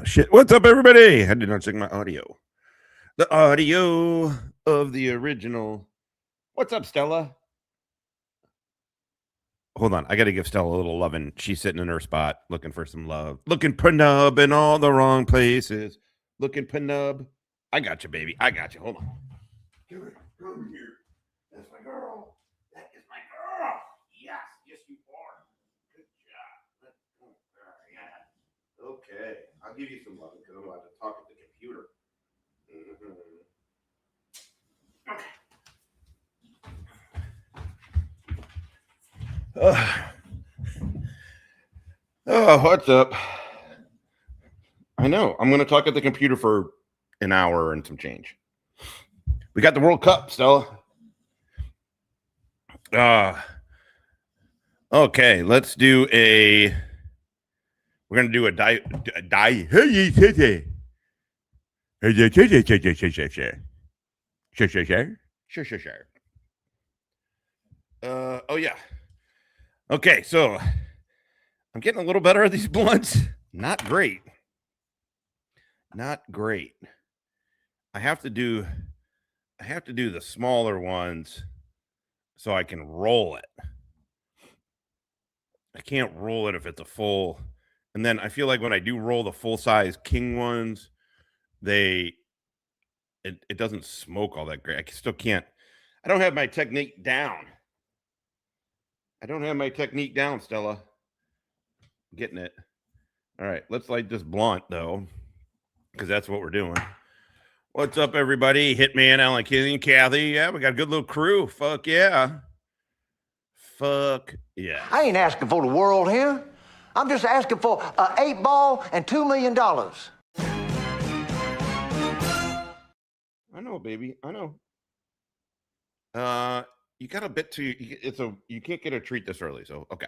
shit. What's up, everybody? I did not check my audio. The audio of the original. What's up, Stella? Hold on. I got to give Stella a little loving. She's sitting in her spot looking for some love. Looking penub in all the wrong places. Looking penub. I got you, baby. I got you. Hold on. Come here. That's my girl. That is my girl. Yes. Yes, you are. Good job. Yeah. Okay. I'll give you some love because I'm allowed to talk at the computer. Okay. Oh, what's up? I know. I'm going to talk at the computer for an hour and some change. We got the World Cup, Stella. Okay, let's do a. We're going to do a oh yeah. Okay, so I'm getting a little better at these blunts. Not great. Not great. I have to do the smaller ones so I can roll it. I can't roll it if it's a full. And then I feel like when I do roll the full size king ones, it doesn't smoke all that great. I still can't. I don't have my technique down. Stella. I'm getting it. All right, let's light this blunt though, because that's what we're doing. What's up, everybody? Hitman, Alan, Kenny, and Kathy. Yeah, we got a good little crew. Fuck yeah. Fuck yeah. I ain't asking for the world here. I'm just asking for an 8-ball and $2 million. I know, baby. I know. You got a bit you can't get a treat this early, so okay.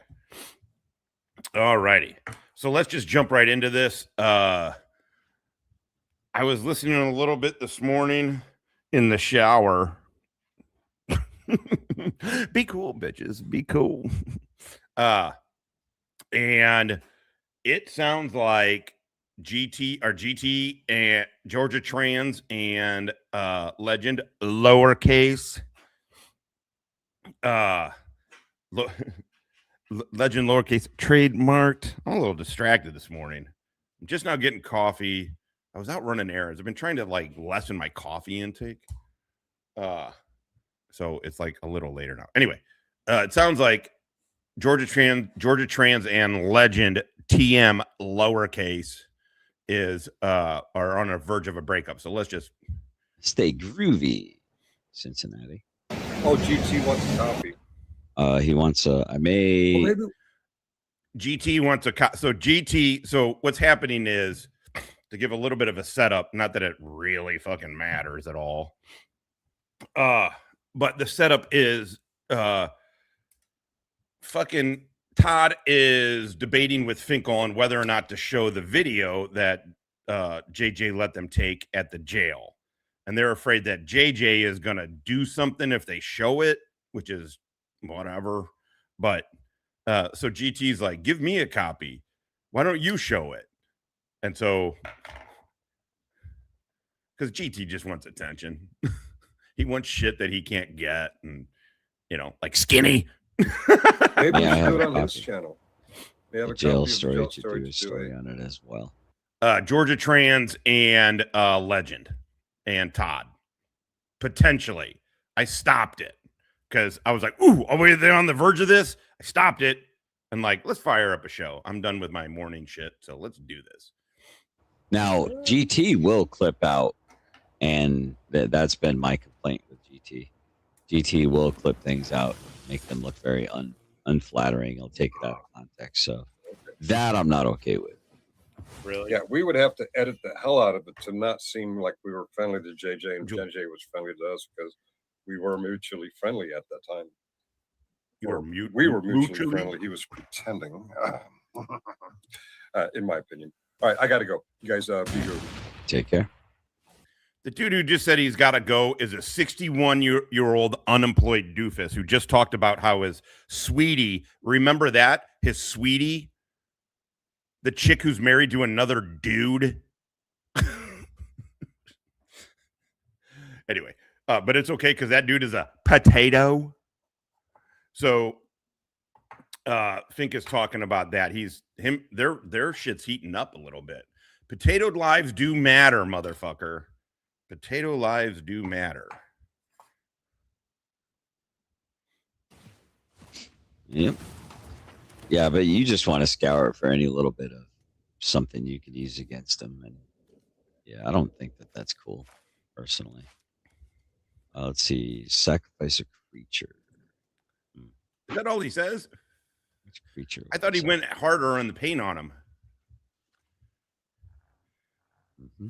All righty. So let's just jump right into this. I was listening a little bit this morning in the shower. Be cool, bitches. Be cool. And it sounds like GT and Georgia Trans and Legend lowercase Legend lowercase trademarked. I'm a little distracted this morning. I'm just now getting coffee. I was out running errands. I've been trying to lessen my coffee intake. So it's like a little later now. Anyway, it sounds like Georgia Trans and Legend TM lowercase are on a verge of a breakup. So let's just stay groovy, Cincinnati. Oh, GT wants a copy. He wants a. I may. Well, GT wants a so GT. So what's happening is, to give a little bit of a setup. Not that it really fucking matters at all. But the setup is fucking Todd is debating with Finkel on whether or not to show the video that JJ let them take at the jail. And they're afraid that JJ is going to do something if they show it, which is whatever. But so GT's like, give me a copy. Why don't you show it? And so, because GT just wants attention. He wants shit that he can't get. And, like skinny. Maybe we should do it on this channel. We have a jail story to do a story on it as well. Georgia Trans and Legend and Todd. Potentially. I stopped it because I was like, ooh, are we there on the verge of this? I stopped it and let's fire up a show. I'm done with my morning shit, so let's do this. Now, GT will clip out, and that's been my complaint with GT. GT will clip things out, make them look very unflattering. He'll take it out of context. So that I'm not okay with. Really? Yeah, we would have to edit the hell out of it to not seem like we were friendly to JJ and JJ was friendly to us, because we were mutually friendly at that time. We were mutually friendly. He was pretending, in my opinion. All right, I got to go. You guys be good. Take care. The dude who just said he's got to go is a 61-year-old unemployed doofus who just talked about how his sweetie, remember that? His sweetie, the chick who's married to another dude Anyway, but it's okay because that dude is a potato. So Fink is talking about that. Their shit's heating up a little bit. Potato lives do matter, motherfucker. Potato lives do matter. Yep. Yeah, but you just want to scour it for any little bit of something you could use against them. And yeah, I don't think that that's cool, personally. Let's see. Sacrifice a creature. Is that all he says? Which creature? I thought he went harder on the paint on him. Mm-hmm.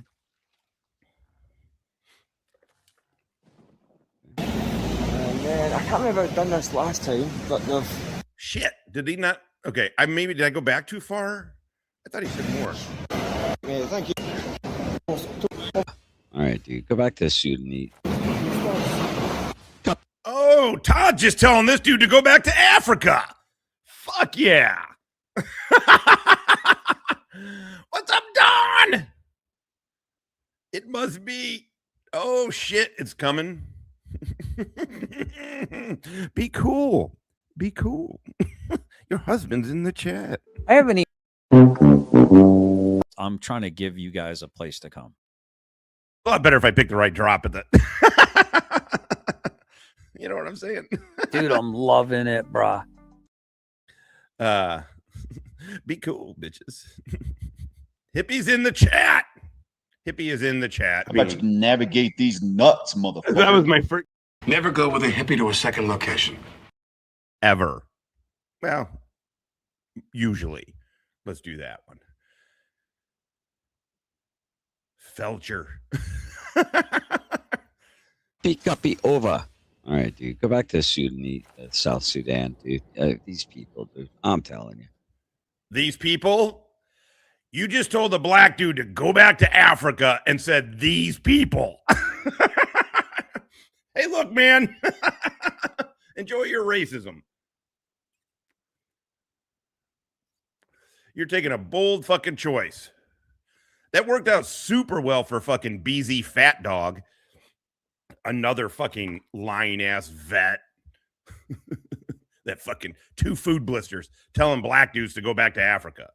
Man, I can't remember if I've done this last time, but shit. Did he not? Okay, did I go back too far? I thought he said more. Yeah, thank you. All right, dude. Go back to the suit and eat. Oh, Todd just telling this dude to go back to Africa. Fuck yeah. What's up, Don? It must be. Oh, shit. It's coming. Be cool. Be cool. Your husband's in the chat. I haven't. I'm trying to give you guys a place to come. A lot better if I pick the right drop at the. You know what I'm saying? Dude, I'm loving it, bruh. Be cool, bitches. Hippie's in the chat. Hippie is in the chat. How about you navigate these nuts, motherfucker? That was my first. Never go with a hippie to a second location. Ever. Well, usually. Let's do that one. Felcher. Pick up over. All right, dude. Go back to the suit and eat. South Sudan, dude. These people, dude. I'm telling you. These people? You just told the black dude to go back to Africa and said, these people. Hey, look, man. Enjoy your racism. You're taking a bold fucking choice. That worked out super well for fucking BZ Fat Dog. Another fucking lying ass vet. That fucking 2 food blisters telling black dudes to go back to Africa.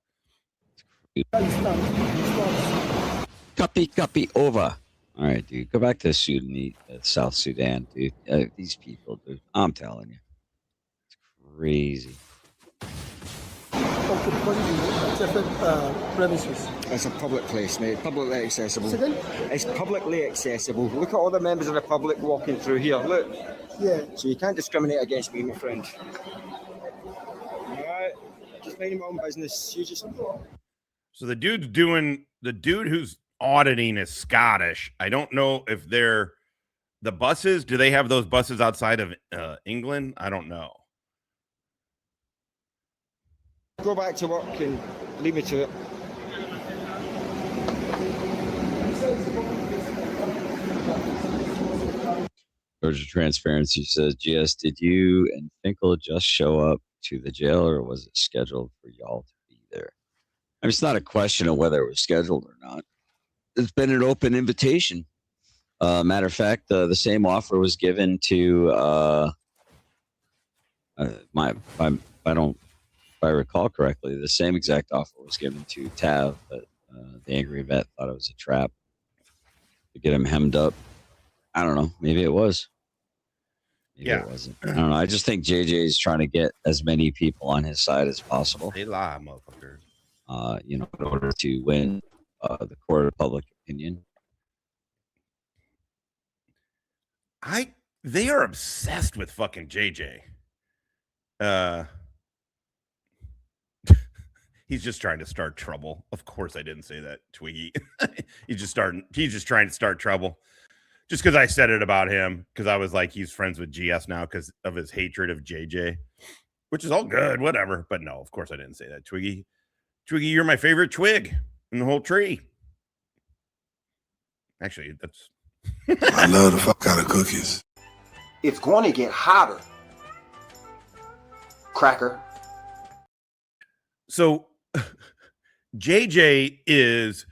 Copy over. All right, dude. Go back to the suit and eat. South Sudan, dude. These people, dude. I'm telling you. It's crazy. Premises. It's a public place, mate. Publicly accessible. It's publicly accessible. Look at all the members of the public walking through here. Look. Yeah. So you can't discriminate against me, my friend. All right. Just minding my own business. You just. So the dude who's auditing is Scottish. I don't know if they're the buses. Do they have those buses outside of England? I don't know. Go back to work and leave me to it. Georgia Transparency says, GS, did you and Finkel just show up to the jail, or was it scheduled for y'all to be there? I mean, it's not a question of whether it was scheduled or not. It's been an open invitation. Matter of fact, the same offer was given to if I recall correctly, the same exact offer was given to Tav, but the angry vet thought it was a trap to get him hemmed up. I don't know. Maybe it was. Maybe it wasn't. I don't know. I just think JJ is trying to get as many people on his side as possible. They lie, motherfuckers. In order to win the court of public opinion. They are obsessed with fucking JJ. He's just trying to start trouble. Of course I didn't say that, Twiggy. He's just trying to start trouble. Just because I said it about him, because I was like, he's friends with GS now because of his hatred of JJ, which is all good, whatever. But no, of course I didn't say that, Twiggy. Twiggy, you're my favorite twig in the whole tree. Actually, that's... I love the fuck out of cookies. It's going to get hotter. Cracker. So JJ is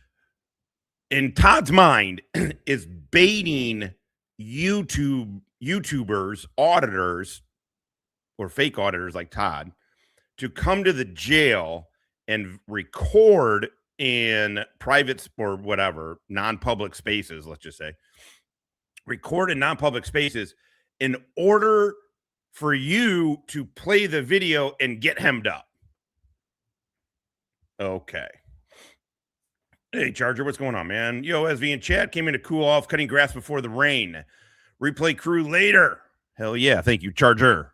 in Todd's mind, is baiting YouTubers, auditors, or fake auditors like Todd to come to the jail and record in private or whatever, non-public spaces, let's just say, record in non-public spaces in order for you to play the video and get hemmed up. Okay. Hey, Charger, what's going on, man? Yo, SV and chat came in to cool off, cutting grass before the rain. Replay crew later. Hell yeah. Thank you, Charger.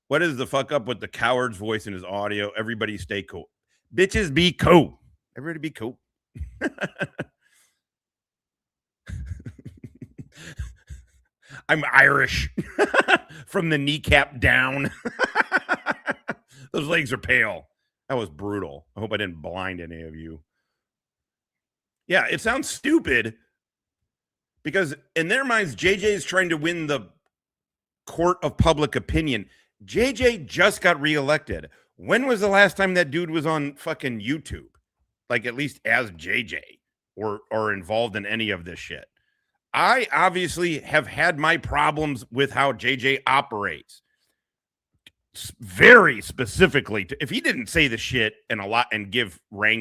What is the fuck up with the coward's voice in his audio? Everybody stay cool. Bitches be cool. Everybody be cool. I'm Irish from the kneecap down. Those legs are pale. That was brutal. I hope I didn't blind any of you. Yeah, it sounds stupid because in their minds, JJ is trying to win the court of public opinion. JJ just got reelected. When was the last time that dude was on fucking YouTube? Like at least as JJ or involved in any of this shit. I obviously have had my problems with how JJ operates. Very specifically, if he didn't say the shit and a lot and try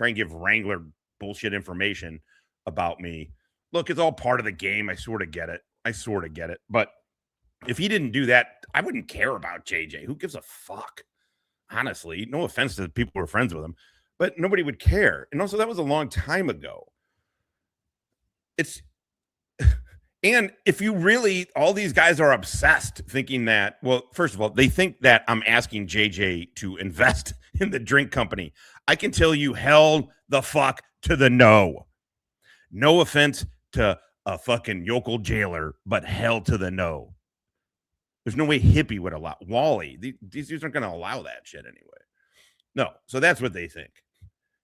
and give Wrangler bullshit information about me. Look, it's all part of the game. I sort of get it. But if he didn't do that, I wouldn't care about JJ. Who gives a fuck? Honestly, no offense to the people who are friends with him, but nobody would care. And also, that was a long time ago. And if you really, all these guys are obsessed thinking that, well, first of all, they think that I'm asking JJ to invest in the drink company. I can tell you hell the fuck to the no. No offense to a fucking yokel jailer, but hell to the no. There's no way Hippie would allow Wally. These dudes aren't going to allow that shit anyway. No. So that's what they think.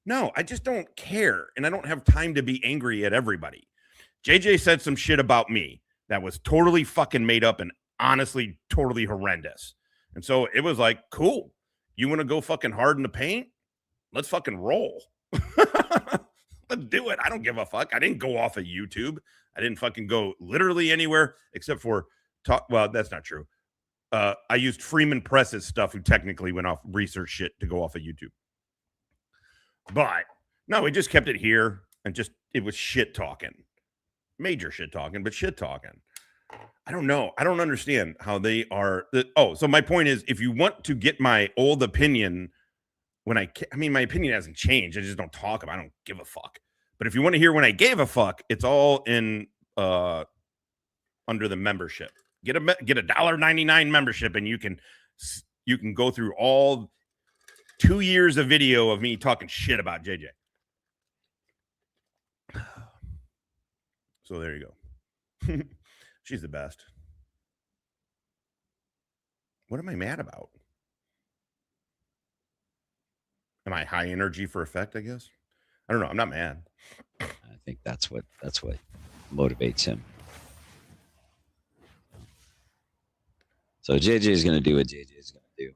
No, I just don't care. And I don't have time to be angry at everybody. JJ said some shit about me that was totally fucking made up and honestly totally horrendous. And so it was like, cool. You want to go fucking hard in the paint? Let's fucking roll. Let's do it. I don't give a fuck. I didn't go off of YouTube. I didn't fucking go literally anywhere except for talk. Well, that's not true. I used Freeman Press's stuff, who technically went off research shit to go off of YouTube. But no, we just kept it here and it was shit talking. Major shit talking, but shit talking. I don't know. I don't understand how they are. So my point is, if you want to get my old opinion, my opinion hasn't changed. I just don't talk about it. I don't give a fuck. But if you want to hear when I gave a fuck, it's all in under the membership. Get a $1.99 membership, and you can go through all 2 years of video of me talking shit about JJ. So there you go. She's the best. What am I mad about? Am I high energy for effect, I guess? I don't know. I'm not mad. I think that's what motivates him. So JJ is going to do what JJ is going to do.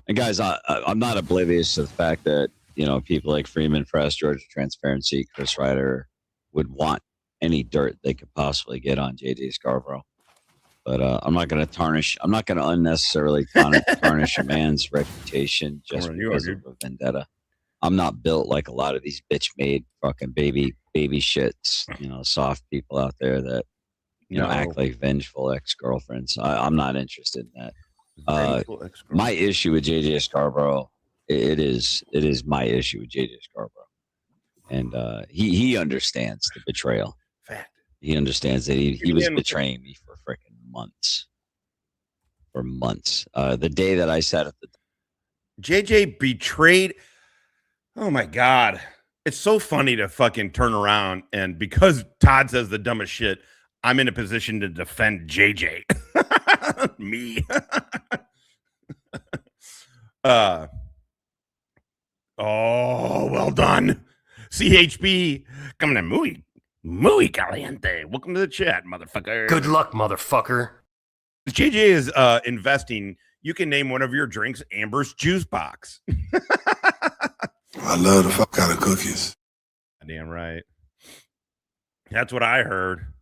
And guys, I'm not oblivious to the fact that, people like Freeman Press, Georgia Transparency, Chris Ryder would want any dirt they could possibly get on JJ Scarborough. But I'm not going to tarnish. I'm not going to unnecessarily tarnish a man's reputation just because of a vendetta. I'm not built like a lot of these bitch-made fucking baby shits, soft people out there that, act like vengeful ex-girlfriends. I'm not interested in that. My issue with JJ Scarborough, it is my issue with JJ Scarborough, and he understands the betrayal. Fact. He understands that he was betraying me for freaking months. For months. The day that I sat at the JJ betrayed. Oh my God. It's so funny to fucking turn around, and because Todd says the dumbest shit, I'm in a position to defend JJ. Me. Oh, well done. CHB coming to muy caliente. Welcome to the chat, motherfucker. Good luck, motherfucker. JJ is investing. You can name one of your drinks Amber's Juice Box. I love the fuck out of cookies. Damn right. That's what I heard.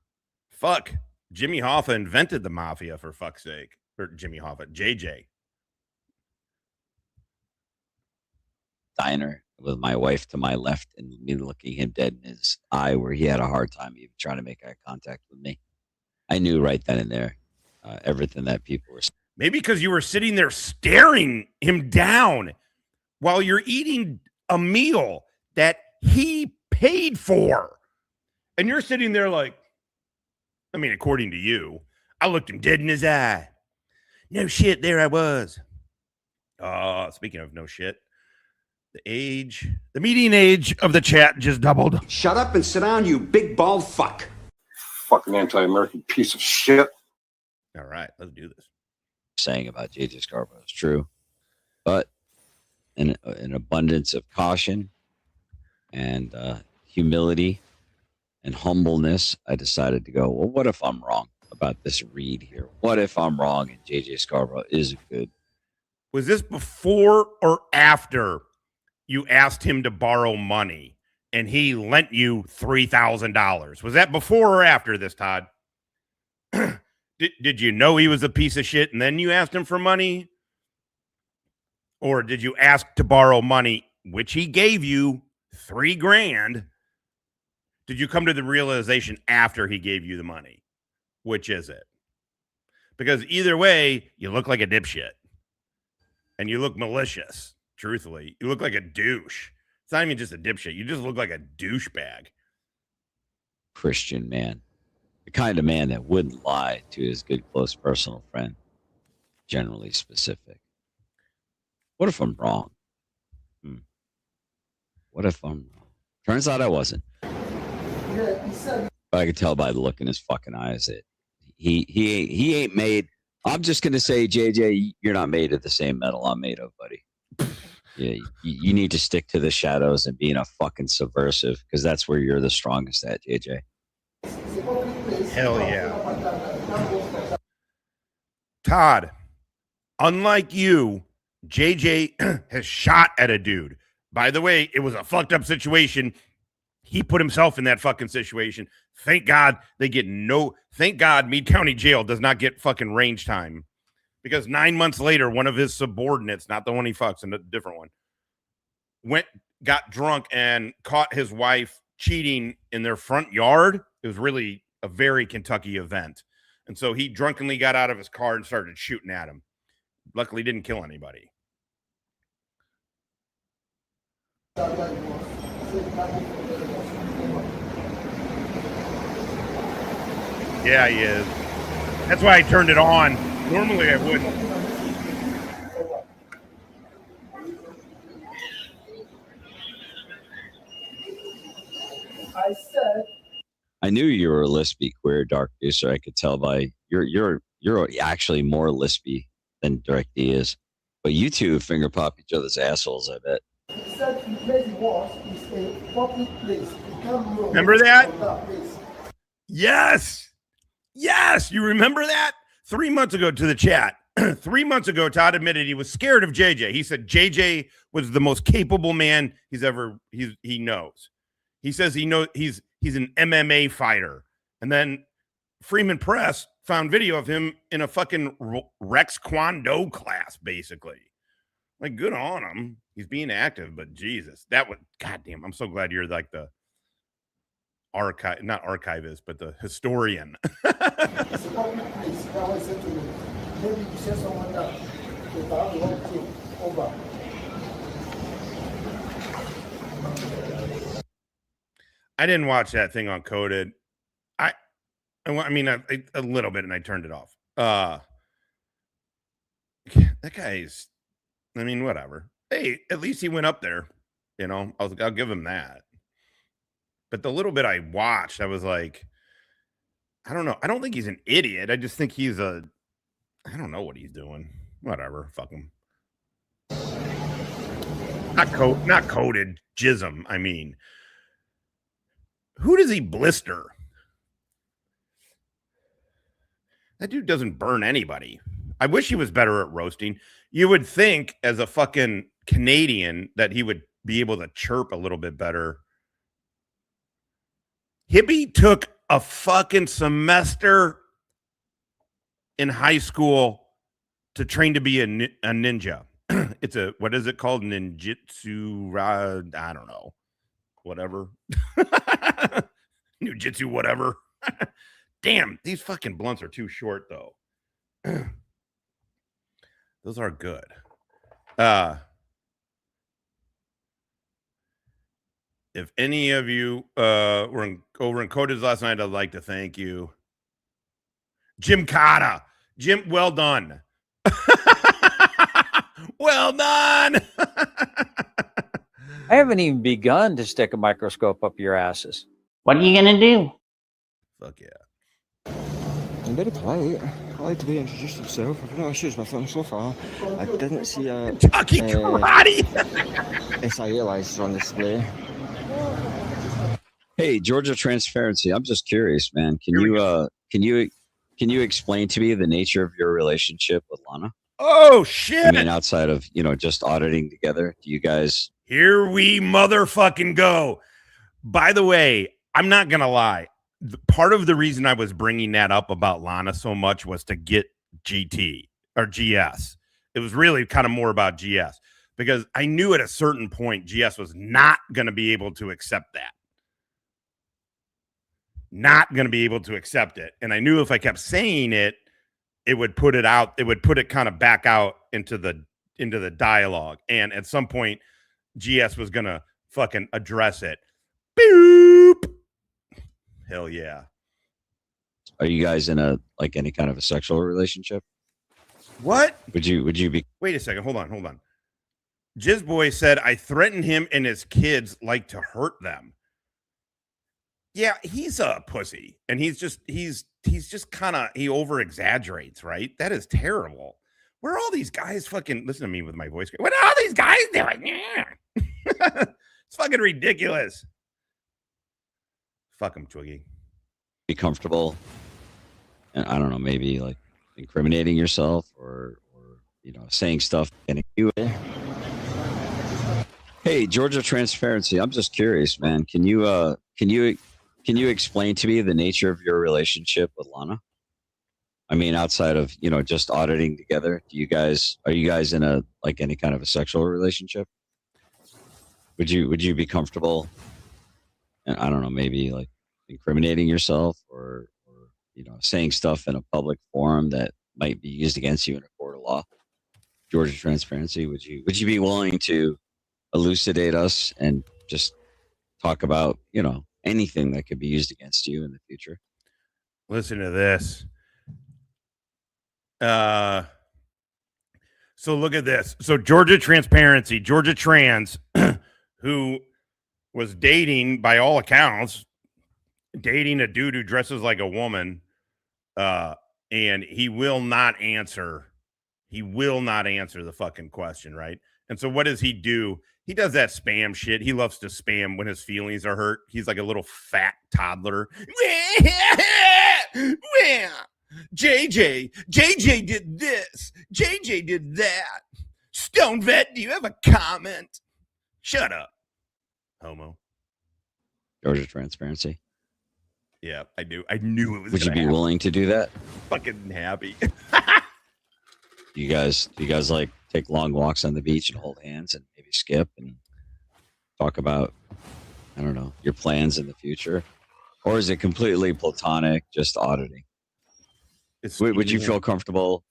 Fuck. Jimmy Hoffa invented the mafia, for fuck's sake. Or Jimmy Hoffa. JJ. Diner with my wife to my left and me looking him dead in his eye where he had a hard time even trying to make eye contact with me. I knew right then and there everything that people were saying. Maybe because you were sitting there staring him down while you're eating a meal that he paid for. And you're sitting there like, I mean, according to you, I looked him dead in his eye. No shit, there I was. Speaking of no shit, the median age of the chat just doubled. Shut up and sit down, you big bald fuck. Fucking anti-American piece of shit. All right, let's do this. Saying about JJ Scarborough is true, but in an abundance of caution and humility and humbleness, I decided to go, well, what if I'm wrong about this read here? What if I'm wrong and JJ Scarborough is good? Was this before or after you asked him to borrow money and he lent you $3,000? Was that before or after this, Todd? Did you know he was a piece of shit and then you asked him for money? Or did you ask to borrow money, which he gave you $3,000? Did you come to the realization after he gave you the money? Which is it? Because either way, you look like a dipshit. And you look malicious, truthfully. You look like a douche. It's not even just a dipshit. You just look like a douchebag. Christian man. The kind of man that wouldn't lie to his good, close personal friend. Generally specific. What if I'm wrong? What if I'm wrong? Turns out I wasn't. But I could tell by the look in his fucking eyes that he ain't made. I'm just gonna say, JJ, you're not made of the same metal I'm made of, buddy. Yeah, you need to stick to the shadows and being a fucking subversive, because that's where you're the strongest at, JJ. Hell yeah. Todd, unlike you, JJ has shot at a dude. By the way, it was a fucked up situation. He put himself in that fucking situation. Thank God thank God Meade County Jail does not get fucking range time. Because 9 months later, one of his subordinates, not the one he fucks, and a different one, got drunk and caught his wife cheating in their front yard. It was really a very Kentucky event. And so he drunkenly got out of his car and started shooting at him. Luckily didn't kill anybody. Yeah, he is. That's why I turned it on. Normally I wouldn't. I knew you were a lispy queer Dark Deucer. I could tell by you're actually more lispy than Dark D is. But you two finger pop each other's assholes, I bet. Remember that? Yes. Yes. You remember that? 3 months ago to the chat. 3 months ago, Todd admitted he was scared of JJ. He said JJ was the most capable man he knows. He says he knows he's an MMA fighter. And then Freeman Press found video of him in a fucking Rex Kwon Do class, basically. Like, good on him. He's being active, but Jesus, goddamn, I'm so glad you're like the not archivist, but the historian. I didn't watch that thing on Coded. I mean, a little bit, and I turned it off. That guy's, I mean, whatever. Hey, at least he went up there. You know, I'll give him that. But the little bit I watched, I was like, I don't know. I don't think he's an idiot. I just think he's I don't know what he's doing. Whatever. Fuck him. Not coded. Jism, I mean. Who does he blister? That dude doesn't burn anybody. I wish he was better at roasting. You would think as a fucking Canadian that he would be able to chirp a little bit better. Hippie took a fucking semester in high school to train to be a ninja. It's a, what is it called? Ninjutsu. I don't know. Whatever. Ninjutsu, whatever. Damn, these fucking blunts are too short, though. Those are good. If any of you were over in Coda's last night, I'd like to thank you. Jim Cotta. Jim, well done. Well done. I haven't even begun to stick a microscope up your asses. What are you gonna do? Fuck yeah. I'm very polite. I like to be introduced himself. I've no issues with him so far. I didn't see a Chucky Karate. SIA license on display. Hey, Georgia Transparency. I'm just curious, man. Can you explain to me the nature of your relationship with Lana? Oh shit. I mean, outside of, just auditing together, do you guys? Here we motherfucking go. By the way, I'm not going to lie. Part of the reason I was bringing that up about Lana so much was to get GT or GS. It was really kind of more about GS because I knew at a certain point GS was not going to be able to accept that. Not going to be able to accept it. And I knew if I kept saying it, it would put it out. It would put it kind of back out into the dialogue. And at some point, GS was going to fucking address it. Boop. Hell yeah. Are you guys in any kind of a sexual relationship? What? Would you be? Wait a second. Hold on. Jizzboy said, I threatened him and his kids like to hurt them. Yeah, he's a pussy. And he's just kind of, he over exaggerates, right? That is terrible. Where are all these guys fucking, listen to me with my voice. What are all these guys doing? Yeah. It's fucking ridiculous. Fuck him, Twiggy. Be comfortable, and I don't know, maybe like incriminating yourself or saying stuff and you. Hey, Georgia Transparency. I'm just curious, man. Can you explain to me the nature of your relationship with Lana? I mean, outside of just auditing together, are you guys in any kind of a sexual relationship? Would you be comfortable? And I don't know, maybe like incriminating yourself or saying stuff in a public forum that might be used against you in a court of law. Georgia Transparency, would you be willing to elucidate us and just talk about anything that could be used against you in the future? Listen to this. So look at this. So Georgia Transparency, Georgia Trans, who was dating, by all accounts, dating a dude who dresses like a woman, and he will not answer. He will not answer the fucking question, right? And so what does he do? He does that spam shit. He loves to spam when his feelings are hurt. He's like a little fat toddler. JJ did this. JJ did that. Stone Vet, do you have a comment? Shut up, homo. Georgia Transparency. Yeah, I do. I knew it was. Would you be willing to do that? Fucking happy. You guys like take long walks on the beach and hold hands and maybe skip and talk about, I don't know, your plans in the future? Or is it completely platonic, just auditing? Would you feel comfortable,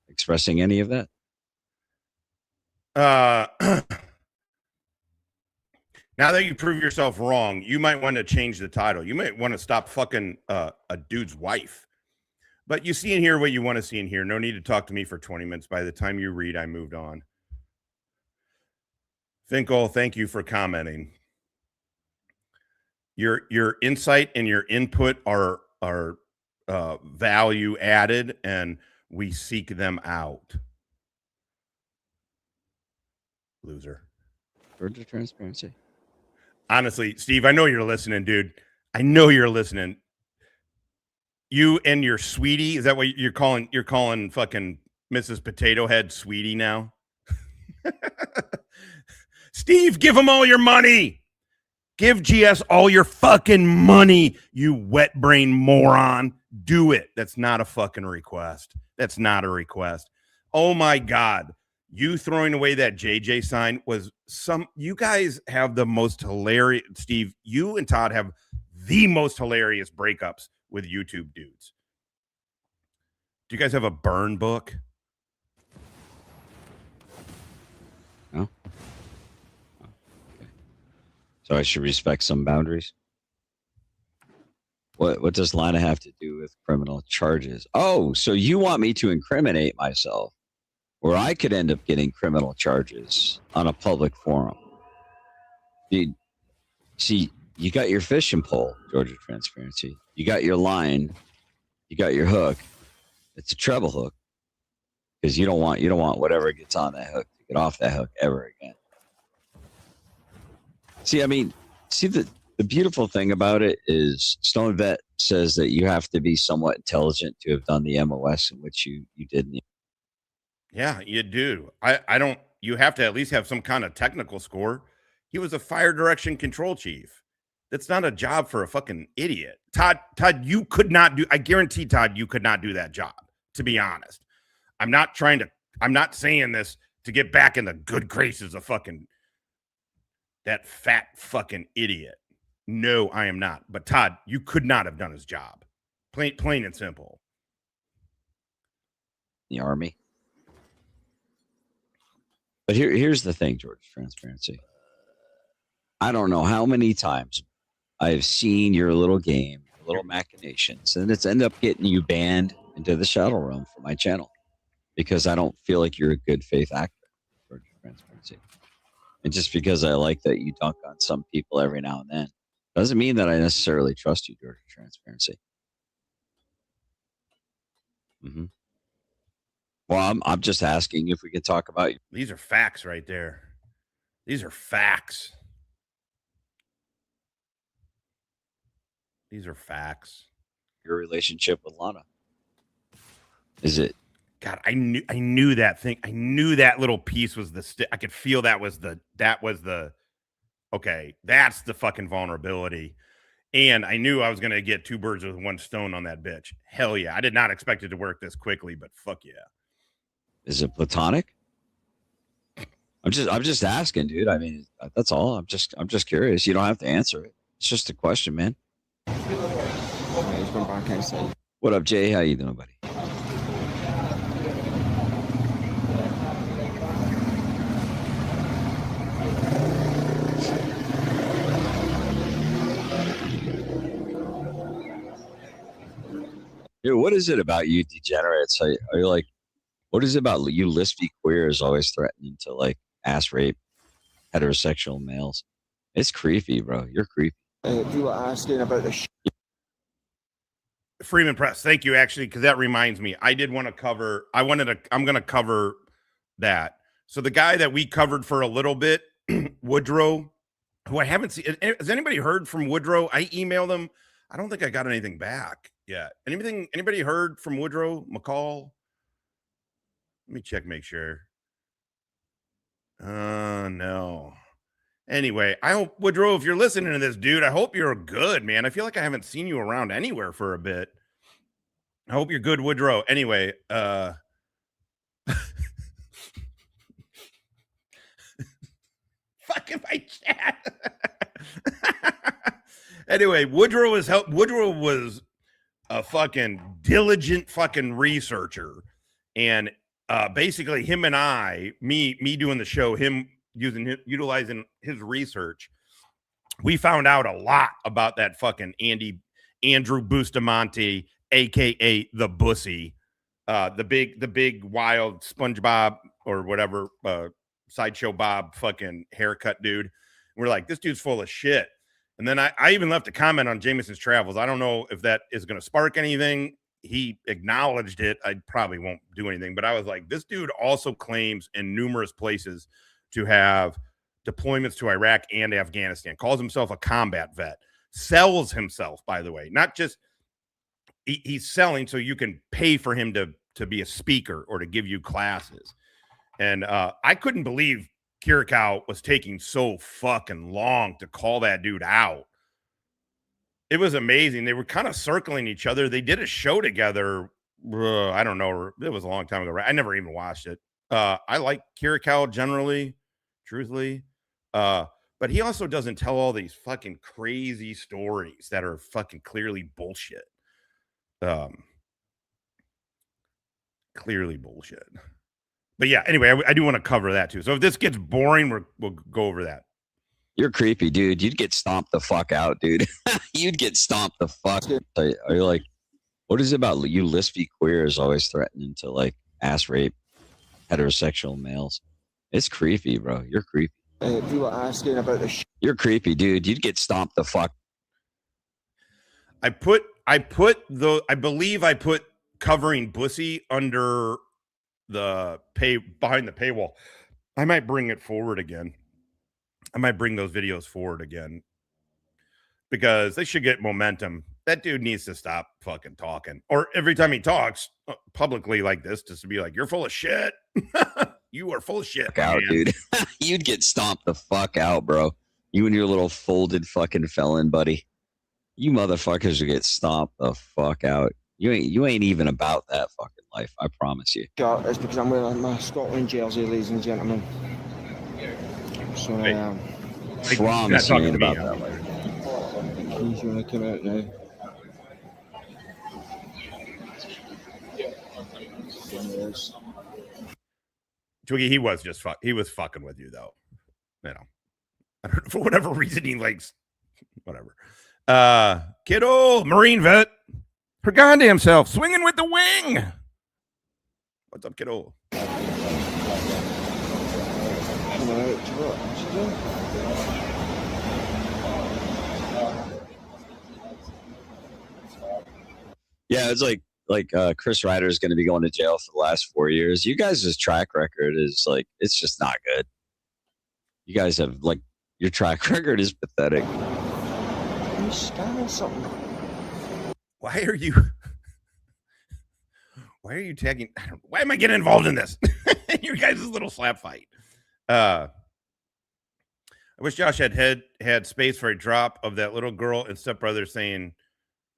expressing any of that? Now that you prove yourself wrong, you might want to change the title. You might want to stop fucking a dude's wife. But you see and hear what you want to see and hear. No need to talk to me for 20 minutes. By the time you read, I moved on. Finkel, thank you for commenting. Your insight and your input are value added, and we seek them out. Loser. Georgia Transparency. Honestly, Steve, I know you're listening, dude. I know you're listening. You and your sweetie, is that what you're calling? You're calling fucking Mrs. Potato Head sweetie now? Steve, give him all your money. Give GS all your fucking money, you wet brain moron. Do it. That's not a fucking request. That's not a request. Oh my God. You throwing away that JJ sign was you guys have the most hilarious, Steve, you and Todd have the most hilarious breakups with YouTube dudes. Do you guys have a burn book? No. Oh, okay. So I should respect some boundaries. What does Lana have to do with criminal charges? Oh, so you want me to incriminate myself where I could end up getting criminal charges on a public forum? See, you got your fishing pole, Georgia Transparency. You got your line. You got your hook. It's a treble hook because you don't want whatever gets on that hook to get off that hook ever again. See, the beautiful thing about it is Stone Vet says that you have to be somewhat intelligent to have done the MOS in which you did. Yeah, you do. I don't. You have to at least have some kind of technical score. He was a fire direction control chief. That's not a job for a fucking idiot. Todd, you could not do. I guarantee, Todd, you could not do that job. To be honest, I'm not saying this to get back in the good graces of fucking that fat fucking idiot. No, I am not. But Todd, you could not have done his job. Plain and simple. The Army. But here's the thing, George Transparency. I don't know how many times I've seen your little game, your little machinations, and it's ended up getting you banned into the shadow realm for my channel because I don't feel like you're a good faith actor, George Transparency. And just because I like that you dunk on some people every now and then doesn't mean that I necessarily trust you, George Transparency. Mm-hmm. Well, I'm just asking if we could talk about you. These are facts right there. These are facts. These are facts. Your relationship with Lana. Is it? God, I knew that thing. I knew that little piece was the I could feel that was the okay, that's the fucking vulnerability. And I knew I was going to get two birds with one stone on that bitch. Hell yeah. I did not expect it to work this quickly, but fuck yeah. Is it platonic? I'm just asking, dude. I mean, that's all. I'm just curious. You don't have to answer it. It's just a question, man. What up, Jay? How you doing, buddy? Dude, what is it about you degenerates? Are you like, what is it about you lispy queers always threatening to like ass rape heterosexual males? It's creepy, bro. You're creepy. You were asking about the Freeman Press, thank you, actually, because that reminds me. I did want to cover, I'm going to cover that. So the guy that we covered for a little bit, Woodrow, who I haven't seen. Has anybody heard from Woodrow? I emailed him. I don't think I got anything back yet. Anybody heard from Woodrow McCall? Let me check, make sure. No. Anyway, I hope, Woodrow, if you're listening to this, dude, I hope you're good, man. I feel like I haven't seen you around anywhere for a bit. I hope you're good, Woodrow. Anyway, fucking my chat. Anyway, Woodrow was a fucking diligent fucking researcher. And basically him and me doing the show, him utilizing his research, we found out a lot about that fucking Andrew Bustamante, aka the Bussy, the big wild SpongeBob or whatever, Sideshow Bob fucking haircut dude. And we're like, this dude's full of shit. And then I even left a comment on Jameson's Travels. I don't know if that is going to spark anything. He acknowledged it. I probably won't do anything, but I was like, this dude also claims in numerous places to have deployments to Iraq and Afghanistan, calls himself a combat vet, sells himself, by the way, not just he's selling so you can pay for him to be a speaker or to give you classes. And I couldn't believe Kiriakou was taking so fucking long to call that dude out. It was amazing. They were kind of circling each other. They did a show together. I don't know. It was a long time ago. Right? I never even watched it. I like Kiriakou generally, truthfully. But he also doesn't tell all these fucking crazy stories that are fucking clearly bullshit. Clearly bullshit. But yeah, anyway, I do want to cover that too. So if this gets boring, we'll go over that. You're creepy, dude. You'd get stomped the fuck out, dude. You'd get stomped the fuck. Are you like, what is it about you lispy queers always threatening to like ass rape heterosexual males? It's creepy, bro. You're creepy. People are asking about the You're creepy, dude. You'd get stomped the fuck. I believe I put covering Bussy under the behind the paywall. I might bring it forward again. I might bring those videos forward again because they should get momentum. That dude needs to stop fucking talking, or every time he talks publicly like this, just to be like, "You're full of shit." You are full of shit, Fuck out, dude. You'd get stomped the fuck out, bro. You and your little folded fucking felon buddy. You motherfuckers would get stomped the fuck out. You ain't even about that fucking life. I promise you. It's because I'm wearing my Scotland jersey, ladies and gentlemen. So I am. Promise you ain't about that life. He's going to come out now. Twiggy, he was fucking with you though. You know, I don't know, for whatever reason he likes whatever. Kiddo, Marine vet, her goddamn self, swinging with the wing. What's up, kiddo? Yeah, it's like Chris Ryder is going to be going to jail for the last 4 years. You guys' track record is like, it's just not good. You guys have like, your track record is pathetic. Are you scanning something? Why are you tagging? Why am I getting involved in this? Your guys' little slap fight. I wish Josh had space for a drop of that little girl and Step Brothers saying,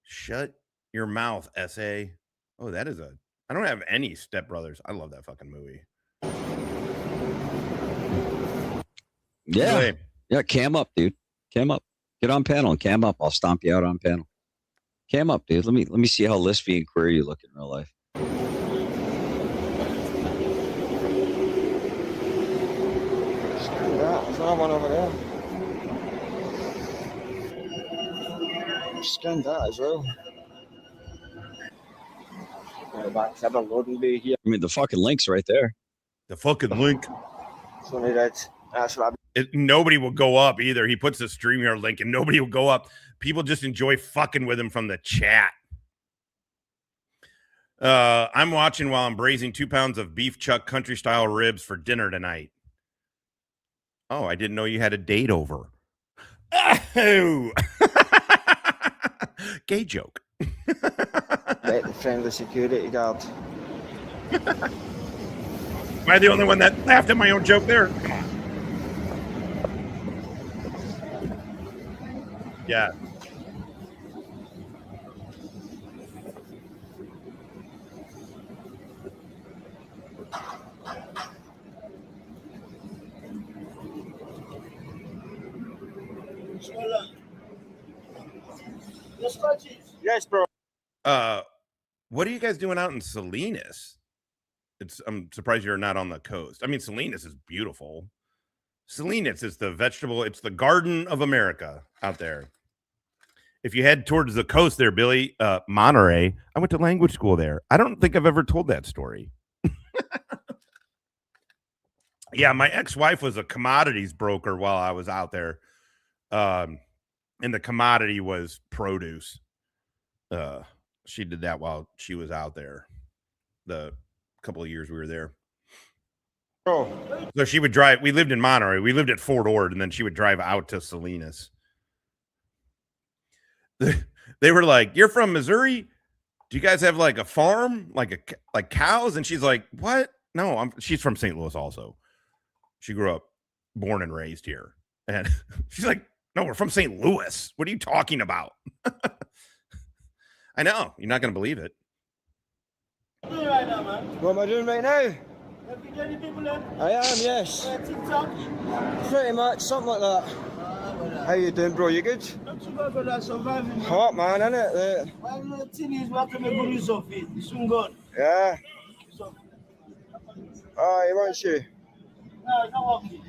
"Shut your mouth, SA." Oh, I don't have any Step Brothers. I love that fucking movie. Yeah. Anyway, Yeah, cam up, dude. Cam up. Get on panel and cam up. I'll stomp you out on panel. Cam up, dude. Let me see how lispy and queer you look in real life. Scan that. There's another one over there. Scan that as well. Back to the loading bay here. I mean, the fucking link's right there. the fucking link. So that's what Nobody will go up either. He puts the StreamYard link and nobody will go up. People just enjoy fucking with him from the chat. I'm watching while I'm braising 2 pounds of beef chuck country style ribs for dinner tonight. Oh, I didn't know you had a date over. Oh. Gay joke. Bet the friendly security guard. Am I the only one that laughed at my own joke there? Come on. Yeah. Yes, bro. What are you guys doing out in Salinas? I'm surprised you're not on the coast. I mean, Salinas is beautiful. Salinas is the vegetable. It's the Garden of America out there. If you head towards the coast there, Billy, Monterey, I went to language school there. I don't think I've ever told that story. Yeah, my ex-wife was a commodities broker while I was out there. And the commodity was produce. She did that while she was out there. The couple of years we were there. Oh. So she would drive. We lived in Monterey. We lived at Fort Ord, and then she would drive out to Salinas. They were like, "You're from Missouri? Do you guys have like a farm, like cows?" And she's like, "What? No, she's from St. Louis also. She grew up born and raised here. And she's like, no, we're from St. Louis. What are you talking about? I know. You're not going to believe it. What are you doing right now, man? What am I doing right now? I am, yes. Pretty much, something like that. How you doing, bro? You good? Not too bad, brother. Surviving. Hot, man, innit? Well, the thing is, we have to make good use of it. It's soon gone. Yeah. So, Oh, he wants you. no, it's not working.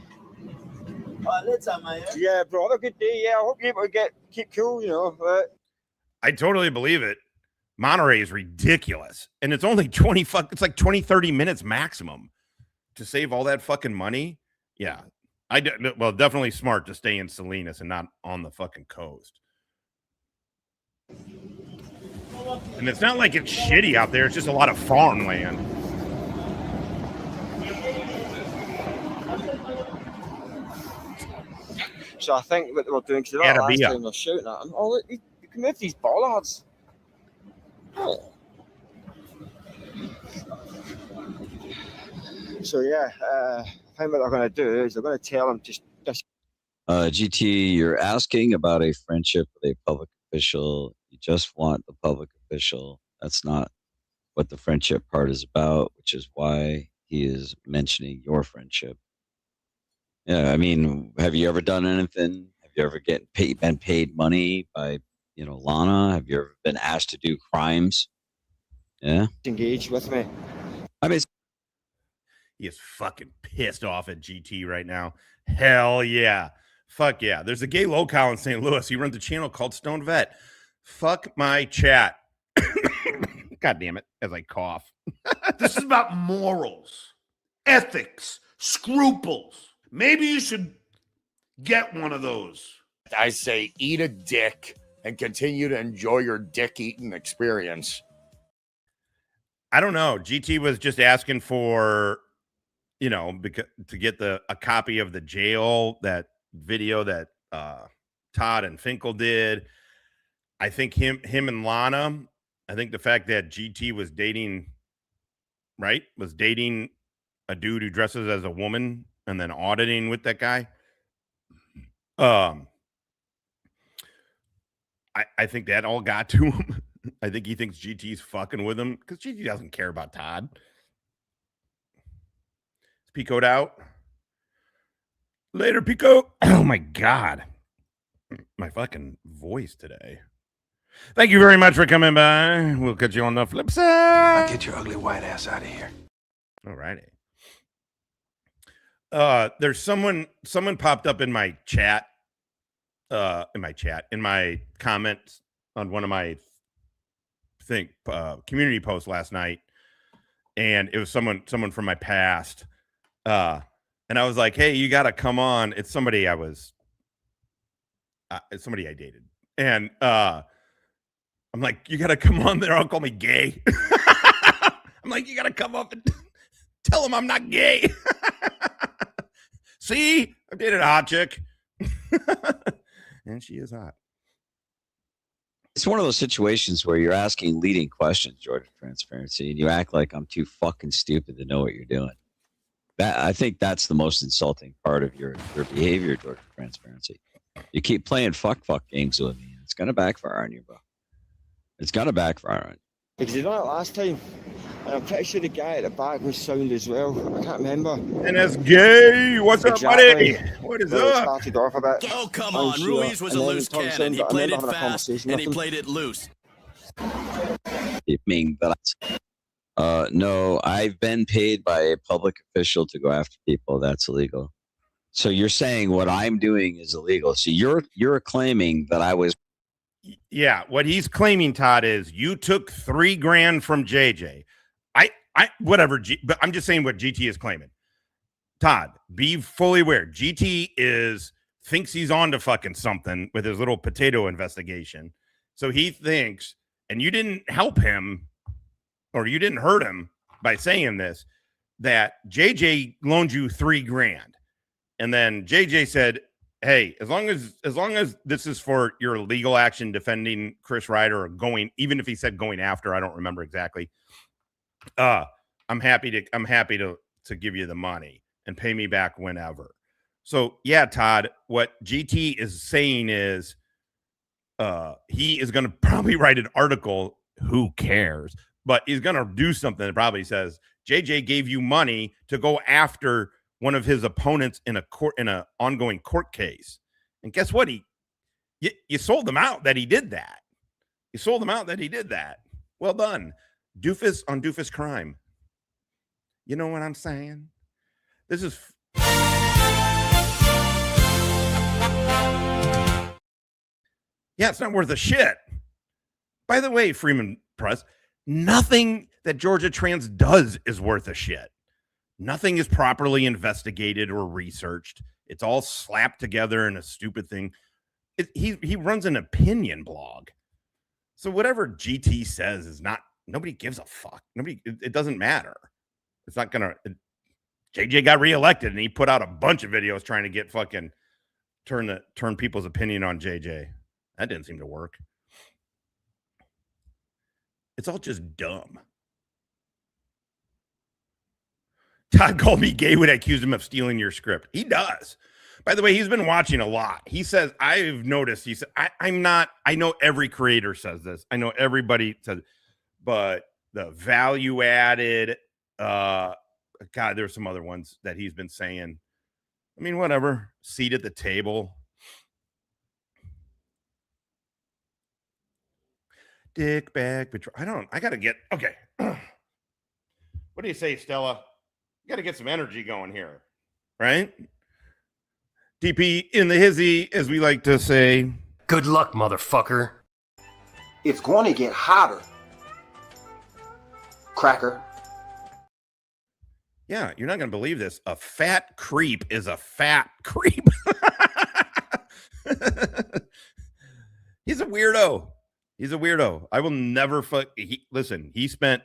Later, man. Yeah, bro. Have a good day. Yeah, I hope you able to keep cool, you know. I totally believe it. Monterey is ridiculous. And it's only it's like 20, 30 minutes maximum to save all that fucking money. Yeah. Well, definitely smart to stay in Salinas and not on the fucking coast. And it's not like it's shitty out there. It's just a lot of farmland. So I think what they were doing, because last time they're shouting at him, oh, look, you can move these bollards. Oh. So yeah, I think what they're going to do is they're going to tell him just GT, you're asking about a friendship with a public official. You just want the public official. That's not what the friendship part is about, which is why he is mentioning your friendship. Yeah, I mean, have you ever done anything? Have you ever been paid money by, Lana? Have you ever been asked to do crimes? Yeah. Engage with me. I mean, he is fucking pissed off at GT right now. Hell yeah. Fuck yeah. There's a gay locale in St. Louis. He runs a channel called Stone Vet. Fuck my chat. God damn it. As I cough. This is about morals, ethics, scruples. Maybe you should get one of those. I say eat a dick and continue to enjoy your dick eating experience. I don't know. GT was just asking for, to get a copy of the jail, that video that Todd and Finkel did. I think him and Lana, I think the fact that GT was dating a dude who dresses as a woman and then auditing with that guy. I think that all got to him. I think he thinks GT's fucking with him because GT doesn't care about Todd. Is Pico'd out? Later, Pico. Oh my God. My fucking voice today. Thank you very much for coming by. We'll catch you on the flip side. Now get your ugly white ass out of here. All righty. There's someone popped up in my chat. In my comments on one of my community posts last night, and it was someone from my past, and I was like, hey, you gotta come on. It's somebody I dated, and I'm like, you gotta come on there. I'll call me gay. I'm like, you gotta come up and tell him I'm not gay. See, I dated a hot chick. And she is hot. It's one of those situations where you're asking leading questions, Georgia Transparency, and you act like I'm too fucking stupid to know what you're doing. I think that's the most insulting part of your behavior, Georgia Transparency. You keep playing fuck games with me. It's gonna backfire on you, bro. It's gonna backfire on you. Because he done it last time, and I'm pretty sure the guy at the back was sound as well. I can't remember. And that's gay. What's up, buddy? What is up? Started off a bit. Oh, come on. Ruiz was a loose cannon. He played it fast, and he played it loose. No, I've been paid by a public official to go after people. That's illegal. So you're saying what I'm doing is illegal. So you're claiming that I was. Yeah, what he's claiming, Todd, is you took $3,000 from JJ. Whatever, but I'm just saying what GT is claiming. Todd, be fully aware. GT thinks he's on to fucking something with his little potato investigation. So he thinks, and you didn't help him, or you didn't hurt him by saying this, that JJ loaned you $3,000. And then JJ said, hey, as long as this is for your legal action defending Chris Ryder or even if he said going after, I don't remember exactly. I'm happy to give you the money and pay me back whenever. So yeah, Todd, what GT is saying is he is going to probably write an article. Who cares? But he's going to do something that probably says JJ gave you money to go after one of his opponents in an ongoing court case. And guess what? You sold them out that he did that. You sold them out that he did that. Well done. Doofus on Doofus crime. You know what I'm saying? This is yeah, it's not worth a shit. By the way, Freeman Press, nothing that Georgia Trans does is worth a shit. Nothing is properly investigated or researched. It's all slapped together in a stupid thing. He runs an opinion blog. So whatever GT says is not, nobody gives a fuck. It doesn't matter. It's not going to, JJ got reelected and he put out a bunch of videos trying to get fucking turn people's opinion on JJ. That didn't seem to work. It's all just dumb. Todd called me gay when I accused him of stealing your script. He does. By the way, he's been watching a lot. He says, I've noticed, he said, I'm not, I know every creator says this. I know everybody says, but the value added, God, there's some other ones that he's been saying. I mean, whatever. Seat at the table. Dick bag patrol. I gotta get okay. What do you say, Stella? You gotta get some energy going here, right? DP in the hizzy, as we like to say. Good luck, motherfucker. It's going to get hotter. Cracker. Yeah, you're not gonna believe this. A fat creep is a fat creep. He's a weirdo. He's a weirdo. I will never listen, he spent,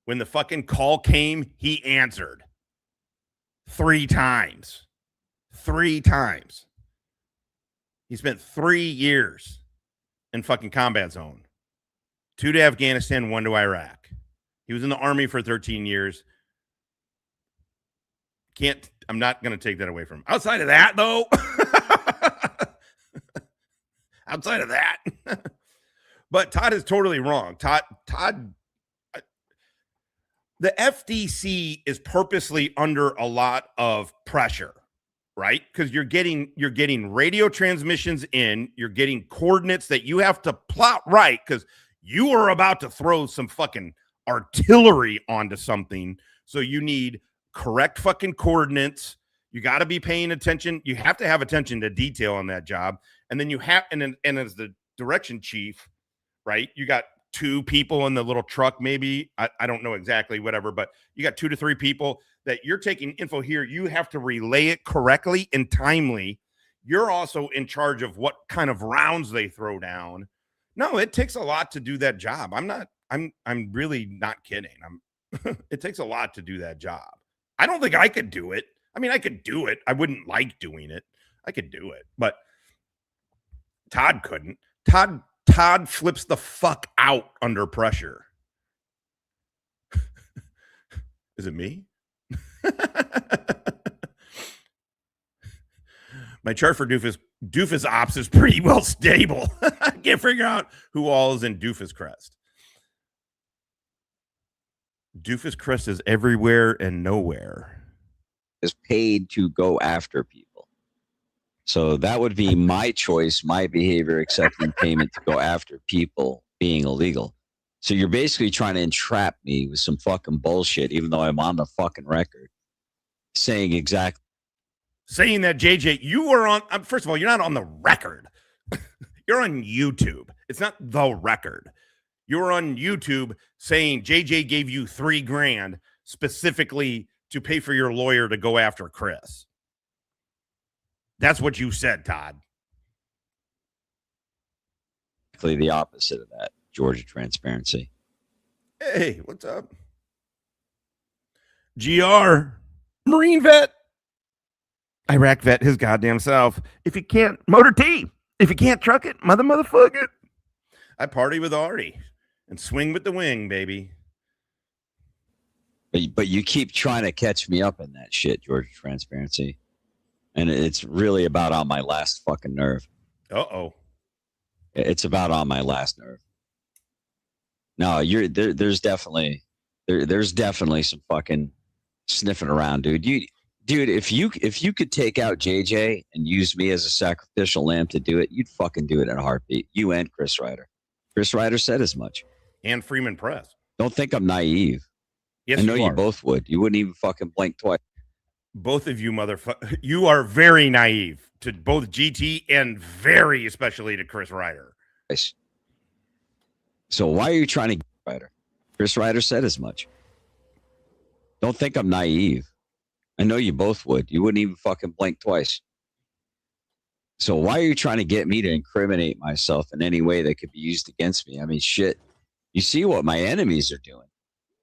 when the fucking call came, he answered 3 times. 3 times. He spent 3 years in fucking combat zone. 2 to Afghanistan, 1 to Iraq. He was in the army for 13 years. I'm not going to take that away from him. Outside of that, though, outside of that. But Todd is totally wrong. Todd, the FDC is purposely under a lot of pressure, right? Because you're getting radio transmissions in, you're getting coordinates that you have to plot right because you are about to throw some fucking artillery onto something. So you need correct fucking coordinates. You got to be paying attention. You have to have attention to detail on that job. And then you have, and as the direction chief, right? You got 2 people in the little truck, maybe. I don't know exactly, whatever, but you got 2 to 3 people that you're taking info here. You have to relay it correctly and timely. You're also in charge of what kind of rounds they throw down. No, it takes a lot to do that job. I'm really not kidding. It takes a lot to do that job. I don't think I could do it. I mean, I could do it. I wouldn't like doing it. I could do it, but Todd couldn't. Todd flips the fuck out under pressure. Is it me? My chart for Doofus Ops is pretty well stable. I can't figure out who all is in Doofus Crest. Doofus Crest is everywhere and nowhere. Is paid to go after people. So that would be my choice, my behavior, accepting payment to go after people being illegal. So you're basically trying to entrap me with some fucking bullshit, even though I'm on the fucking record saying that JJ, you were on, first of all, you're not on the record. You're on YouTube. It's not the record. You're on YouTube saying JJ gave you $3 grand specifically to pay for your lawyer to go after Chris. That's what you said, Todd. Exactly the opposite of that, Georgia transparency. Hey, what's up? GR, Marine vet, Iraq vet, his goddamn self. If you can't, motor T. If you can't truck it, motherfuck it. I party with Ari and swing with the wing, baby. But you keep trying to catch me up in that shit, Georgia transparency. And it's really about on my last fucking nerve. Uh-oh. It's about on my last nerve. No, there's definitely some fucking sniffing around, dude. Dude, if you could take out JJ and use me as a sacrificial lamb to do it, you'd fucking do it in a heartbeat. You and Chris Ryder. Chris Ryder said as much. And Freeman Press. Don't think I'm naive. Yes, I know you are. both would. You wouldn't even fucking blink twice. Both of you motherfuckers. You are very naive to both GT and very especially to Chris Ryder. So why are you trying to get Ryder? Chris Ryder said as much. Don't think I'm naive. I know you both would. You wouldn't even fucking blink twice. So why are you trying to get me to incriminate myself in any way that could be used against me? I mean, shit. You see what my enemies are doing.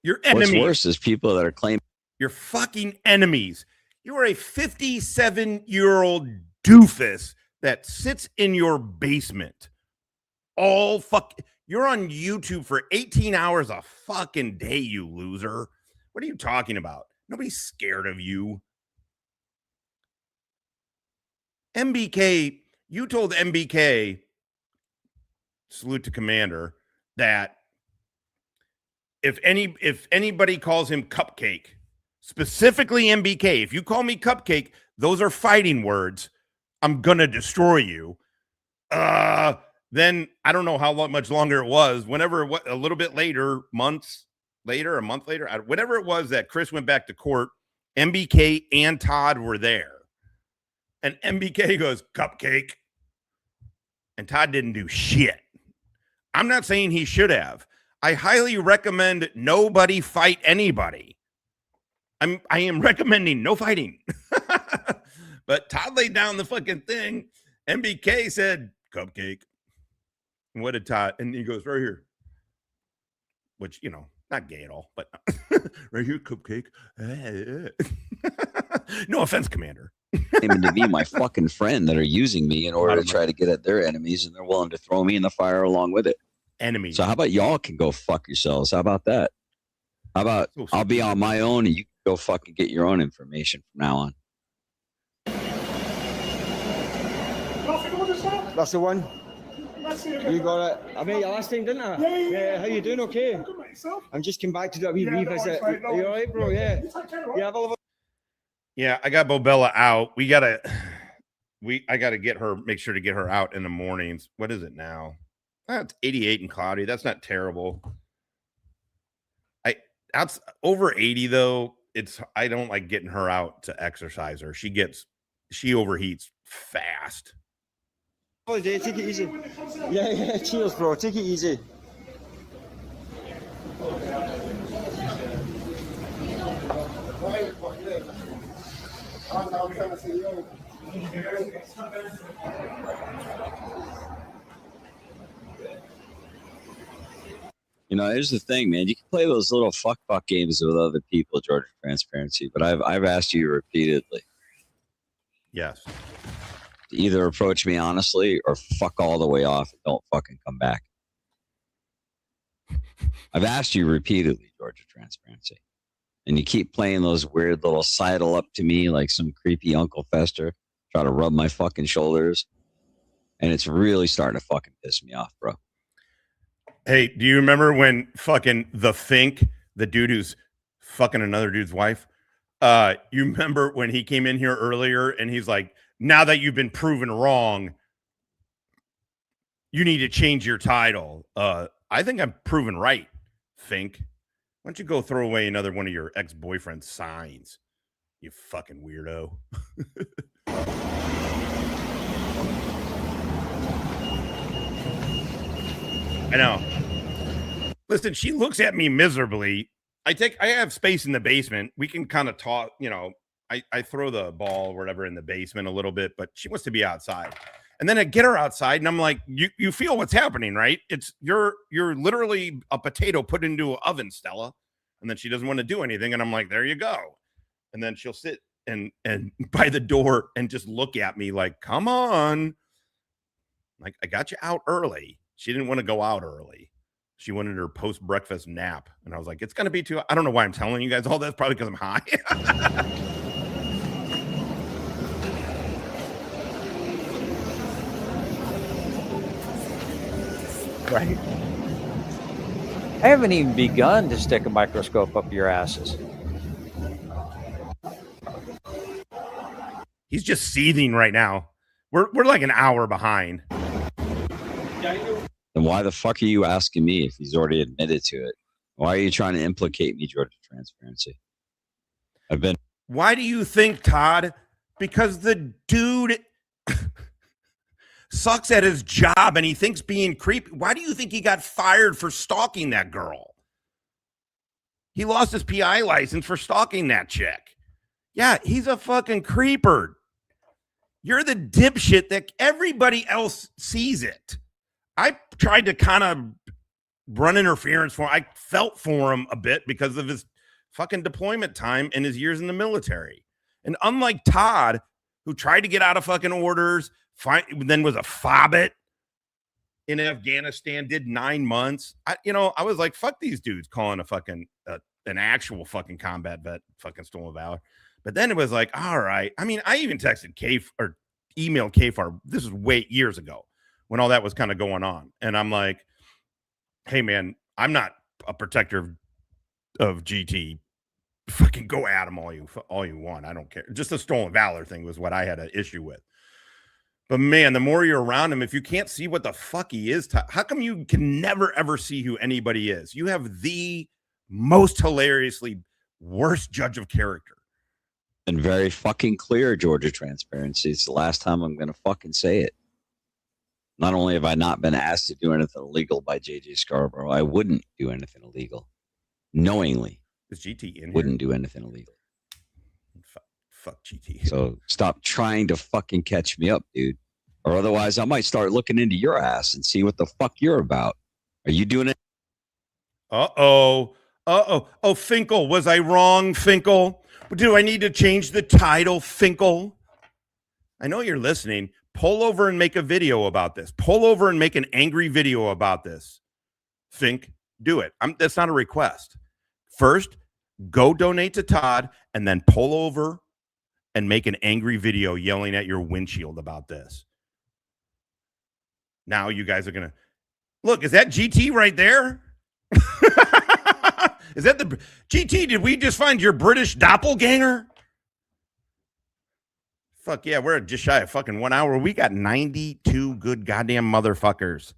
Your enemies. What's worse is people that are claiming. Your fucking enemies. You are a 57-year-old doofus that sits in your basement. You're on YouTube for 18 hours a fucking day, you loser. What are you talking about? Nobody's scared of you. MBK, you told MBK, salute to Commander, that if anybody calls him Cupcake, specifically MBK, if you call me Cupcake, those are fighting words. I'm gonna destroy you. Then I don't know how much longer it was. Whenever a little bit later, months later, a month later, whatever it was that Chris went back to court, MBK and Todd were there. And MBK goes, Cupcake. And Todd didn't do shit. I'm not saying he should have. I highly recommend nobody fight anybody. I am recommending no fighting. But Todd laid down the fucking thing. MBK said, Cupcake. And what did Todd? And he goes, right here. Which, you know, not gay at all, but right here, Cupcake. No offense, Commander. Claiming to be my fucking friend that are using me in order to try to get at their enemies, and they're willing to throw me in the fire along with it. Enemies. So how about y'all can go fuck yourselves? How about that? How about I'll be on my own and you can go fucking get your own information from now on. That's the one. You got it. I met you last time, didn't I? Yeah. How you doing? Okay. I'm good, mate. Yourself? I'm just come back to do a wee revisit. Are you all right, bro? Yeah. Yeah, I got Bobella out. I gotta get her, make sure to get her out in the mornings. What is it now? It's 88 and cloudy. That's not terrible. That's over 80 though. I don't like getting her out to exercise her. She overheats fast. Take it easy. Yeah. Cheers, bro. Take it easy. You know, here's the thing, man. You can play those little fuck games with other people, Georgia Transparency, but I've asked you repeatedly. Yes. To either approach me honestly or fuck all the way off and don't fucking come back. I've asked you repeatedly, Georgia Transparency. And you keep playing those weird little sidle up to me like some creepy Uncle Fester, try to rub my fucking shoulders. And it's really starting to fucking piss me off, bro. Hey, do you remember when fucking the Fink, the dude who's fucking another dude's wife? You remember when he came in here earlier and he's like, now that you've been proven wrong, you need to change your title. I think I'm proven right, Fink. Why don't you go throw away another one of your ex-boyfriend's signs, you fucking weirdo. I know. Listen, she looks at me miserably. I have space in the basement. We can kind of talk, you know, I throw the ball or whatever in the basement a little bit, but she wants to be outside. And then I get her outside and I'm like, you feel what's happening, right? You're literally a potato put into an oven, Stella. And then she doesn't want to do anything. And I'm like, there you go. And then she'll sit and by the door and just look at me like, come on. Like, I got you out early. She didn't want to go out early. She wanted her post-breakfast nap. And I was like, it's going to be too, I don't know why I'm telling you guys all this, probably because I'm high. Right. I haven't even begun to stick a microscope up your asses. He's just seething right now. We're like an hour behind. Then why the fuck are you asking me if he's already admitted to it? Why are you trying to implicate me, Georgia Transparency? Why do you think, Todd? Because the dude sucks at his job and he thinks being creepy. Why do you think he got fired for stalking that girl? He lost his PI license for stalking that chick. Yeah, he's a fucking creeper. You're the dipshit that everybody else sees it. I tried to kind of run interference for him. I felt for him a bit because of his fucking deployment time and his years in the military. And unlike Todd, who tried to get out of fucking orders, then was a fobbit in Afghanistan, did 9 months. I was like, fuck these dudes calling a fucking an actual fucking combat vet fucking stolen valor. But then it was like, all right. I mean, I even texted or emailed KFAR. This was years ago when all that was kind of going on. And I'm like, hey, man, I'm not a protector of GT. Fucking go at him all you want. I don't care. Just the stolen valor thing was what I had an issue with. But, man, the more you're around him, if you can't see what the fuck he is, how come you can never, ever see who anybody is? You have the most hilariously worst judge of character. And very fucking clear, Georgia Transparency. It's the last time I'm going to fucking say it. Not only have I not been asked to do anything illegal by JJ Scarborough, I wouldn't do anything illegal. Knowingly. Is GT in here? Wouldn't do anything illegal. Fuck GT. So stop trying to fucking catch me up, dude. Or otherwise I might start looking into your ass and see what the fuck you're about. Are you doing it? Uh-oh. Oh, Finkel. Was I wrong, Finkel? Do I need to change the title, Finkel? I know you're listening. Pull over and make a video about this. Pull over and make an angry video about this. Fink, do it. That's not a request. First, go donate to Todd and then pull over and make an angry video yelling at your windshield about this. Now you guys are going to... Look, is that GT right there? Is that the... GT, did we just find your British doppelganger? Fuck yeah, we're just shy of fucking 1 hour. We got 92 good goddamn motherfuckers.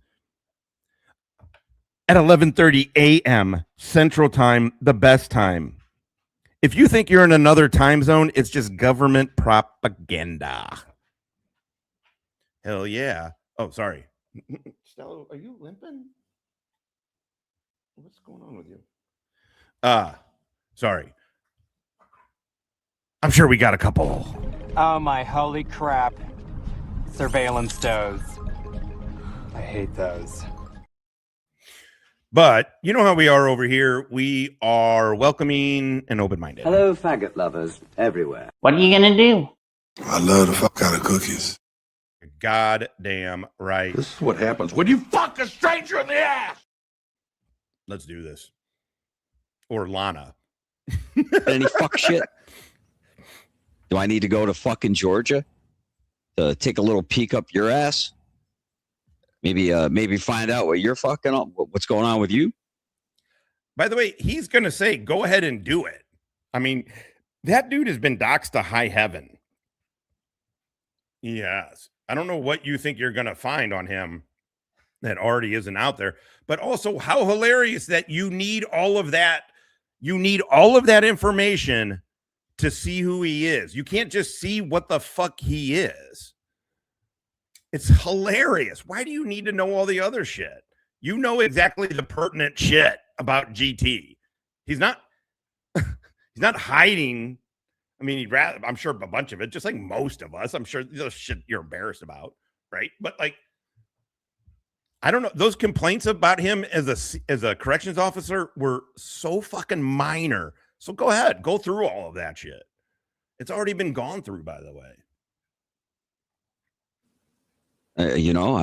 At 11:30 a.m. Central Time, the best time. If you think you're in another time zone, it's just government propaganda. Hell yeah. Oh, sorry. Stella, are you limping? What's going on with you? Sorry. I'm sure we got a couple. Oh my holy crap. Surveillance does. I hate those. But you know how we are over here. We are welcoming and open-minded. Hello, faggot lovers everywhere. What are you gonna do? I love the fuck out of cookies. Goddamn right. This is what happens when you fuck a stranger in the ass. Let's do this. Or Lana. Any fuck shit? Do I need to go to fucking Georgia to take a little peek up your ass? Maybe find out what you're fucking up, what's going on with you? By the way, he's going to say, go ahead and do it. I mean, that dude has been doxxed to high heaven. Yes. I don't know what you think you're going to find on him that already isn't out there, but also how hilarious that you need all of that. You need all of that information to see who he is. You can't just see what the fuck he is. It's hilarious. Why do you need to know all the other shit? You know exactly the pertinent shit about GT. He's not hiding. I mean, I'm sure a bunch of it, just like most of us. I'm sure those shit you're embarrassed about, right? But like, I don't know. Those complaints about him as a corrections officer were so fucking minor. So go ahead, go through all of that shit. It's already been gone through, by the way. I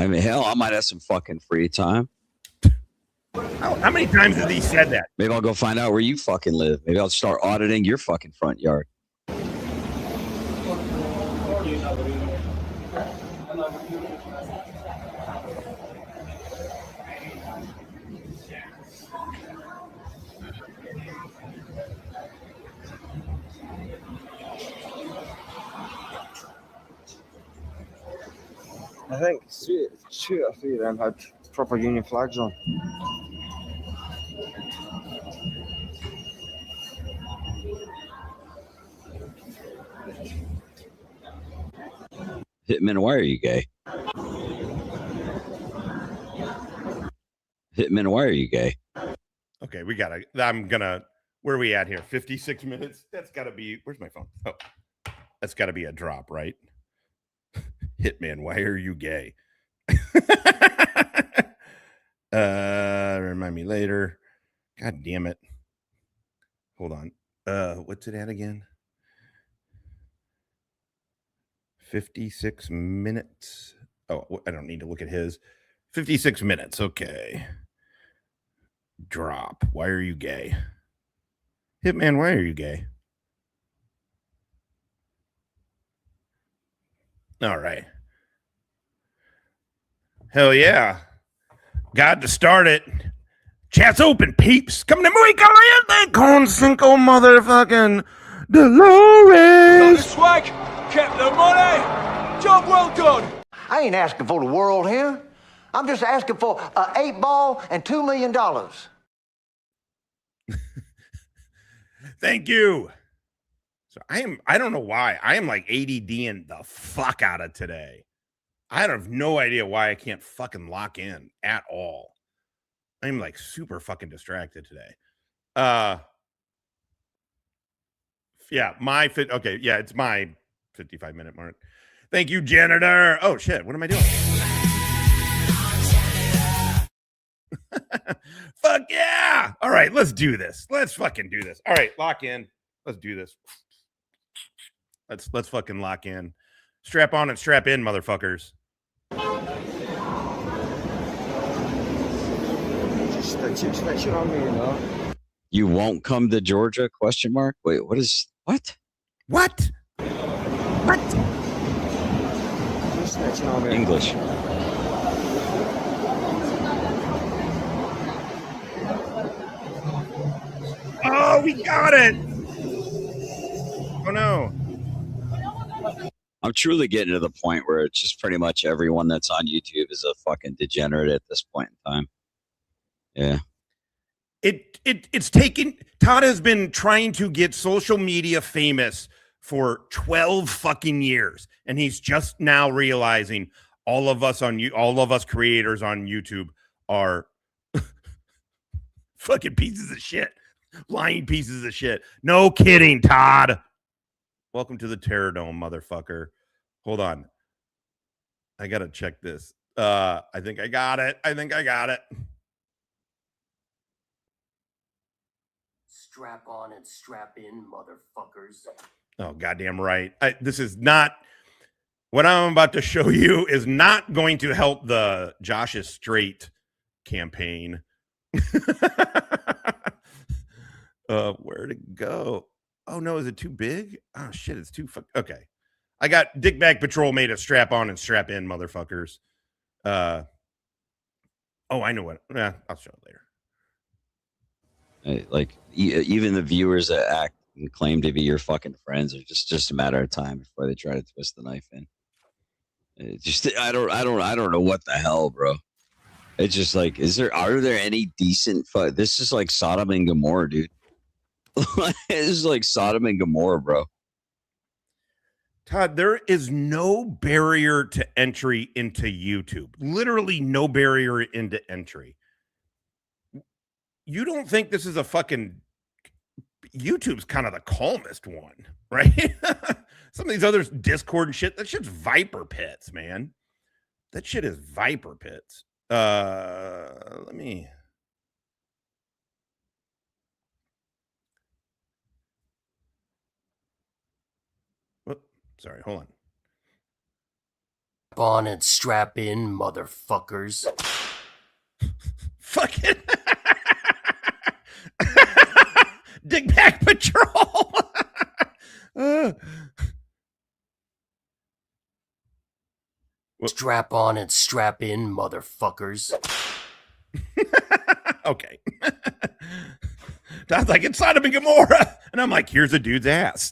mean, hell, I might have some fucking free time. How many times has he said that? Maybe I'll go find out where you fucking live. Maybe I'll start auditing your fucking front yard. I think two or three of them had proper Union flags on. Hitman, why are you gay? Hitman, why are you gay? Okay, where are we at here? 56 minutes? That's gotta be, where's my phone? Oh, that's gotta be a drop, right? Hitman, why are you gay? Remind me later. God damn it. Hold on. What's it at again? 56 minutes. Oh, I don't need to look at his. 56 minutes. Okay. Drop. Why are you gay? Hitman, why are you gay? All right. Hell yeah. Got to start it. Chat's open, peeps. Come to muy caliente con cinco motherfucking Dolores. Swag, kept the money. Job well done. I ain't asking for the world here. I'm just asking for an 8-ball and $2 million. Thank you. So I don't know why. I am like ADDing the fuck out of today. I have no idea why I can't fucking lock in at all. I'm like super fucking distracted today. Yeah, it's my 55-minute mark. Thank you, janitor. Oh shit, what am I doing? Fuck yeah. All right, let's do this. Let's fucking do this. All right, lock in. Let's do this. Let's fucking lock in. Strap on and strap in, motherfuckers. Just on me, you know. You won't come to Georgia? Question mark. Wait, what? What? English. Oh, we got it. Oh no. I'm truly getting to the point where it's just pretty much everyone that's on YouTube is a fucking degenerate at this point in time. Yeah. It's taken. Todd has been trying to get social media famous for 12 fucking years, and he's just now realizing all of us creators on YouTube are fucking pieces of shit, lying pieces of shit. No kidding, Todd. Welcome to the Terror Dome, motherfucker. Hold on, I gotta check this. I think I got it. Strap on and strap in, motherfuckers. Oh, goddamn right. This is not what I'm about to show you is not going to help the Josh is Straight campaign. Where'd it go? Oh no, is it too big? Oh shit, it's too okay. I got Dickbag Patrol made a strap on and strap in, motherfuckers. Oh, I know what. I'll show it later. Like even the viewers that act and claim to be your fucking friends are just a matter of time before they try to twist the knife in. I don't know what the hell, bro. It's just like, are there any decent this is like Sodom and Gomorrah, dude. This is like Sodom and Gomorrah, bro. Todd, there is no barrier to entry into YouTube. Literally no barrier into entry. You don't think this is a fucking YouTube's kind of the calmest one, right? Some of these others, Discord and shit, that shit's viper pits, man. That shit is viper pits. Let me. Whoop, sorry, hold on. Strap on and strap in, motherfuckers. Fucking Dickbag Patrol. Strap on and strap in, motherfuckers. Okay. Todd's like, it's Sodom and Gomorrah. And I'm like, here's a dude's ass.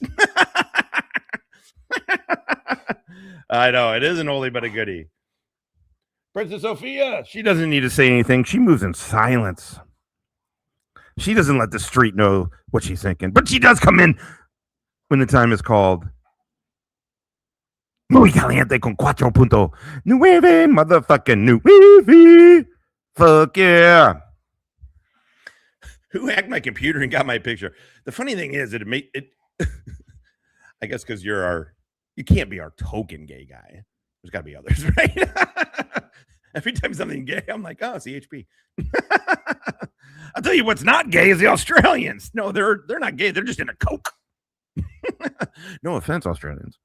I know, it is an oldie but a goodie. Princess Sophia, she doesn't need to say anything. She moves in silence. She doesn't let the street know what she's thinking, but she does come in when the time is called. Muy caliente con 4.9 motherfucking nueve. Fuck yeah. Who hacked my computer and got my picture? The funny thing is that it made it. I guess because you can't be our token gay guy. There's got to be others, right? Every time something gay, I'm like, oh, CHP. I'll tell you what's not gay is the Australians. No, they're not gay. They're just into coke. No offense, Australians.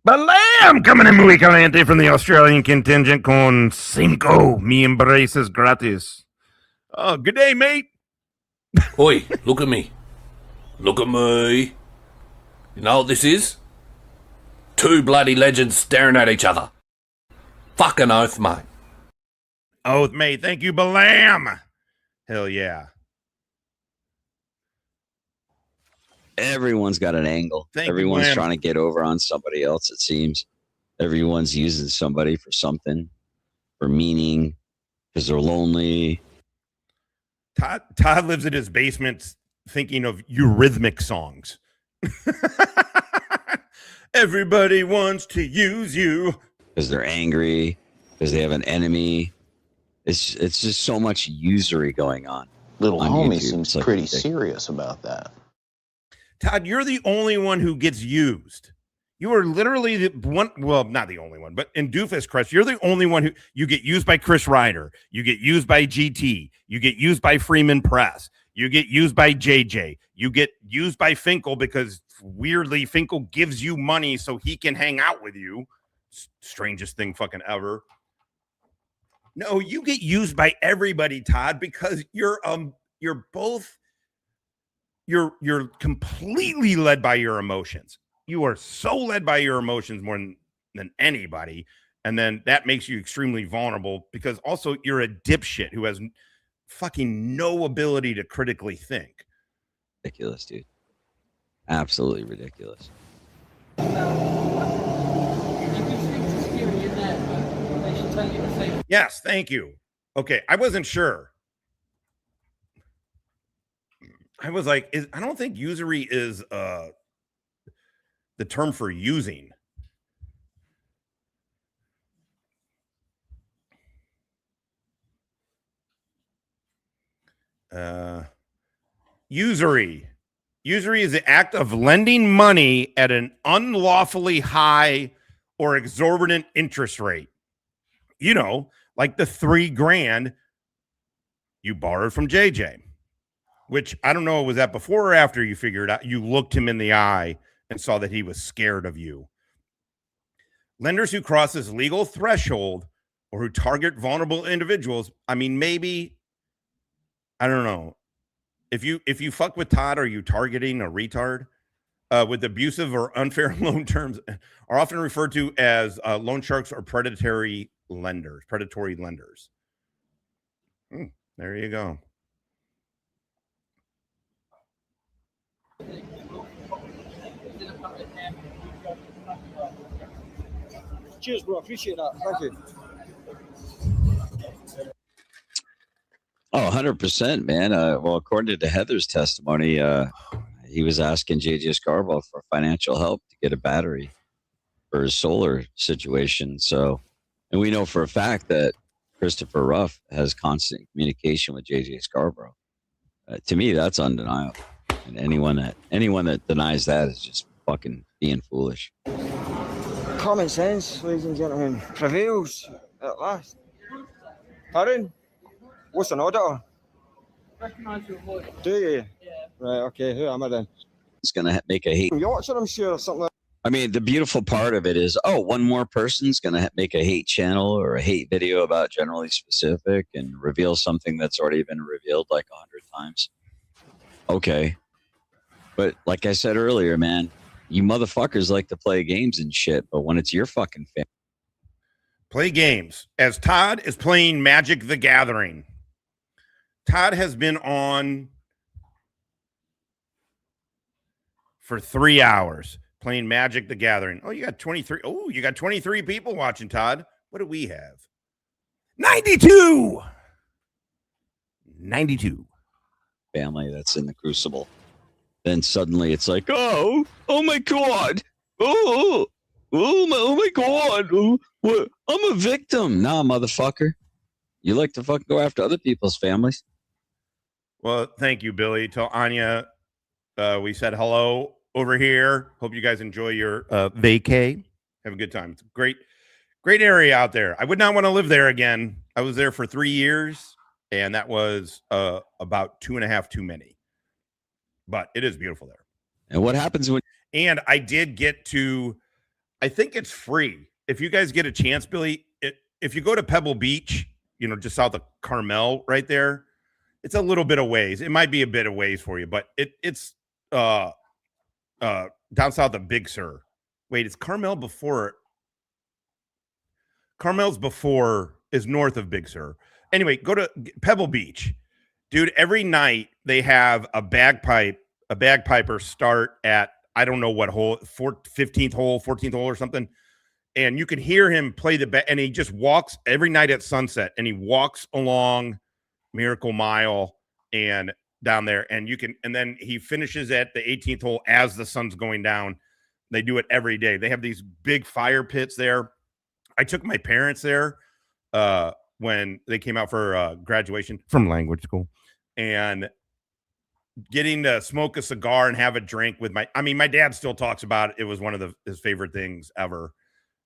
Balam coming in muy caliente from the Australian contingent con cinco mi embraces gratis. Oh, good day, mate. Oi, look at me. Look at me. You know what this is? Two bloody legends staring at each other. Fucking oath, mate. Oath, mate. Thank you, Balam. Hell yeah. Everyone's got an angle. Thank Everyone's you, trying to get over on somebody else, it seems. Everyone's using somebody for something, for meaning, because they're lonely. Todd lives in his basement thinking of eurythmic songs. Everybody wants to use you. Because they're angry, because they have an enemy. It's just so much usury going on. Little on homie YouTube. seems It's pretty ridiculous. serious about that. Todd, you're the only one who gets used. You are literally the one, well, not the only one, but in Doofus Crest, you're the only one who you get used by Chris Ryder. You get used by GT. You get used by Freeman Press. You get used by JJ. You get used by Finkel because weirdly Finkel gives you money so he can hang out with you. Strangest thing fucking ever. No, you get used by everybody, Todd, because you're completely led by your emotions. You are so led by your emotions more than anybody. And then that makes you extremely vulnerable because also you're a dipshit who has fucking no ability to critically think. Ridiculous, dude. Absolutely ridiculous. Yes, thank you. Okay, I wasn't sure. I was like, I don't think usury is the term for using. Usury. Usury is the act of lending money at an unlawfully high or exorbitant interest rate. You know, like the $3,000 you borrowed from JJ, which I don't know, was that before or after you figured out you looked him in the eye and saw that he was scared of you? Lenders who cross this legal threshold or who target vulnerable individuals. I mean, maybe, I don't know. If you fuck with Todd, are you targeting a retard? With abusive or unfair loan terms are often referred to as loan sharks or predatory lenders. There you go. Cheers, bro. Appreciate that. Thank you. Oh, 100%, man. Well, according to Heather's testimony, he was asking JJ Scarborough for financial help to get a battery for his solar situation. So, and we know for a fact that Christopher Ruff has constant communication with JJ Scarborough. To me, that's undeniable. And anyone that denies that is just fucking being foolish. Common sense, ladies and gentlemen, prevails at last. Pardon? What's an auditor? Recognize your voice. Do you? Yeah. Right, okay, who am I then? It's going to make a hate. Yorkshire, I'm sure, or something like I mean, the beautiful part of it is, one more person's going to make a hate channel or a hate video about Generally Specific and reveal something that's already been revealed like 100 times. Okay. But like I said earlier, man, you motherfuckers like to play games and shit, but when it's your fucking family. Play games. As Todd is playing Magic the Gathering. Todd has been on for 3 hours playing Magic the Gathering. Oh, you got 23. Oh, you got 23 people watching, Todd. What do we have? 92. 92. Family that's in the crucible. Then suddenly it's like, oh my God. Oh my God. Oh, what? I'm a victim. Nah, motherfucker. You like to fucking go after other people's families. Well, thank you, Billy. Tell Anya we said hello over here. Hope you guys enjoy your vacay. Have a good time. It's a great area out there. I would not want to live there again. I was there for 3 years, and that was about 2.5 too many. But it is beautiful there. And what happens when... And I did get to... I think it's free. If you guys get a chance, Billy, if you go to Pebble Beach, just south of Carmel right there, it's a little bit of ways. It might be a bit of ways for you, but it's down south of Big Sur. Wait, it's Carmel before... Carmel's before is north of Big Sur. Anyway, go to Pebble Beach. Dude, every night they have a bagpiper start at, I don't know what hole, 15th hole, 14th hole or something. And you can hear him play and he just walks every night at sunset, and he walks along Miracle Mile and down there. And then he finishes at the 18th hole as the sun's going down. They do it every day. They have these big fire pits there. I took my parents there when they came out for graduation from language school, and getting to smoke a cigar and have a drink with my dad still talks about it. It was one of his favorite things ever.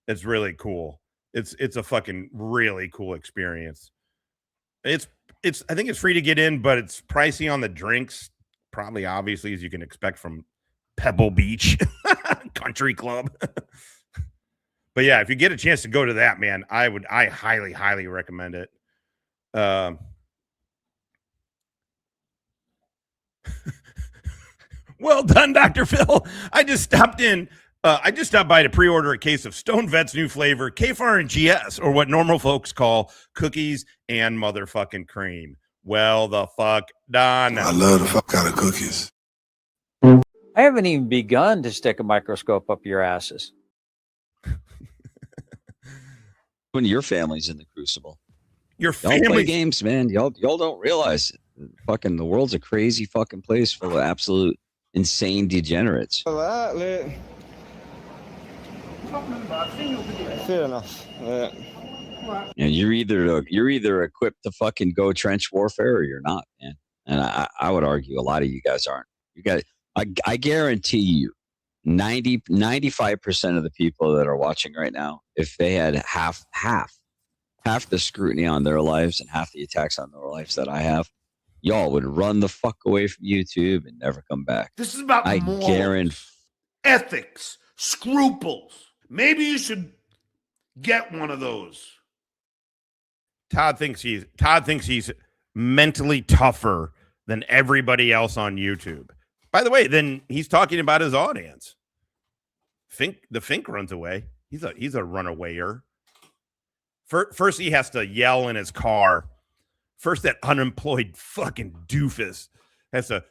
It's really cool. It's a fucking really cool experience. I think it's free to get in, but it's pricey on the drinks, probably obviously as you can expect from Pebble Beach Country Club. But yeah, if you get a chance to go to that, man, I highly, highly recommend it. Well done, Dr. Phil. I just stopped by to pre-order a case of Stone Vet's new flavor, KFAR and GS, or what normal folks call cookies and motherfucking cream. Well, the fuck done. I love the fuck out of cookies. I haven't even begun to stick a microscope up your asses. When your family's in the crucible. Your family... Y'all play games, man. Y'all don't realize it. Fucking the world's a crazy fucking place full of absolute insane degenerates. Fair enough. And you're either equipped to fucking go trench warfare or you're not, man. And I would argue a lot of you guys aren't. You guys, I guarantee you, 95% of the people that are watching right now, if they had half the scrutiny on their lives and half the attacks on their lives that I have, y'all would run the fuck away from YouTube and never come back. This is about morals, ethics, scruples. Maybe you should get one of those. Todd thinks he's mentally tougher than everybody else on YouTube. By the way, then he's talking about his audience. The Fink runs away. He's a runawayer. First, he has to yell in his car. First, that unemployed fucking doofus has to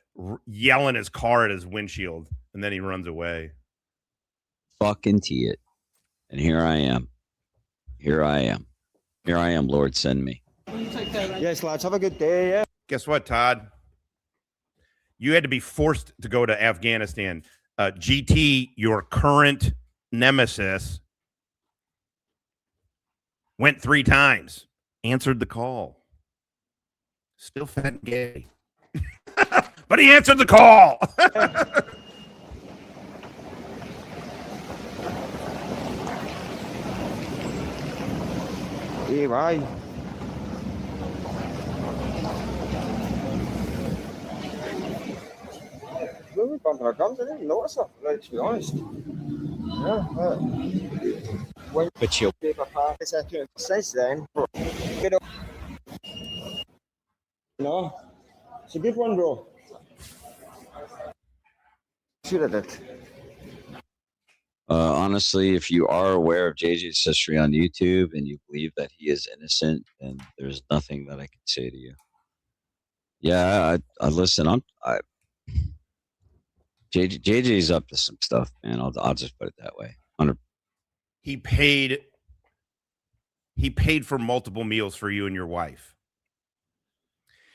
yell in his car at his windshield, and then he runs away. Fucking tee it. And here I am. Here I am, Lord, send me. Yes, lads, have a good day, yeah. Guess what, Todd? You had to be forced to go to Afghanistan. GT, your current nemesis, went 3 times, answered the call. Still fat and gay. But he answered the call. Hey, right. We were bumping our gums. I didn't even notice it, like, to be honest. Yeah, when you paper packets, I couldn't since then. No, it's a good one, bro. Should have did. Honestly, if you are aware of JJ's history on YouTube and you believe that he is innocent, then there's nothing that I can say to you. Yeah, I listen. JJ's up to some stuff, man. I'll just put it that way. He paid He paid for multiple meals for you and your wife.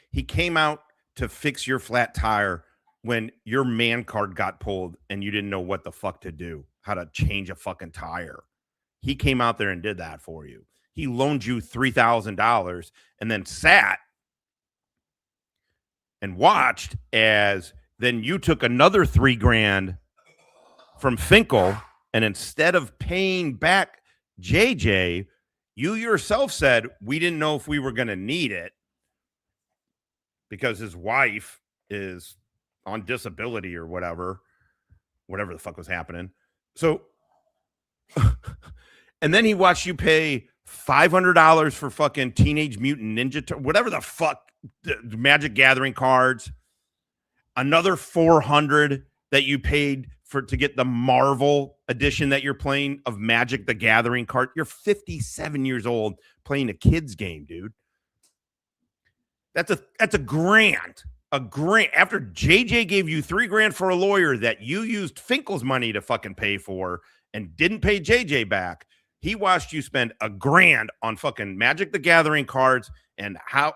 He came out to fix your flat tire when your man card got pulled and you didn't know what the fuck to do, how to change a fucking tire. He came out there and did that for you. He loaned you $3,000 and then sat and watched as then you took another $3,000 from Finkel, and instead of paying back JJ, you yourself said we didn't know if we were going to need it because his wife is on disability or whatever the fuck was happening. So, and then he watched you pay $500 for fucking Teenage Mutant Ninja, whatever the fuck, the Magic Gathering cards, another $400 that you paid to get the Marvel edition that you're playing of Magic the Gathering card. You're 57 years old playing a kid's game, dude. That's a grand. After JJ gave you $3,000 for a lawyer that you used Finkel's money to fucking pay for and didn't pay JJ back, he watched you spend $1,000 on fucking Magic the Gathering cards. And how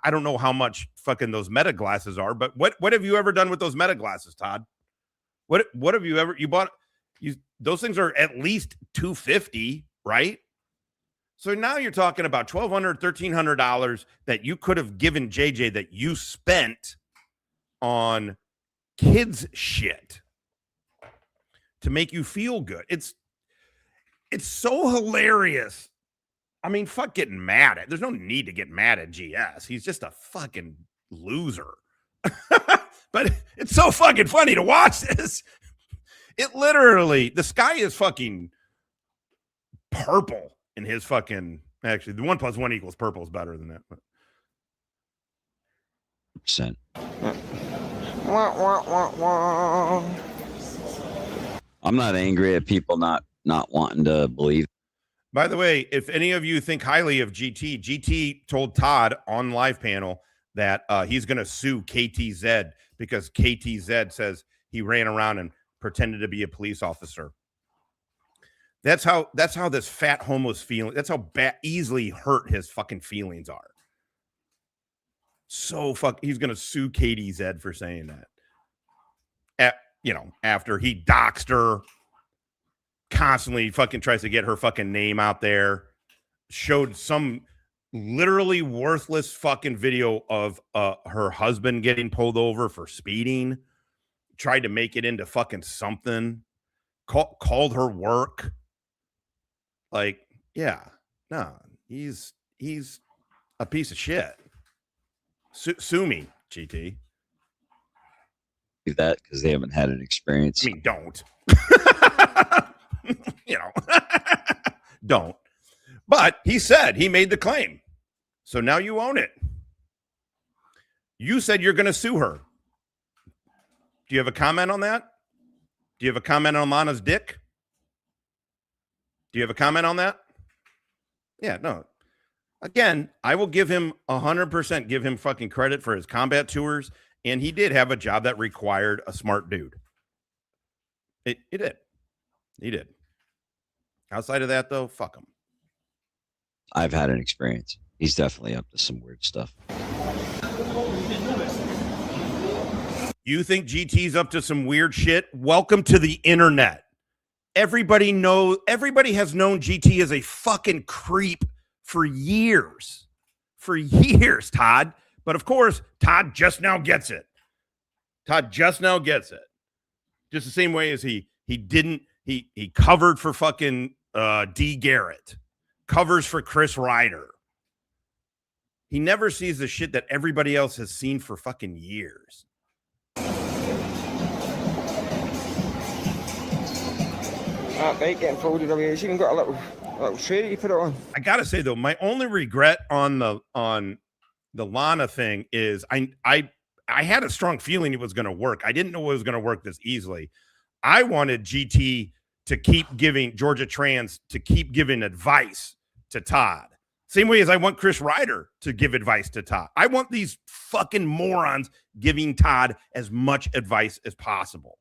I don't know how much fucking those meta glasses are, but what have you ever done with those meta glasses, Todd? What have you ever bought? Those things are at least $250, right? So now you're talking about $1,200, $1,300 that you could have given JJ that you spent on kids shit to make you feel good. It's so hilarious. I mean, fuck getting mad at. There's no need to get mad at GS. He's just a fucking loser. But it's so fucking funny to watch this. It literally, the sky is fucking purple in his fucking, actually, the 1 + 1 = purple is better than that. But. Percent. I'm not angry at people not wanting to believe. By the way, if any of you think highly of GT told Todd on live panel that he's going to sue KTZ because KTZ says he ran around and pretended to be a police officer. That's how this fat homo's feeling. That's how easily hurt his fucking feelings are. So he's going to sue KTZ for saying that. After he doxed her, constantly fucking tries to get her fucking name out there, showed some literally worthless fucking video of her husband getting pulled over for speeding, tried to make it into fucking something, called her work. Like, yeah, no, he's a piece of shit. Sue me, GT. Do that because they haven't had an experience. I mean, don't. Don't. But he said he made the claim. So now you own it. You said you're going to sue her. Do you have a comment on that? Do you have a comment on Lana's dick? Do you have a comment on that? Yeah, no. Again, I will give him 100%, give him fucking credit for his combat tours. And he did have a job that required a smart dude. It did. He did. Outside of that, though, fuck him. I've had an experience. He's definitely up to some weird stuff. You think GT's up to some weird shit? Welcome to the internet. Everybody has known GT as a fucking creep for years. For years, Todd. But of course, Todd just now gets it. Just the same way as he covered for fucking D. Garrett, covers for Chris Ryder. He never sees the shit that everybody else has seen for fucking years. That bike getting folded away. It's even got a little tray you put it on. I gotta say though, my only regret on the Lana thing is I had a strong feeling it was going to work. I didn't know it was going to work this easily. I wanted GT to keep giving Georgia Trans to keep giving advice to Todd. Same way as I want Chris Ryder to give advice to Todd. I want these fucking morons giving Todd as much advice as possible.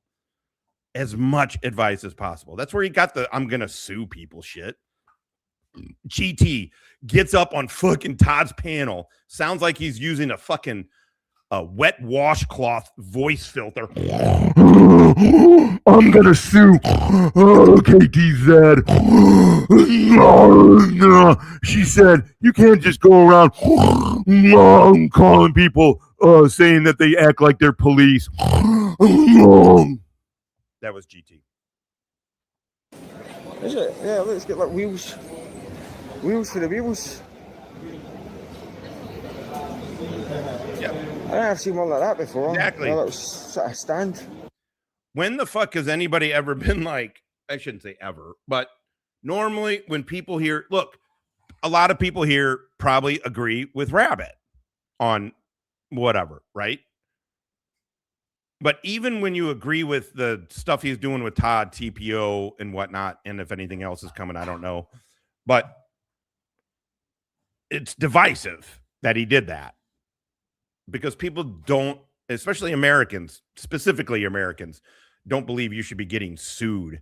As much advice as possible. That's where he got the I'm going to sue people shit. GT gets up on fucking Todd's panel. Sounds like he's using a fucking wet washcloth voice filter. I'm gonna sue KTZ. She said you can't just go around calling people saying that they act like they're police. That was GT. Is it? Yeah, let's get like wheels. Wheels for the wheels. Yeah. I've seen one like that before. Exactly. That was sort of stand. When the fuck has anybody ever been like, I shouldn't say ever, but normally when people hear, look, a lot of people here probably agree with Rabbit on whatever, right? But even when you agree with the stuff he's doing with Todd, TPO, and whatnot, and if anything else is coming, I don't know. But it's divisive that he did that because people don't, especially Americans, specifically Americans, don't believe you should be getting sued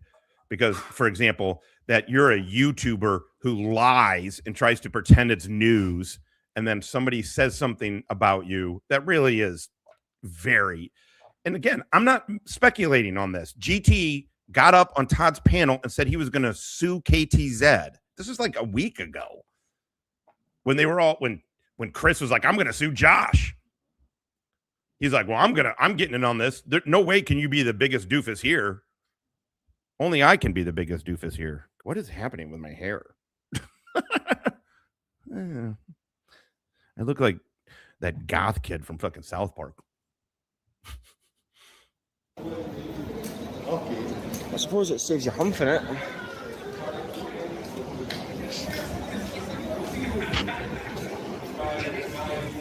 because, for example, that you're a YouTuber who lies and tries to pretend it's news, and then somebody says something about you that really is very... And again, I'm not speculating on this. GT got up on Todd's panel and said he was going to sue KTZ. This is like a week ago when they were all, when Chris was like, I'm going to sue Josh. He's like, well, I'm getting in on this. No way can you be the biggest doofus here. Only I can be the biggest doofus here. What is happening with my hair? I look like that goth kid from fucking South Park. I suppose it saves you humping it.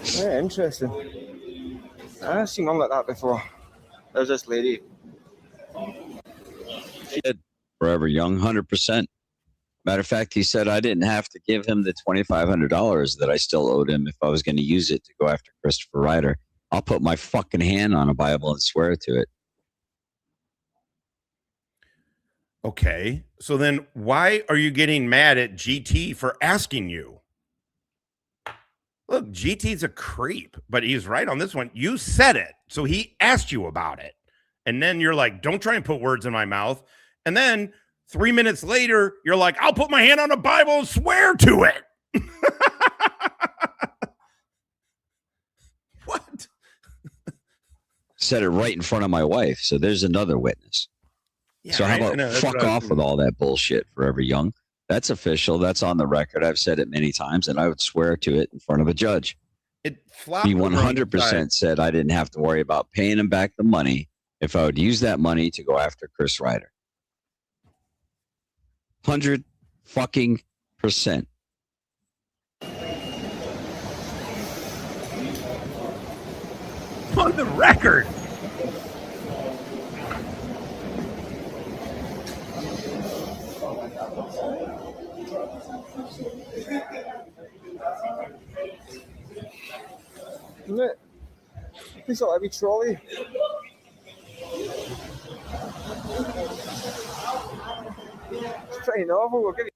Yeah, interesting. I've seen one like that before. There's this lady. She did. Forever Young, 100%. Matter of fact, he said I didn't have to give him the $2,500 that I still owed him if I was going to use it to go after Christopher Ryder. I'll put my fucking hand on a Bible and swear to it. Okay, so then why are you getting mad at GT for asking you? Look, GT's a creep, but he's right on this one. You said it, so he asked you about it. And then you're like, don't try and put words in my mouth. And then 3 minutes later, you're like, I'll put my hand on a Bible and swear to it. What? Said it right in front of my wife, so there's another witness. Yeah, so how about fuck off with all that bullshit, Forever Young? That's official. That's on the record. I've said it many times, and I would swear to it in front of a judge. It flopped. He 100% said I didn't have to worry about paying him back the money if I would use that money to go after Chris Ryder. 100 fucking %. On the record. Isn't it? It's like every trolley. It's pretty novel. We'll give you.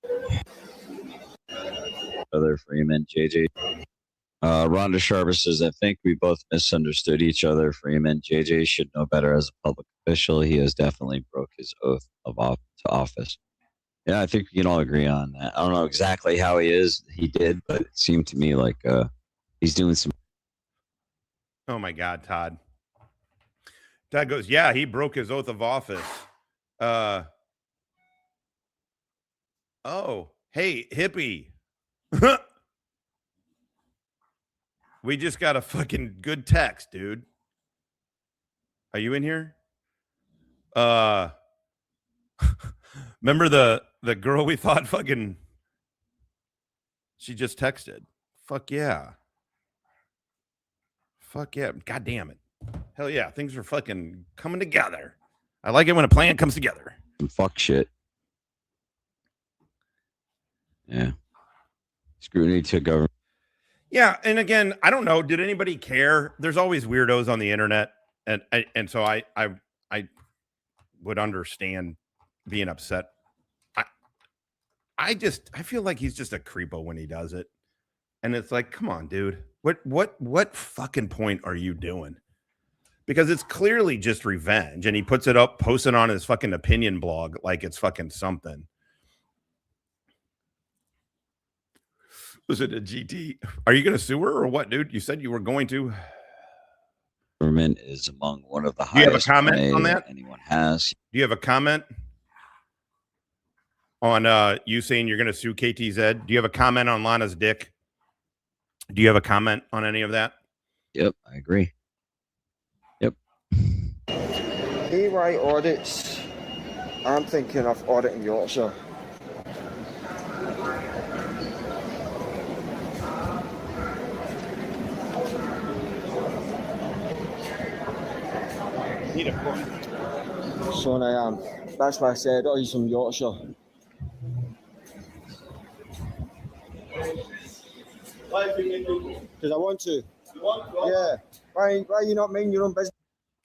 Other Freeman, JJ. Rhonda Sharper says, I think we both misunderstood each other. Freeman, JJ should know better as a public official. He has definitely broke his oath of to office. Yeah, I think we can all agree on that. I don't know exactly how he did, but it seemed to me like he's doing some. Oh my God, Todd. Todd goes, yeah, he broke his oath of office. Oh, hey, hippie. We just got a fucking good text, dude. Are you in here? Remember the girl we thought fucking, she just texted. Fuck yeah. Fuck yeah. God damn it. Hell yeah. Things are fucking coming together. I like it when a plan comes together. Some fuck shit. Yeah. Scrutiny to government. Yeah. And again, I don't know. Did anybody care? There's always weirdos on the internet. And so I would understand being upset. I feel like he's just a creepo when he does it. And it's like, come on, dude. What fucking point are you doing? Because it's clearly just revenge, and he puts it up, posts it on his fucking opinion blog like it's fucking something. Was it a GT? Are you going to sue her or what, dude? You said you were going to. Government is among one of the Do you have a highest comment on that? anyone has. Do you have a comment on you saying you're going to sue KTZ? Do you have a comment on Lana's dick? Do you have a comment on any of that? Yep, I agree. Yep. AY audits. I'm thinking of auditing Yorkshire. Need a point. So I am. That's why I said, oh, he's from Yorkshire. Because I want to. Yeah. Why are you not minding your own business?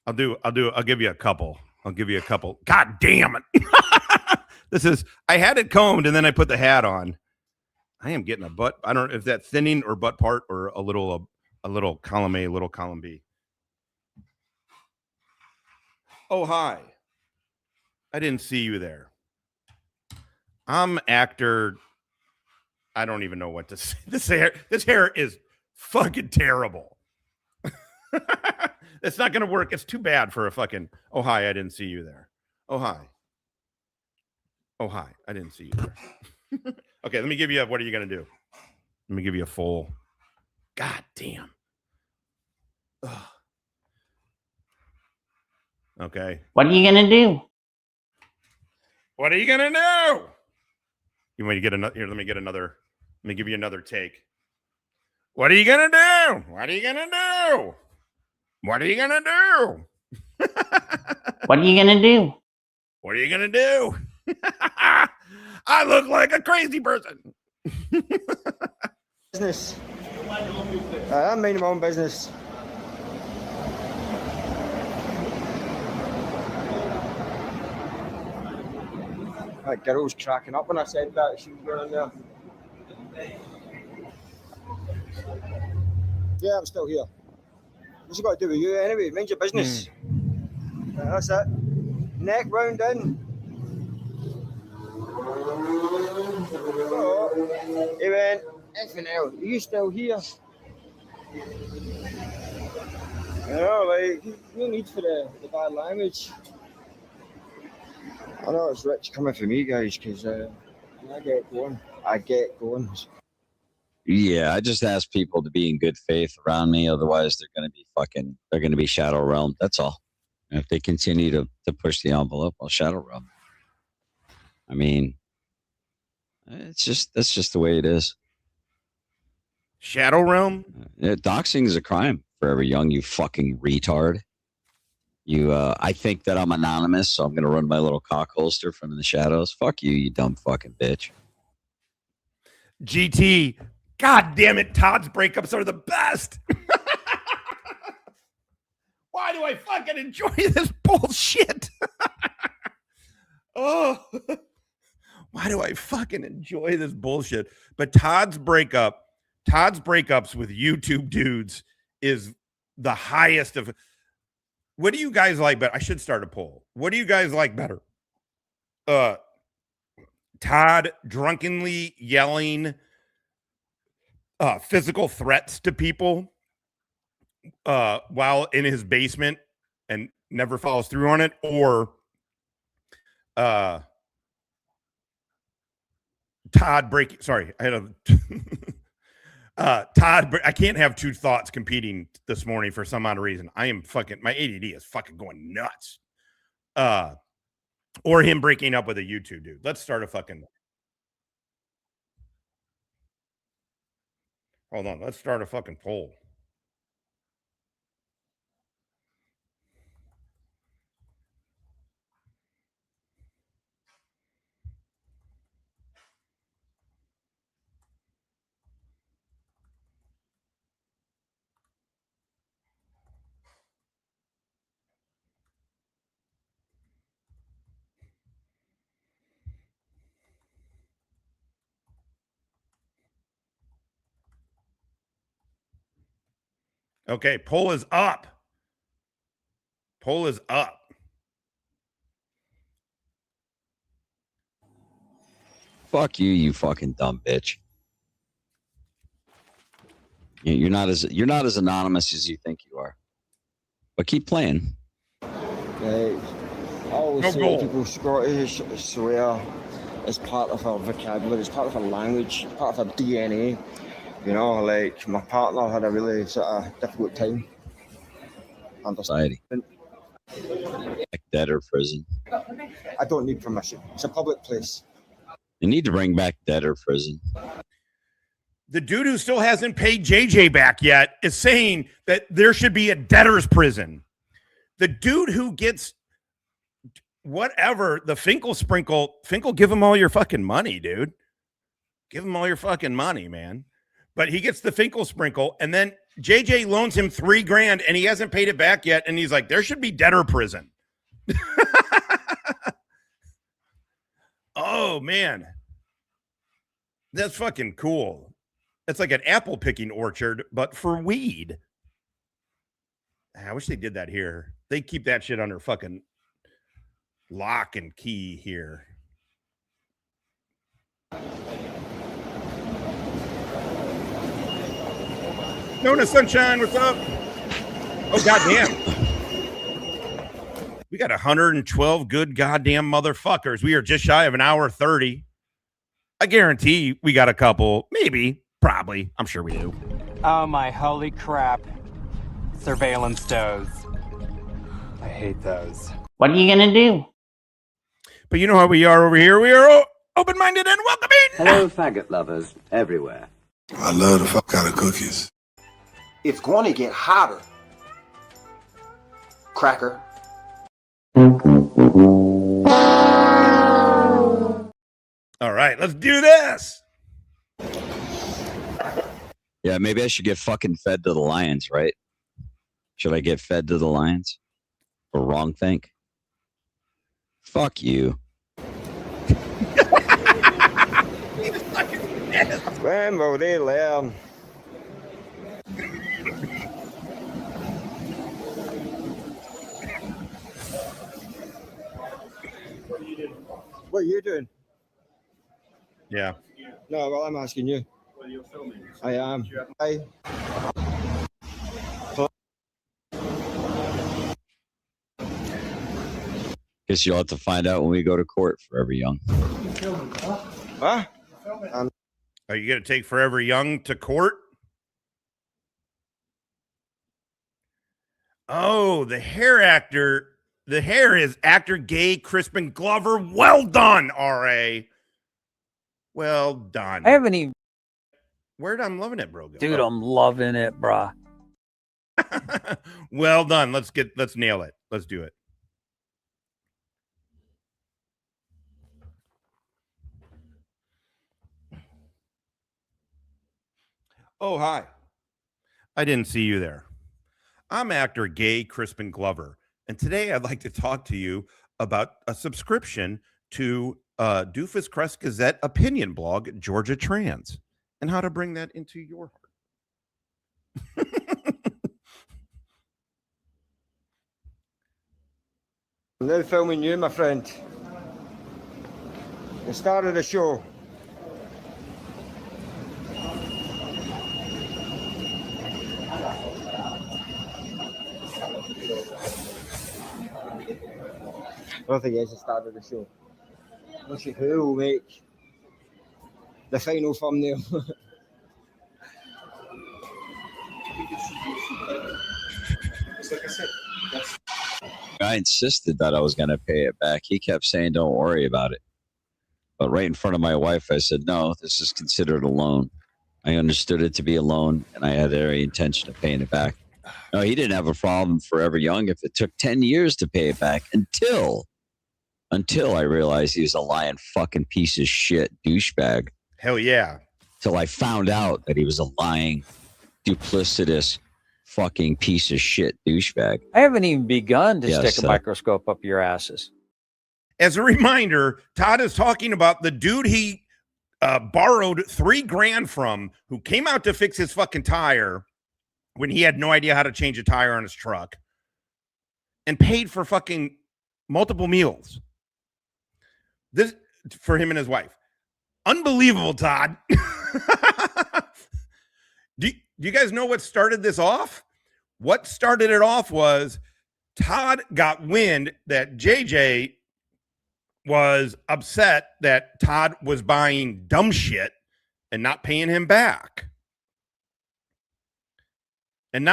I'll give you a couple. God damn it. I had it combed and then I put the hat on. I am getting a butt. I don't know if that's thinning or butt part or a little column A, little column B. Oh, hi. I didn't see you there. I'm actor. I don't even know what to say. This hair is fucking terrible. It's not going to work. It's too bad for a fucking, oh, hi, I didn't see you there. Oh, hi. Oh, hi, I didn't see you there. Okay, let me give you what are you going to do? Let me give you a full. God damn. Ugh. Okay. What are you going to do? What are you going to do? You want me to get another? Here, let me give you another take. What are you going to do? What are you going to do? What are you going to do? What are you going to do? What are you going to do? I look like a crazy person. Business. I'm minding my own business. That girl was cracking up when I said that. She was going there. Yeah, I'm still here. What's it got to do with you anyway? Mind your business. That's it. Neck round in. Oh, he went, effing hell, are you still here? You know, like, no need for the bad language. I know it's rich coming from me, guys, because I get going. Yeah, I just ask people to be in good faith around me. Otherwise, they're going to be shadow realm. That's all. And if they continue to push the envelope, I'll shadow realm. I mean, that's just the way it is. Shadow realm? Doxing is a crime forever young, you fucking retard. I think that I'm anonymous, so I'm going to run my little cock holster from the shadows. Fuck you, you dumb fucking bitch. GT, God damn it, Todd's breakups are the best. Why do I fucking enjoy this bullshit? Oh, why do I fucking enjoy this bullshit? But Todd's breakups with YouTube dudes is the highest of. What do you guys like better? I should start a poll. What do you guys like better? Todd drunkenly yelling physical threats to people while in his basement and never follows through on it, or Todd breaking. Sorry, I had a Todd. I can't have two thoughts competing this morning for some odd reason. I am fucking. My ADD is fucking going nuts. Or him breaking up with a YouTube dude. Let's start a fucking. Hold on. Let's start a fucking poll. Okay, poll is up. Poll is up. Fuck you, you fucking dumb bitch. You're not as anonymous as you think you are. But keep playing. I always say to people, Scottish swear is part of our vocabulary, it's part of our language, part of our DNA. You know, like my partner had a really sort of difficult time. Society. Like dead or prison. I don't need permission. It's a public place. You need to bring back dead or prison. The dude who still hasn't paid JJ back yet is saying that there should be a debtor's prison. The dude who gets whatever, the Finkel, give him all your fucking money, dude. Give him all your fucking money, man. But he gets the Finkel sprinkle, and then JJ loans him $3,000, and he hasn't paid it back yet. And he's like, there should be debtor prison. Oh, man. That's fucking cool. It's like an apple picking orchard, but for weed. I wish they did that here. They keep that shit under fucking lock and key here. Nona Sunshine, what's up? Oh, goddamn. We got 112 good goddamn motherfuckers. We are just shy of an hour 30. I guarantee we got a couple, maybe, probably. I'm sure we do. Oh my holy crap. Surveillance does. I hate those. What are you gonna do? But you know how we are over here. We are open-minded and welcoming. Hello, faggot lovers everywhere. I love the fuck out of cookies. It's going to get hotter. Cracker. All right, let's do this. Yeah, maybe I should get fucking fed to the lions, right? Should I get fed to the lions? Or wrong think? Fuck you. When will they learn? What are you doing? Yeah. No, well, I'm asking you. Well, you're filming. I am. Hi. Guess you'll have to find out when we go to court, Forever Young. Huh? Are you going to take Forever Young to court? Oh, the hair actor. The hair is actor gay Crispin Glover. Well done, R.A. Well done. I haven't even. Where'd I'm loving it, bro? Dude, I'm loving it, brah. Well done. Let's nail it. Let's do it. Oh, hi. I didn't see you there. I'm actor gay Crispin Glover, and today I'd like to talk to you about a subscription to Doofus Crest Gazette opinion blog, Georgia Trans, and how to bring that into your heart. I'm now filming you, my friend. The star of the show. I don't think he's the star of the show. Let's see who will make the final thumbnail. Like I said, I insisted that I was going to pay it back. He kept saying, don't worry about it. But right in front of my wife, I said, no, this is considered a loan. I understood it to be a loan, and I had every intention of paying it back. No, he didn't have a problem Forever Young if it took 10 years to pay it back until I realized he was a lying fucking piece of shit douchebag. Hell yeah. Till I found out that he was a lying, duplicitous fucking piece of shit douchebag. I haven't even begun to stick a microscope up your asses. As a reminder, Todd is talking about the dude he borrowed $3,000 from, who came out to fix his fucking tire, when he had no idea how to change a tire on his truck and paid for fucking multiple meals. This for him and his wife. Unbelievable, Todd. Do you guys know what started this off? What started it off was Todd got wind that JJ was upset that Todd was buying dumb shit and not paying him back. And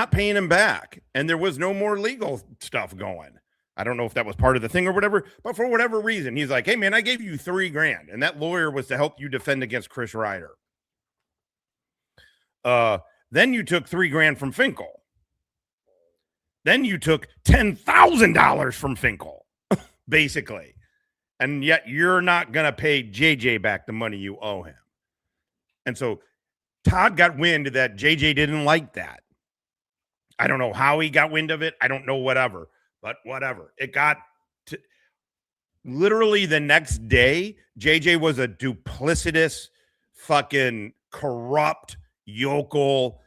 there was no more legal stuff going. I don't know if that was part of the thing or whatever, but for whatever reason, he's like, hey, man, I gave you $3,000. And that lawyer was to help you defend against Chris Ryder. Then you took $3,000 from Finkel. Then you took $10,000 from Finkel, basically. And yet you're not going to pay JJ back the money you owe him. And so Todd got wind that JJ didn't like that. I don't know how he got wind of it. I don't know, whatever. But whatever. It got to literally the next day, JJ was a duplicitous, fucking corrupt yokel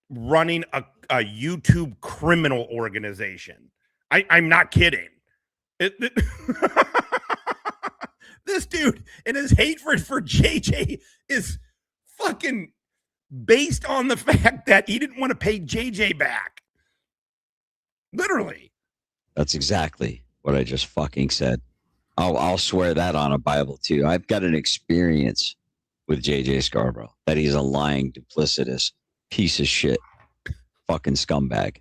running a YouTube criminal organization. I'm not kidding. This dude and his hatred for JJ is fucking based on the fact that he didn't want to pay JJ back. Literally. That's exactly what I just fucking said. I'll swear that on a Bible too. I've got an experience with JJ Scarborough that he's a lying, duplicitous piece of shit, fucking scumbag.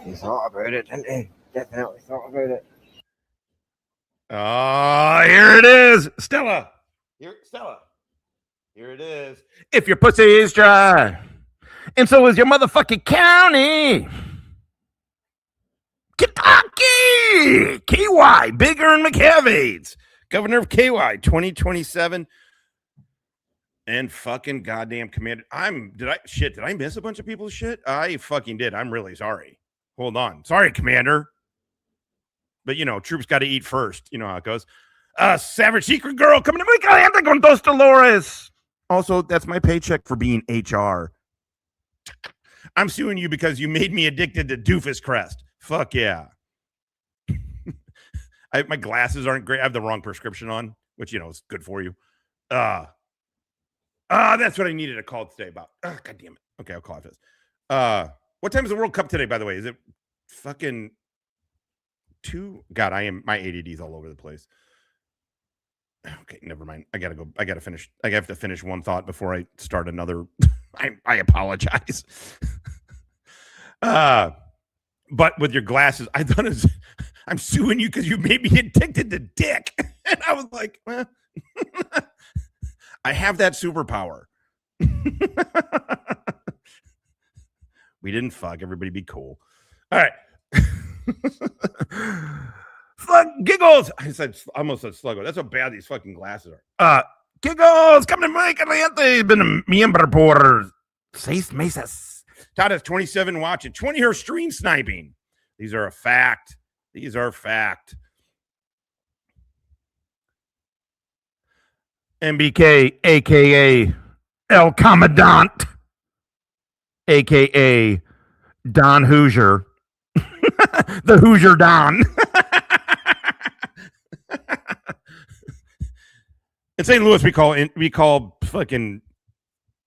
He thought about it, didn't he? Definitely thought about it. Oh, here it is. Stella. Here it is. If your pussy is dry, and so is your motherfucking county. Kentucky. KY. Big Earn McCavies. Governor of KY 2027. And fucking goddamn commander. Did I miss a bunch of people's shit? I fucking did. I'm really sorry. Hold on. Sorry, Commander. But, troops got to eat first. You know how it goes. Savage Secret Girl coming to me. Caliente con dos Dolores. Also, that's my paycheck for being HR. I'm suing you because you made me addicted to Doofus Crest. Fuck yeah. My glasses aren't great. I have the wrong prescription on, which, is good for you. That's what I needed to call today about. God damn it. Okay, I'll call it this. What time is the World Cup today, by the way? Is it fucking 2? God, my ADD's all over the place. Okay, never mind. I gotta finish. I have to finish one thought before I start another. I apologize. But with your glasses, I thought I'm suing you because you made me addicted to dick. And I was like, well, I have that superpower. We didn't fuck. Everybody be cool. All right. Fuck giggles. I almost said sluggo. That's how bad these fucking glasses are. Giggles. Coming to Mike Caliente. Been a miembro por 6 meses. Todd has 27 watching. 20 are stream sniping. These are a fact. MBK, a.k.a. El Commandant, a.k.a. Don Hoosier. The Hoosier Don. In St. Louis, we call fucking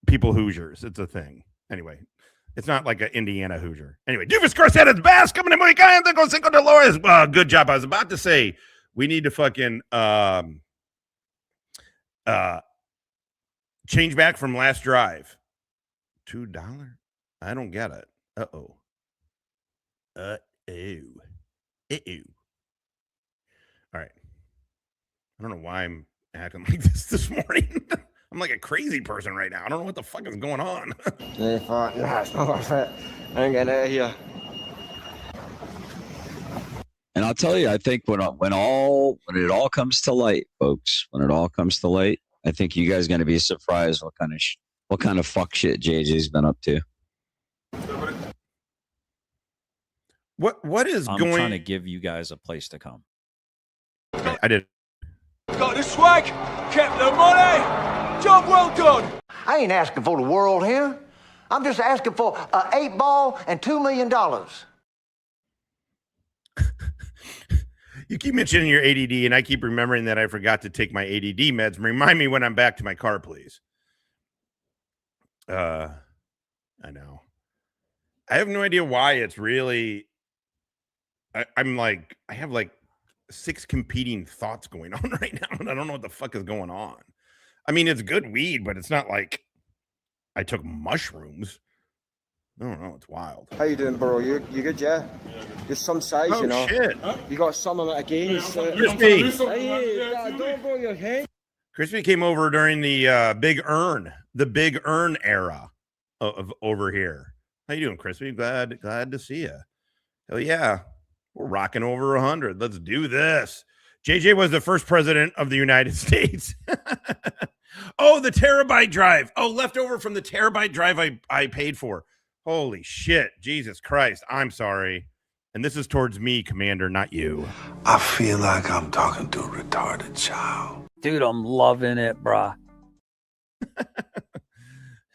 people Hoosiers. It's a thing. Anyway, it's not like an Indiana Hoosier. Anyway, Doofus Crest at its best. Coming in muy caliente con 5 Dolores. Good job. I was about to say we need to fucking change back from last drive. $2? I don't get it. Uh-oh. All right. I don't know why I'm acting like this morning. I'm like a crazy person right now. I don't know what the fuck is going on. They thought, nah, it's not worth it. I ain't getting out of here. And I'll tell you, I think when it all comes to light, folks, when it all comes to light, I think you guys are going to be surprised what kind of fuck shit JJ's been up to. What is I'm going? trying to give you guys a place to come. I did. Got the swag, kept the money. Job well done. I ain't asking for the world here. I'm just asking for an 8-ball and $2 million. You keep mentioning your ADD, and I keep remembering that I forgot to take my ADD meds. Remind me when I'm back to my car, please. I know. I have no idea why it's really. I have like 6 competing thoughts going on right now, and I don't know what the fuck is going on. I mean, it's good weed, but it's not like I took mushrooms. I don't know. It's wild. How you doing, bro? You good, yeah? Just some size, Oh, you know. Shit. You got some of it again. Crispy. Hey, don't blow your head. Crispy came over during the Big Earn era of over here. How you doing, Crispy? Glad to see you. Hell yeah. We're rocking over 100. Let's do this. JJ was the first president of the United States. Oh, the terabyte drive. Oh, leftover from the terabyte drive I paid for. Holy shit. Jesus Christ. I'm sorry. And this is towards me, Commander, not you. I feel like I'm talking to a retarded child. Dude, I'm loving it, brah.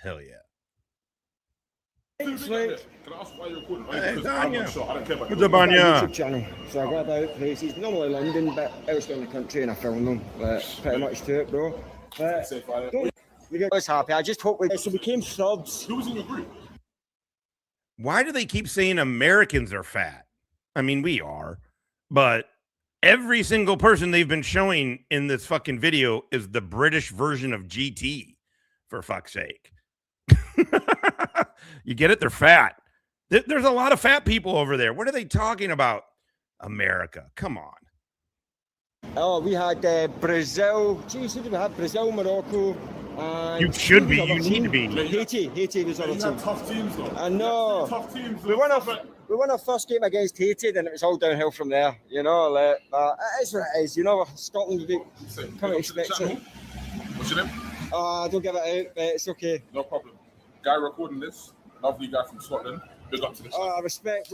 Hell yeah. Thanks, mate. Can I ask why you're recording? Hey, I'm not sure. I don't care about What's up, Anya? YouTube channel. So I go about places, normally London, but elsewhere in the country, and I film them. Pretty much to it, bro. We get us happy. I just hope we became subs. Who was in your group? Why do they keep saying Americans are fat? I mean, we are, but every single person they've been showing in this fucking video is the British version of GT, for fuck's sake. You get it? They're fat. There's a lot of fat people over there. What are they talking about? America. Come on. Oh, we had Brazil. Geez, who did we have? Brazil, Morocco. And You should be. You need to be. Haiti was on the team. Tough teams, though. I know. Tough teams. We won our first game against Haiti, then it was all downhill from there. You know, but it is what it is. You know, Scotland would be can't expect it. What's your name? Don't give it out, but it's okay. No problem. Guy recording this, lovely guy from Scotland. Big up to this. I respect.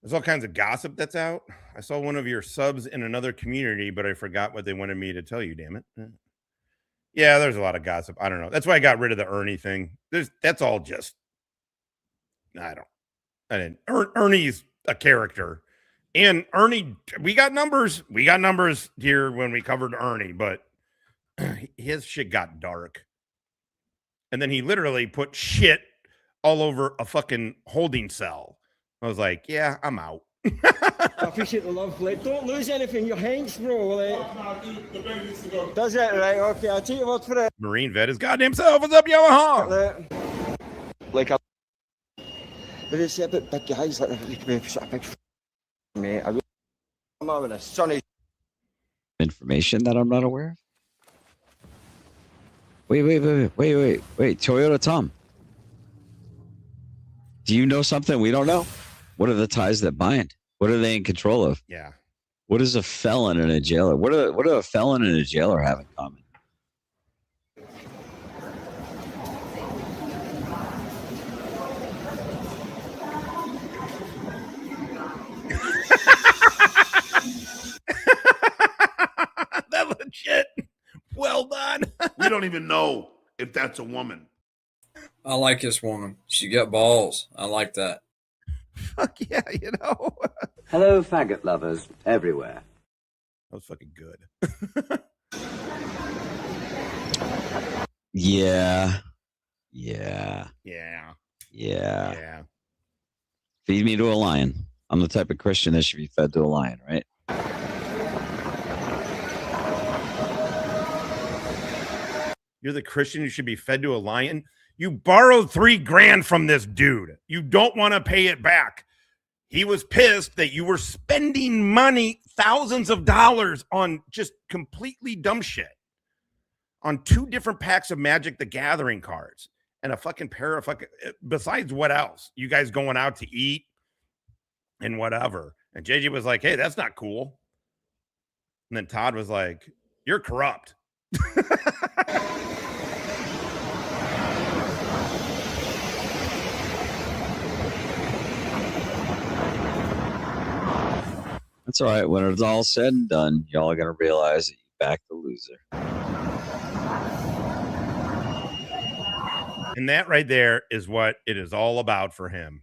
There's all kinds of gossip that's out. I saw one of your subs in another community, but I forgot what they wanted me to tell you, damn it. Yeah, there's a lot of gossip. I don't know. That's why I got rid of the Ernie thing. That's all just, I didn't. Ernie's a character. And Ernie, we got numbers. We got numbers here when we covered Ernie, but his shit got dark. And then he literally put shit all over a fucking holding cell. I was like, yeah, I'm out. I appreciate the love. Don't lose anything. You're hench, bro. Does it? Right, okay. I'll take your word for it. Marine vet his goddamn self. What's up, Yamaha? But they say about big guys, like you can be sort of big mate. I'm having a sunny Information that I'm not aware of? Wait. Toyota Tom. Do you know something we don't know? What are the ties that bind? What are they in control of? Yeah. What is a felon and a jailer? What do a felon and a jailer have in common? That legit. Well done. We don't even know if that's a woman. I like this woman. She got balls. I like that. Fuck yeah, you know. Hello, faggot lovers everywhere. That was fucking good. Yeah. Feed me to a lion. I'm the type of Christian that should be fed to a lion, right? You're the Christian who should be fed to a lion. You borrowed $3,000 from this dude. You don't want to pay it back. He was pissed that you were spending money, thousands of dollars on just completely dumb shit. On 2 different packs of Magic the Gathering cards and a fucking pair of fucking, besides what else? You guys going out to eat and whatever. And JJ was like, hey, that's not cool. And then Todd was like, you're corrupt. That's all right. When it's all said and done, y'all are going to realize that you backed the loser. And that right there is what it is all about for him.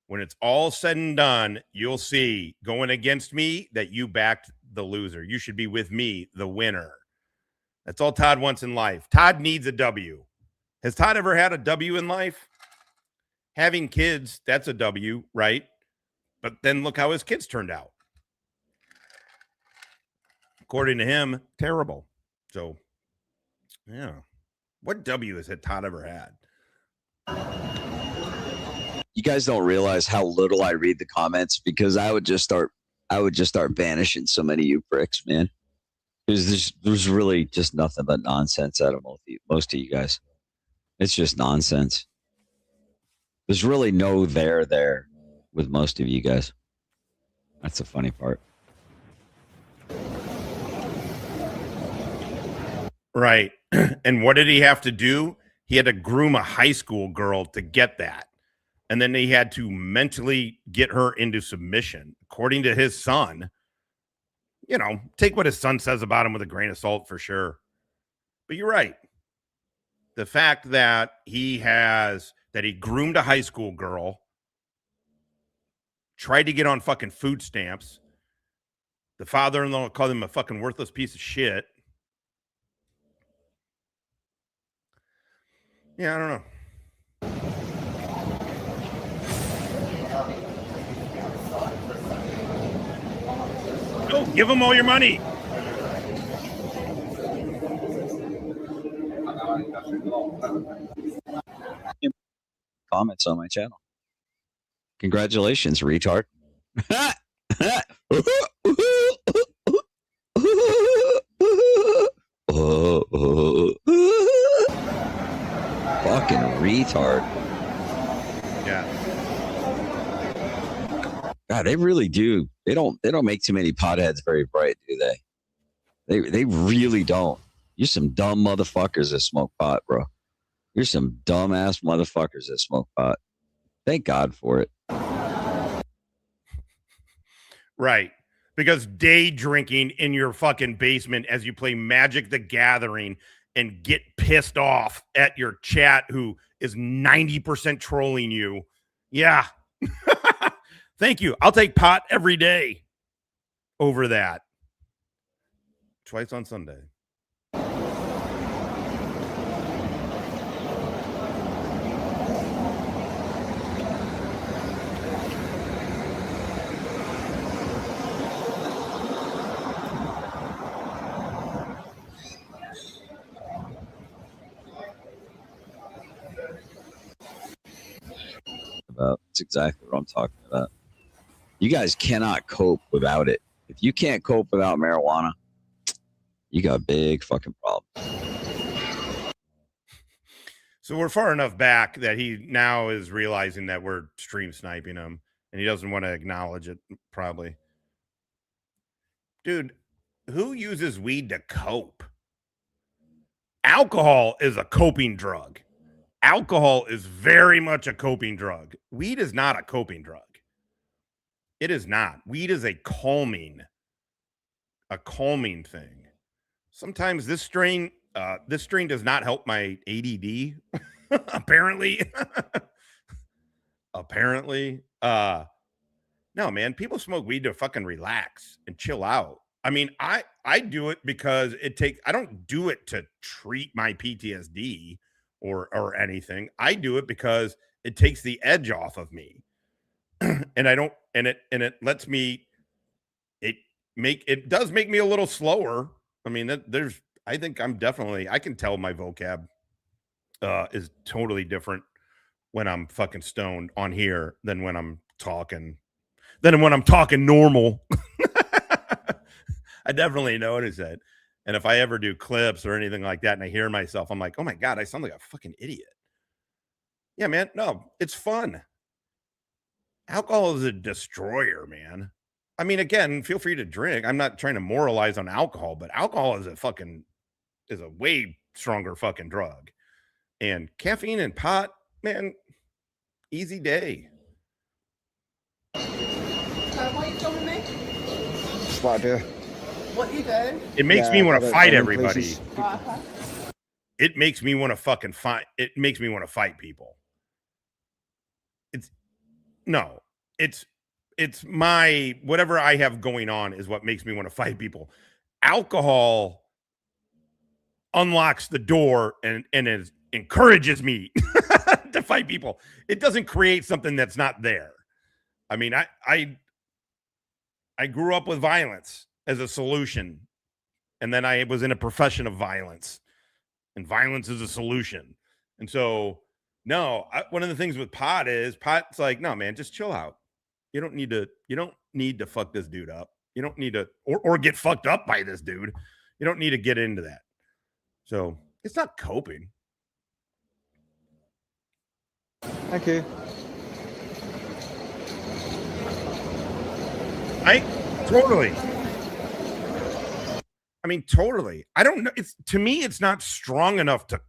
When it's all said and done, you'll see going against me that you backed the loser. You should be with me, the winner. That's all Todd wants in life. Todd needs a W. Has Todd ever had a W in life? Having kids, that's a W, right? But then look how his kids turned out. According to him, terrible. So, yeah. What W has Todd ever had? You guys don't realize how little I read the comments because I would just start banishing so many of you pricks, man. Because there's really just nothing but nonsense out of most of you guys. It's just nonsense. There's really no there with most of you guys. That's the funny part. Right. And what did he have to do? He had to groom a high school girl to get that. And then he had to mentally get her into submission. According to his son, you know, take what his son says about him with a grain of salt for sure. But you're right. The fact that he groomed a high school girl, tried to get on fucking food stamps. The father-in-law called him a fucking worthless piece of shit. Yeah, I don't know. Oh, give them all your money. Comments on my channel. Congratulations, retard. Fucking retard. Yeah. God, they really do. They don't make too many potheads very bright, do they? They really don't. You're some dumb motherfuckers that smoke pot, bro. You're some dumbass motherfuckers that smoke pot. Thank God for it. Right. Because day drinking in your fucking basement as you play Magic the Gathering and get pissed off at your chat who is 90% trolling you. Yeah. Thank you. I'll take pot every day over that. Twice on Sunday. That's exactly what I'm talking about. You guys cannot cope without it. If you can't cope without marijuana, you got a big fucking problem. So we're far enough back that he now is realizing that we're stream sniping him and he doesn't want to acknowledge it, probably. Dude, who uses weed to cope? Alcohol is a coping drug. Alcohol is very much a coping drug. Weed is not a coping drug. It is not. Weed is a calming thing. Sometimes this strain does not help my ADD. Apparently. No, man, people smoke weed to fucking relax and chill out. I mean, I do it because I don't do it to treat my PTSD or anything. I do it because it takes the edge off of me. And it lets me, it does make me a little slower. I mean, I think I can tell my vocab is totally different when I'm fucking stoned on here than when I'm talking normal. I definitely notice it. And if I ever do clips or anything like that and I hear myself, I'm like, oh my God, I sound like a fucking idiot. Yeah, man. No, it's fun. Alcohol is a destroyer, man. I mean, again, feel free to drink. I'm not trying to moralize on alcohol, but alcohol is a fucking is a way stronger fucking drug. And caffeine and pot, man, easy day. What you filming me? That's what I do. What you do? It makes me want to fight everybody. Places. It makes me want to fucking fight. It makes me want to fight people. It's my whatever I have going on is what makes me want to fight people. Alcohol unlocks the door and it encourages me to fight people. It doesn't create something that's not there. I mean, I grew up with violence as a solution, and then I was in a profession of violence, and violence is a solution. And so, one of the things with pot's like, no, man, just chill out. You don't need to fuck this dude up. You don't need to, or get fucked up by this dude. You don't need to get into that. So it's not coping. Thank you. Totally. I mean, totally. I don't know. To me, it's not strong enough to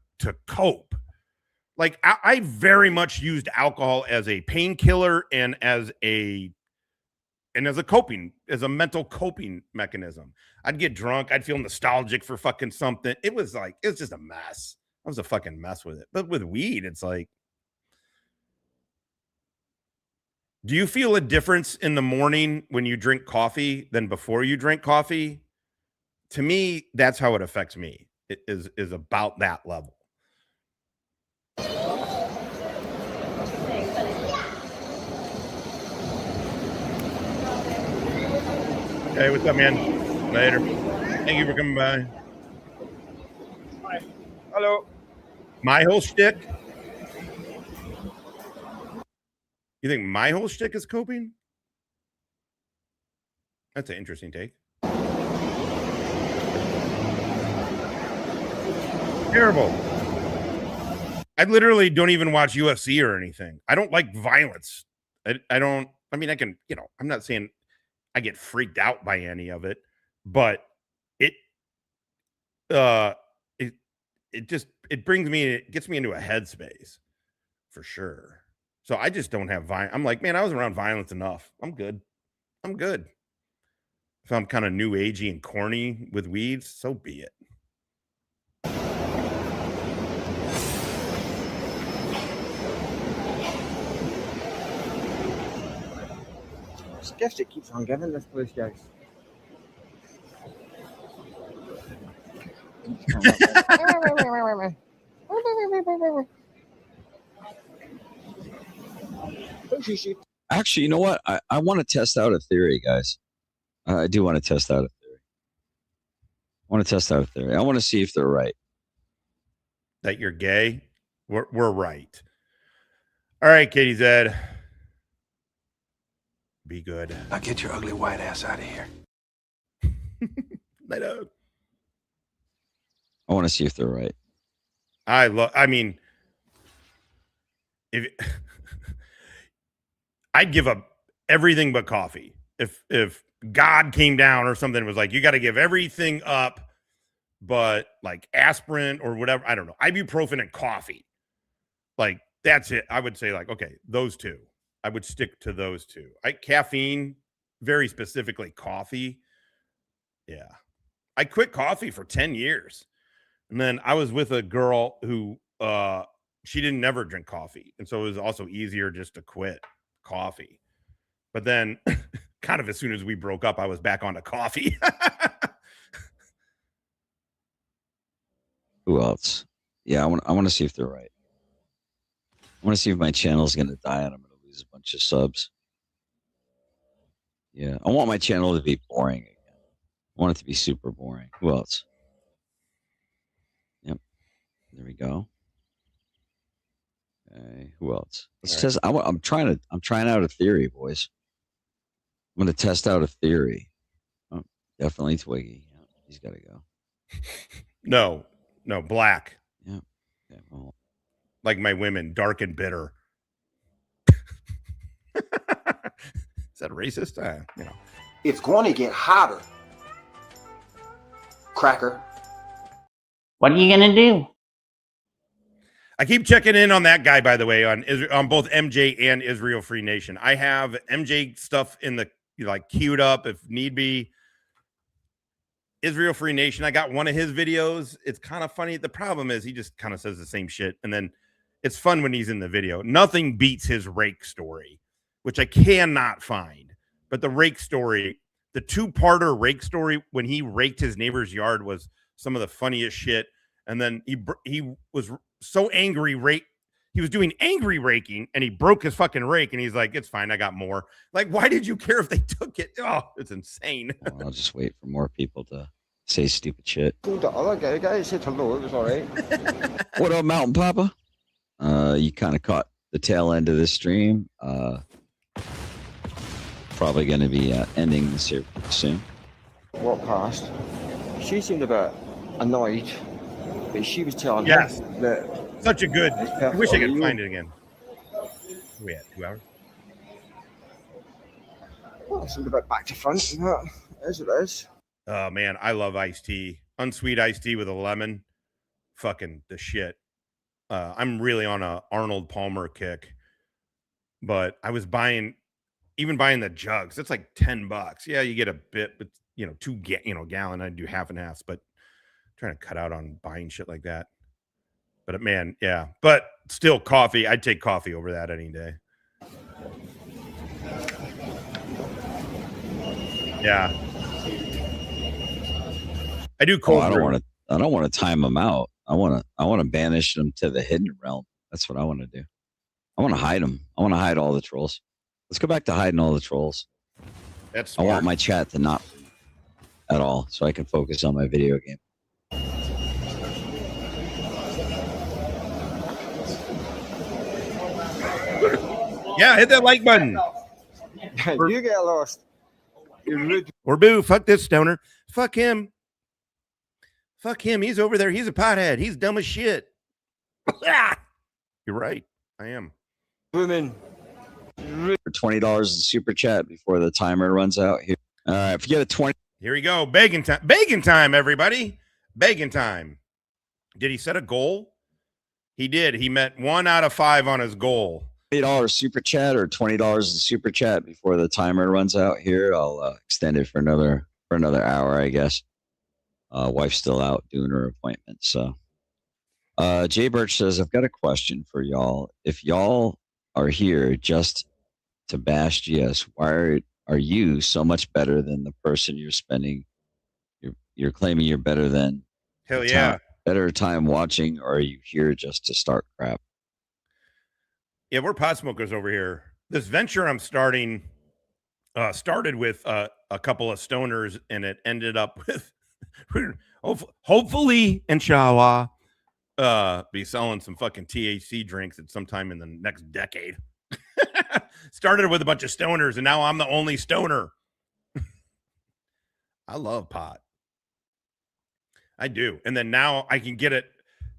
cope. Like I very much used alcohol as a painkiller and as a mental coping mechanism. I'd get drunk. I'd feel nostalgic for fucking something. It was just a mess. I was a fucking mess with it. But with weed, it's like, do you feel a difference in the morning when you drink coffee than before you drink coffee? To me, that's how it affects me. It is about that level. Hey, what's up, man? Later. Thank you for coming by. Hi. Hello. My whole shtick? You think my whole shtick is coping? That's an interesting take. Terrible. I literally don't even watch UFC or anything. I don't like violence. I mean, I can, I'm not saying I get freaked out by any of it, but it gets me into a headspace for sure. So I just don't have violence. I'm like, man, I was around violence enough. I'm good. If I'm kind of new agey and corny with weeds, so be it. It's a gift that keeps on giving this place, guys. Actually, you know what? I want to test out a theory, guys. I do want to test out a theory. I want to see if they're right. That you're gay? We're right. All right, Katie Zed. Be good. Now get your ugly white ass out of here. Later. I want to see if they're right. I mean, if I'd give up everything but coffee. If God came down or something, was like, you got to give everything up, but like aspirin or whatever, I don't know, ibuprofen and coffee. Like, that's it. I would say, like, okay, those two. I would stick to those two. Caffeine, very specifically coffee. Yeah. I quit coffee for 10 years. And then I was with a girl who she didn't never drink coffee. And so it was also easier just to quit coffee. But then kind of as soon as we broke up, I was back onto coffee. Who else? Yeah, I want to see if they're right. I want to see if my channel is going to die and I'm going to lose a bunch of subs. Yeah, I want my channel to be boring again. I want it to be super boring. Who else? Yep. There we go. Okay, who else? Let's test. I'm trying out a theory, boys. I'm going to test out a theory. Oh, definitely Twiggy. Yeah, he's got to go. No, black. Yeah. Okay, well. Like my women, dark and bitter. Is that racist? It's going to get hotter, cracker. What are you gonna do? I keep checking in on that guy, by the way, on both MJ and Israel Free Nation. I have MJ stuff in the queued up if need be. Israel Free Nation, I got one of his videos. It's kind of funny. The problem is he just kind of says the same shit, and then it's fun when he's in the video. Nothing beats his rake story, which I cannot find. But the rake story, the two-parter rake story when he raked his neighbor's yard was some of the funniest shit. And then he was so angry, he was doing angry raking, and he broke his fucking rake, and he's like, it's fine, I got more. Like, why did you care if they took it? Oh, it's insane. I'll just wait for more people to say stupid shit. The other guy said hello, it was all right. What up, Mountain Papa? You kind of caught the tail end of this stream. Probably going to be ending this here soon. Walked past. She seemed a bit annoyed, but she was telling yes him that such a good. I wish I could find it again. We had 2 hours. Well, seemed a bit back to front. As it is. Oh man, I love iced tea. Unsweet iced tea with a lemon. Fucking the shit. I'm really on a Arnold Palmer kick, but I was buying the jugs. It's like $10. Yeah, you get a bit, but 2 gallon. I do half and half, but I'm trying to cut out on buying shit like that. But man, yeah. But still, coffee. I'd take coffee over that any day. Yeah. I do cold. I don't want to time them out. I want to banish them to the hidden realm. That's what I want to do. I want to hide them. I want to hide all the trolls. Let's go back to hiding all the trolls. That's smart. I want my chat to not at all, so I can focus on my video game. Yeah, hit that like button. You get lost. Or boo, fuck this stoner. Fuck him. Fuck him. He's over there. He's a pothead. He's dumb as shit. You're right. I am. Women. For $20 in super chat before the timer runs out here. All right, if you get a 20. Here we go. Begging time. Begging time, everybody. Begging time. Did he set a goal? He did. He met 1 out of 5 on his goal. $8 super chat or $20 in super chat before the timer runs out here. I'll extend it for another hour, I guess. Wife's still out doing her appointment. So Jay Birch says, I've got a question for y'all. If y'all are here just to bash GS, why are you so much better than the person you're spending? You're claiming you're better than. Hell yeah. Better time watching, or are you here just to start crap? Yeah, we're pot smokers over here. This venture I'm starting started with a couple of stoners, and it ended up with hopefully, inshallah, be selling some fucking THC drinks at some time in the next decade. Started with a bunch of stoners, and now I'm the only stoner. I love pot. I do. And then now I can get it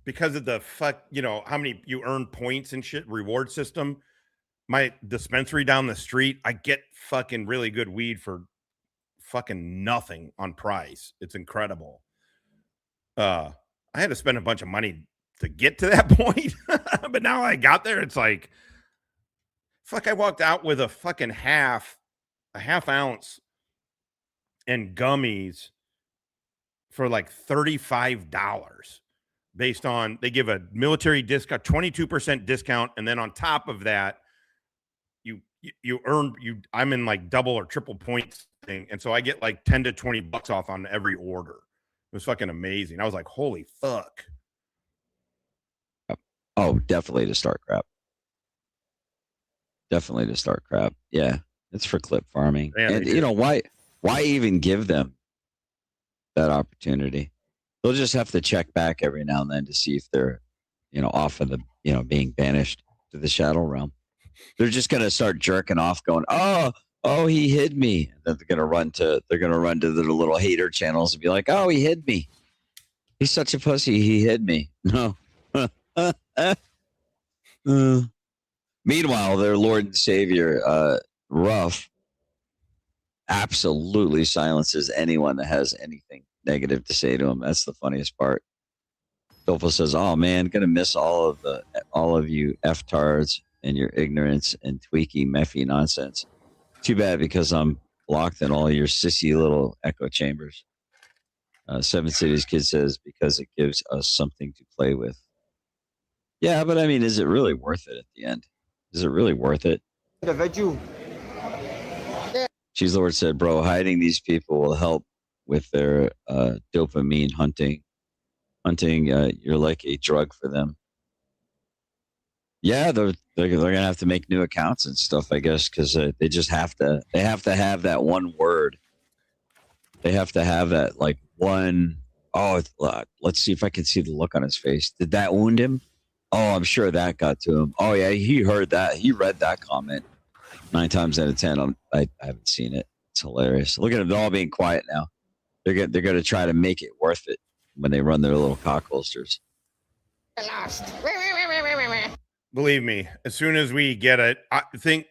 because of the how many you earn points and shit, reward system. My dispensary down the street, I get fucking really good weed for fucking nothing on price. It's incredible. I had to spend a bunch of money to get to that point, but now I got there. It's like, fuck, I walked out with a fucking half ounce and gummies for like $35 based on, they give a military discount, 22% discount. And then on top of that, I'm in like double or triple points thing. And so I get like 10 to 20 bucks off on every order. It was fucking amazing. I was like, holy fuck. Oh, definitely to start crap. Definitely to start crap. Yeah. It's for clip farming. Man, and why even give them that opportunity? They'll just have to check back every now and then to see if they're, off of the, being banished to the shadow realm. They're just going to start jerking off going, oh, he hid me. And then they're going to run to the little hater channels and be like, oh, he hid me. He's such a pussy. He hid me. No. Meanwhile, their Lord and Savior, Ruff, absolutely silences anyone that has anything negative to say to him. That's the funniest part. Doofus says, "Oh man, gonna miss all of you f-tards and your ignorance and tweaky meffy nonsense. Too bad because I'm blocked in all your sissy little echo chambers." Seven Cities Kid says, "Because it gives us something to play with." Yeah, but I mean, is it really worth it at the end? Is it really worth it? Individual. Cheese Lord said, "Bro, hiding these people will help with their dopamine hunting. You're like a drug for them." Yeah, they're gonna have to make new accounts and stuff, I guess, because they just have to. They have to have that one word. They have to have that like one. Oh, let's see if I can see the look on his face. Did that wound him? Oh, I'm sure that got to him. Oh yeah, he heard that. He read that comment 9 times out of 10. I haven't seen it. It's hilarious. Look at them all being quiet now. They're gonna try to make it worth it when they run their little cock holsters. Lost. Believe me, as soon as we get it, I think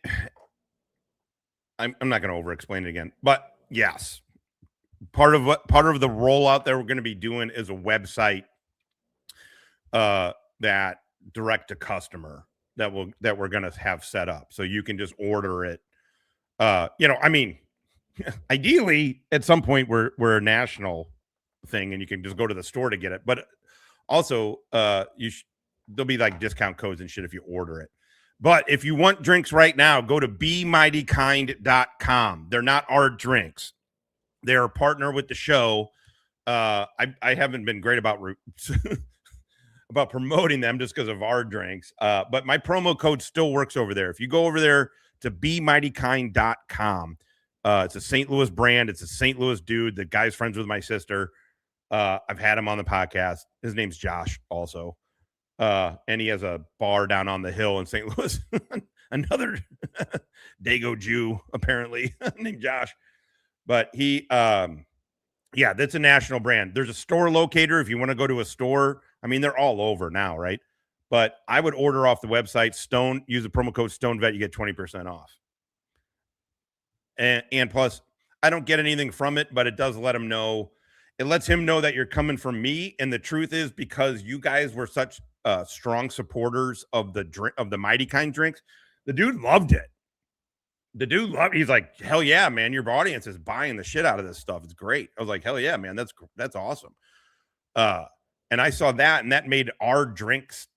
I'm not going to over-explain it again, but yes, part of the rollout that we're going to be doing is a website that direct to customer that we're going to have set up, so you can just order it. I mean, ideally, at some point we're a national thing, and you can just go to the store to get it, but also there'll be like discount codes and shit if you order it. But if you want drinks right now, go to BeMightyKind.com. They're not our drinks. They're a partner with the show. I haven't been great about about promoting them just because of our drinks. But my promo code still works over there. If you go over there to BeMightyKind.com, it's a St. Louis brand. It's a St. Louis dude. The guy's friends with my sister. I've had him on the podcast. His name's Josh also. And he has a bar down on the hill in St. Louis. Another Dago Jew, apparently, named Josh. But he, that's a national brand. There's a store locator if you want to go to a store. I mean, they're all over now, right? But I would order off the website, use the promo code StoneVet, you get 20% off. And plus, I don't get anything from it, but it does let him know. It lets him know that you're coming from me. And the truth is, because you guys were such strong supporters of the Mighty Kind drinks, the dude loved it. He's like, hell yeah, man, your audience is buying the shit out of this stuff. It's great. I was like, hell yeah, man, that's awesome. And I saw that, and that made our drinks,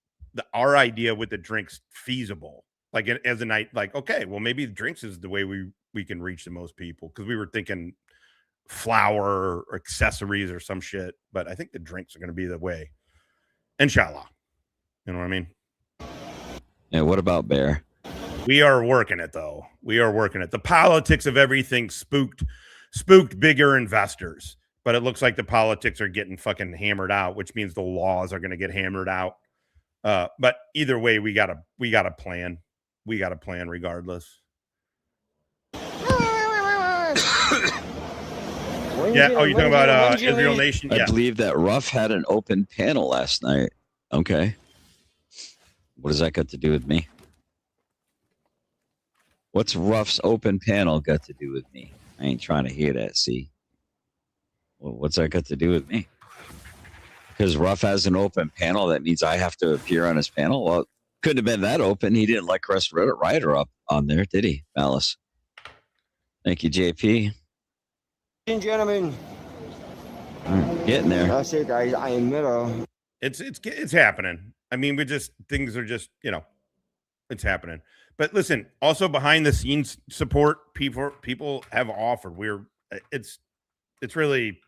our idea with the drinks feasible. Like as a night, like, okay, well, maybe the drinks is the way we can reach the most people, because we were thinking flour or accessories or some shit, but I think the drinks are going to be the way. Inshallah. You know what I mean? Yeah, what about Bear? We are working it, though. We are working it. The politics of everything spooked bigger investors, but it looks like the politics are getting fucking hammered out, which means the laws are going to get hammered out. But either way, we got a plan. We got a plan regardless. Yeah. Oh, you're talking about Israel Nation? I believe that Ruff had an open panel last night. Okay. What does that got to do with me? What's Ruff's open panel got to do with me? I ain't trying to hear that, see? Well, what's that got to do with me? Because Ruff has an open panel, that means I have to appear on his panel? Well, couldn't have been that open. He didn't let Crest Ryder up on there, did he, Malice? Thank you, JP. Gentlemen, getting there. That's it, guys. I am mirror. It's happening. I mean, things are just, it's happening. But listen, also behind the scenes support people have offered. It's really.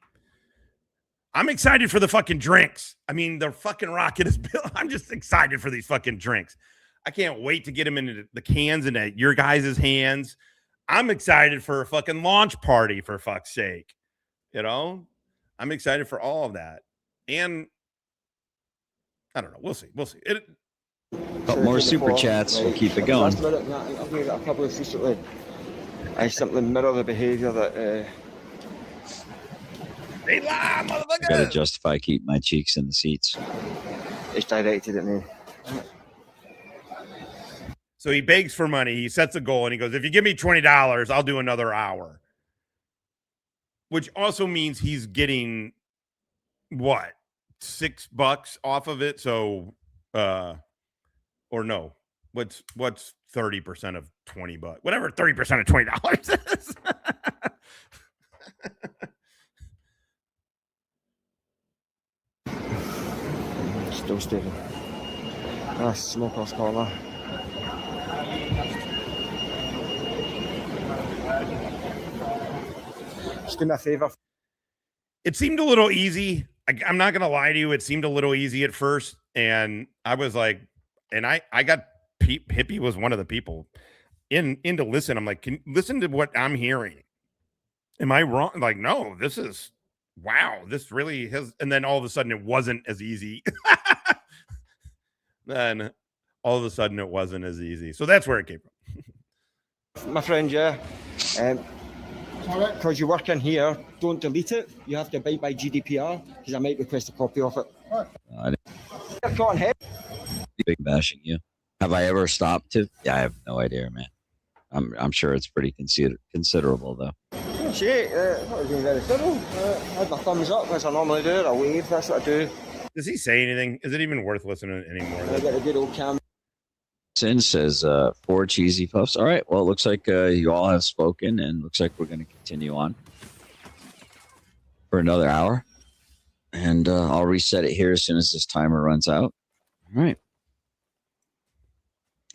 I'm excited for the fucking drinks. I mean, the fucking rocket is built. I'm just excited for these fucking drinks. I can't wait to get them into the cans and at your guys' hands. I'm excited for a fucking launch party, for fuck's sake. I'm excited for all of that. And I don't know. We'll see. Couple more super chats. We'll keep it going. I've made a couple of recently. I simply mirror the behaviour that. They lie, motherfucker. Gotta justify keep my cheeks in the seats. It's directed at me. So he begs for money. He sets a goal and he goes, if you give me $20, I'll do another hour. Which also means he's getting what? $6 off of it. So, or no, what's 30% of $20? Whatever 30% of $20 is. Still steady. Smoker's corner. Just do me a favor. It seemed a little easy. I'm not gonna lie to you. It seemed a little easy at first, and I was like, and I got Hippie was one of the people in to listen. I'm like, can listen to what I'm hearing. Am I wrong? Like, no, this is wow. This really has. And then all of a sudden, it wasn't as easy. Then all of a sudden, it wasn't as easy. So that's where it came from. My friend, yeah. Because you work in here, don't delete it. You have to abide by GDPR, because I might request a copy of it. Go on, head. Big bashing you. Have I ever stopped to? Yeah, I have no idea, man. I'm sure it's pretty considerable, though. Shit, that was very civil. I had my thumbs up, as I normally do. I wave, that's what I do. Does he say anything? Is it even worth listening anymore? I got a good old cam. Sin says 4 cheesy puffs. All right. Well, it looks like you all have spoken, and looks like we're going to continue on for another hour. And I'll reset it here as soon as this timer runs out. All right.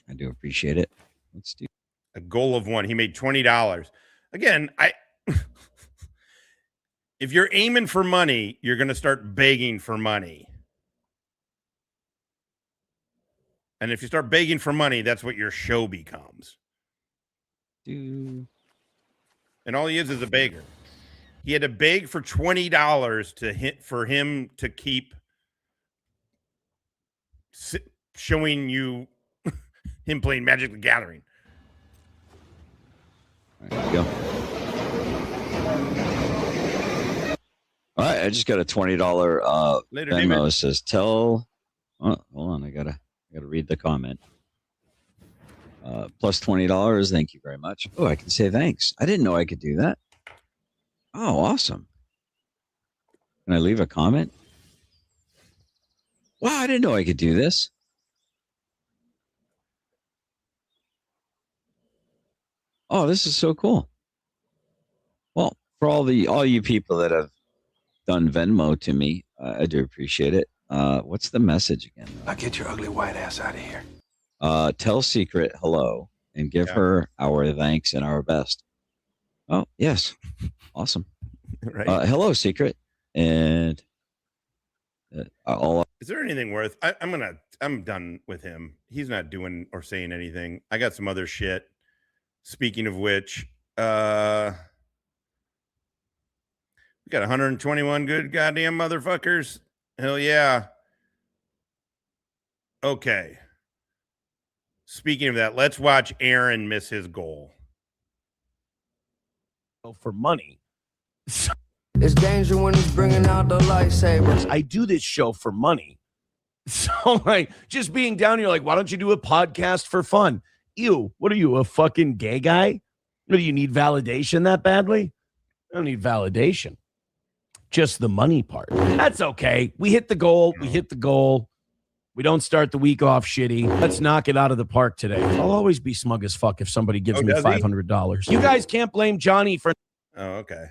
I do appreciate it. Let's do a goal of 1. He made $20. Again, if you're aiming for money, you're going to start begging for money. And if you start begging for money, that's what your show becomes. And all he is a beggar. He had to beg for $20 for him to keep showing you him playing Magic the Gathering. There you go. All right, I just got a $20 Later, Venmo. David. It says tell. Oh, hold on, I gotta read the comment. Plus $20. Thank you very much. Oh, I can say thanks. I didn't know I could do that. Oh, awesome. Can I leave a comment? Wow, I didn't know I could do this. Oh, this is so cool. Well, for all you people that have done Venmo to me, I do appreciate it. What's the message again? Now get your ugly white ass out of here. Tell Secret hello and give her our thanks and our best. Oh, yes. Awesome. Right. Hello, Secret. And is there anything worth? I'm done with him. He's not doing or saying anything. I got some other shit. Speaking of which, we got 121 good goddamn motherfuckers. Hell yeah. Okay. Speaking of that, let's watch Aaron miss his goal. For money. It's danger when he's bringing out the lightsabers. I do this show for money. So, like, just being down here, like, why don't you do a podcast for fun? Ew, what are you, a fucking gay guy? What, do you need validation that badly? I don't need validation. Just the money part. That's okay. We hit the goal. We hit the goal. We don't start the week off shitty. Let's knock it out of the park today. I'll always be smug as fuck if somebody gives me $500. You guys can't blame Johnny for... Oh, okay.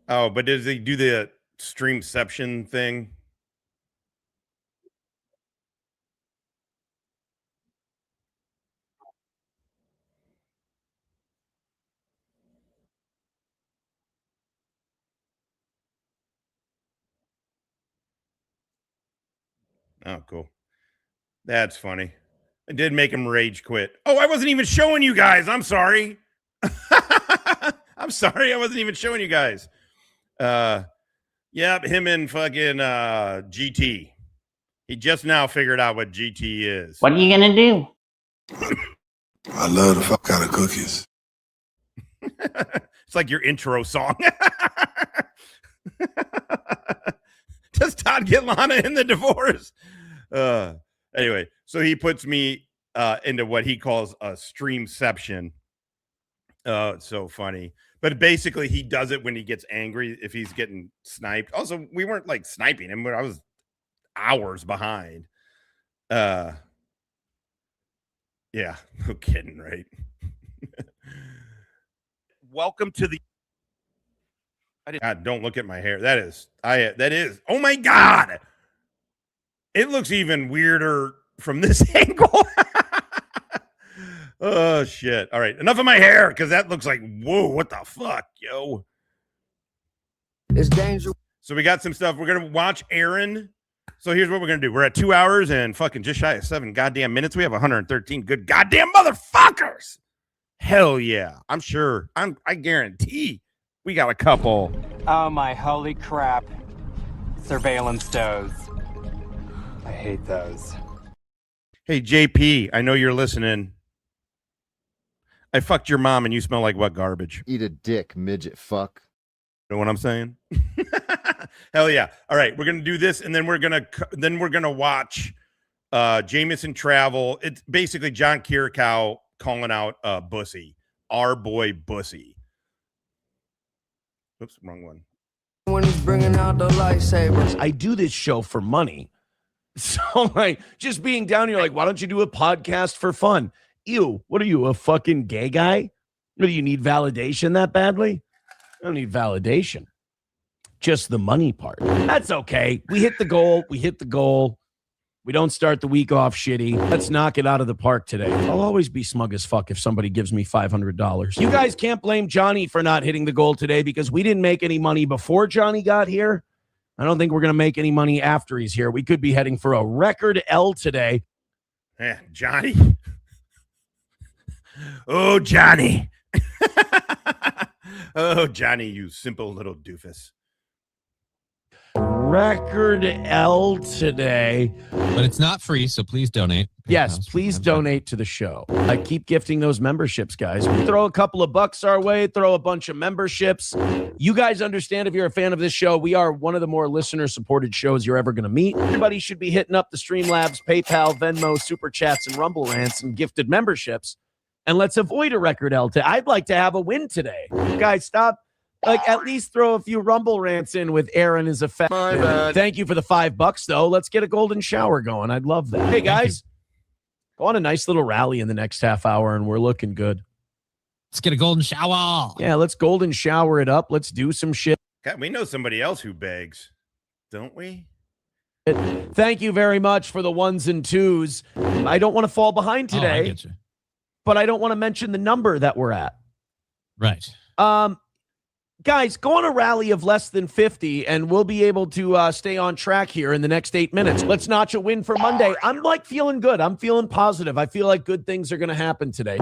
Oh, but does he do the streamception thing? Oh, cool. That's funny. It did make him rage quit. Oh, I wasn't even showing you guys. I'm sorry. I'm sorry. I wasn't even showing you guys. Yep, him and fucking GT. He just now figured out what GT is. What are you gonna do? I love the fuck out of cookies. It's like your intro song. Does Todd get Lana in the divorce? Anyway, so he puts me into what he calls a streamception. It's so funny. But basically, he does it when he gets angry if he's getting sniped. Also, we weren't like sniping him, but I was hours behind. Yeah, no kidding, right? Welcome to the. God, don't look at my hair. That is. Oh my God! It looks even weirder from this angle. Oh shit! All right, enough of my hair because that looks like whoa. What the fuck, yo? It's dangerous. So we got some stuff. We're gonna watch Aaron. So here's what we're gonna do. We're at 2 hours and fucking just shy of 7 goddamn minutes. We have 113 good goddamn motherfuckers. Hell yeah! I'm sure. I guarantee we got a couple. Oh my holy crap. Surveillance does. I hate those. Hey JP, I know you're listening. I fucked your mom and you smell like what garbage? Eat a dick, midget fuck. Know what I'm saying? Hell yeah. All right, we're gonna do this and then we're gonna watch Jameson Travel. It's basically John Kiriakou calling out Bussy, our boy Bussy. Oops, wrong one. When he's bringing out the lightsabers. I do this show for money. So like just being down here, like, why don't you do a podcast for fun? Ew, what are you, a fucking gay guy? Do you need validation that badly? I don't need validation. Just the money part. That's okay. We hit the goal. We don't start the week off shitty. Let's knock it out of the park today. I'll always be smug as fuck if somebody gives me $500. You guys can't blame Johnny for not hitting the goal today because we didn't make any money before Johnny got here. I don't think we're going to make any money after he's here. We could be heading for a record L today. Yeah, Johnny. Oh, Johnny. Oh, Johnny, you simple little doofus. Record L today. But it's not free, so please donate. Yes, please donate to the show. I keep gifting those memberships, guys. We throw a couple of bucks our way, throw a bunch of memberships. You guys understand if you're a fan of this show, we are one of the more listener-supported shows you're ever going to meet. Everybody should be hitting up the Streamlabs, PayPal, Venmo, Super Chats, and Rumble Rants and gifted memberships. And let's avoid a record L today. I'd like to have a win today. Guys, stop. Like, at least throw a few Rumble Rants in with Aaron as a fan. My bad. Thank you for the $5, though. Let's get a golden shower going. I'd love that. Hey, guys, go on a nice little rally in the next half hour, and we're looking good. Let's get a golden shower. Yeah, let's golden shower it up. Let's do some shit. God, we know somebody else who begs, don't we? Thank you very much for the ones and twos. I don't want to fall behind today, I get you. but I don't want to mention the number that we're at. Right. Guys, go on a rally of less than 50, and we'll be able to stay on track here in the next 8 minutes. Let's notch a win for Monday. I'm like feeling good. I'm feeling positive. I feel like good things are going to happen today.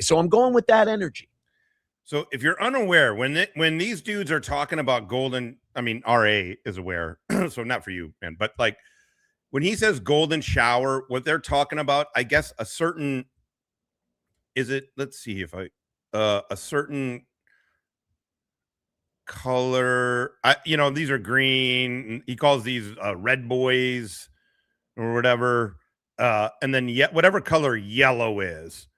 So I'm going with that energy. So if you're unaware, when these dudes are talking about golden, I mean, RA is aware, so not for you, man, but like when he says golden shower, what they're talking about, I guess a certain, let's see if a certain color, these are green. He calls these red boys or whatever. And then whatever color yellow is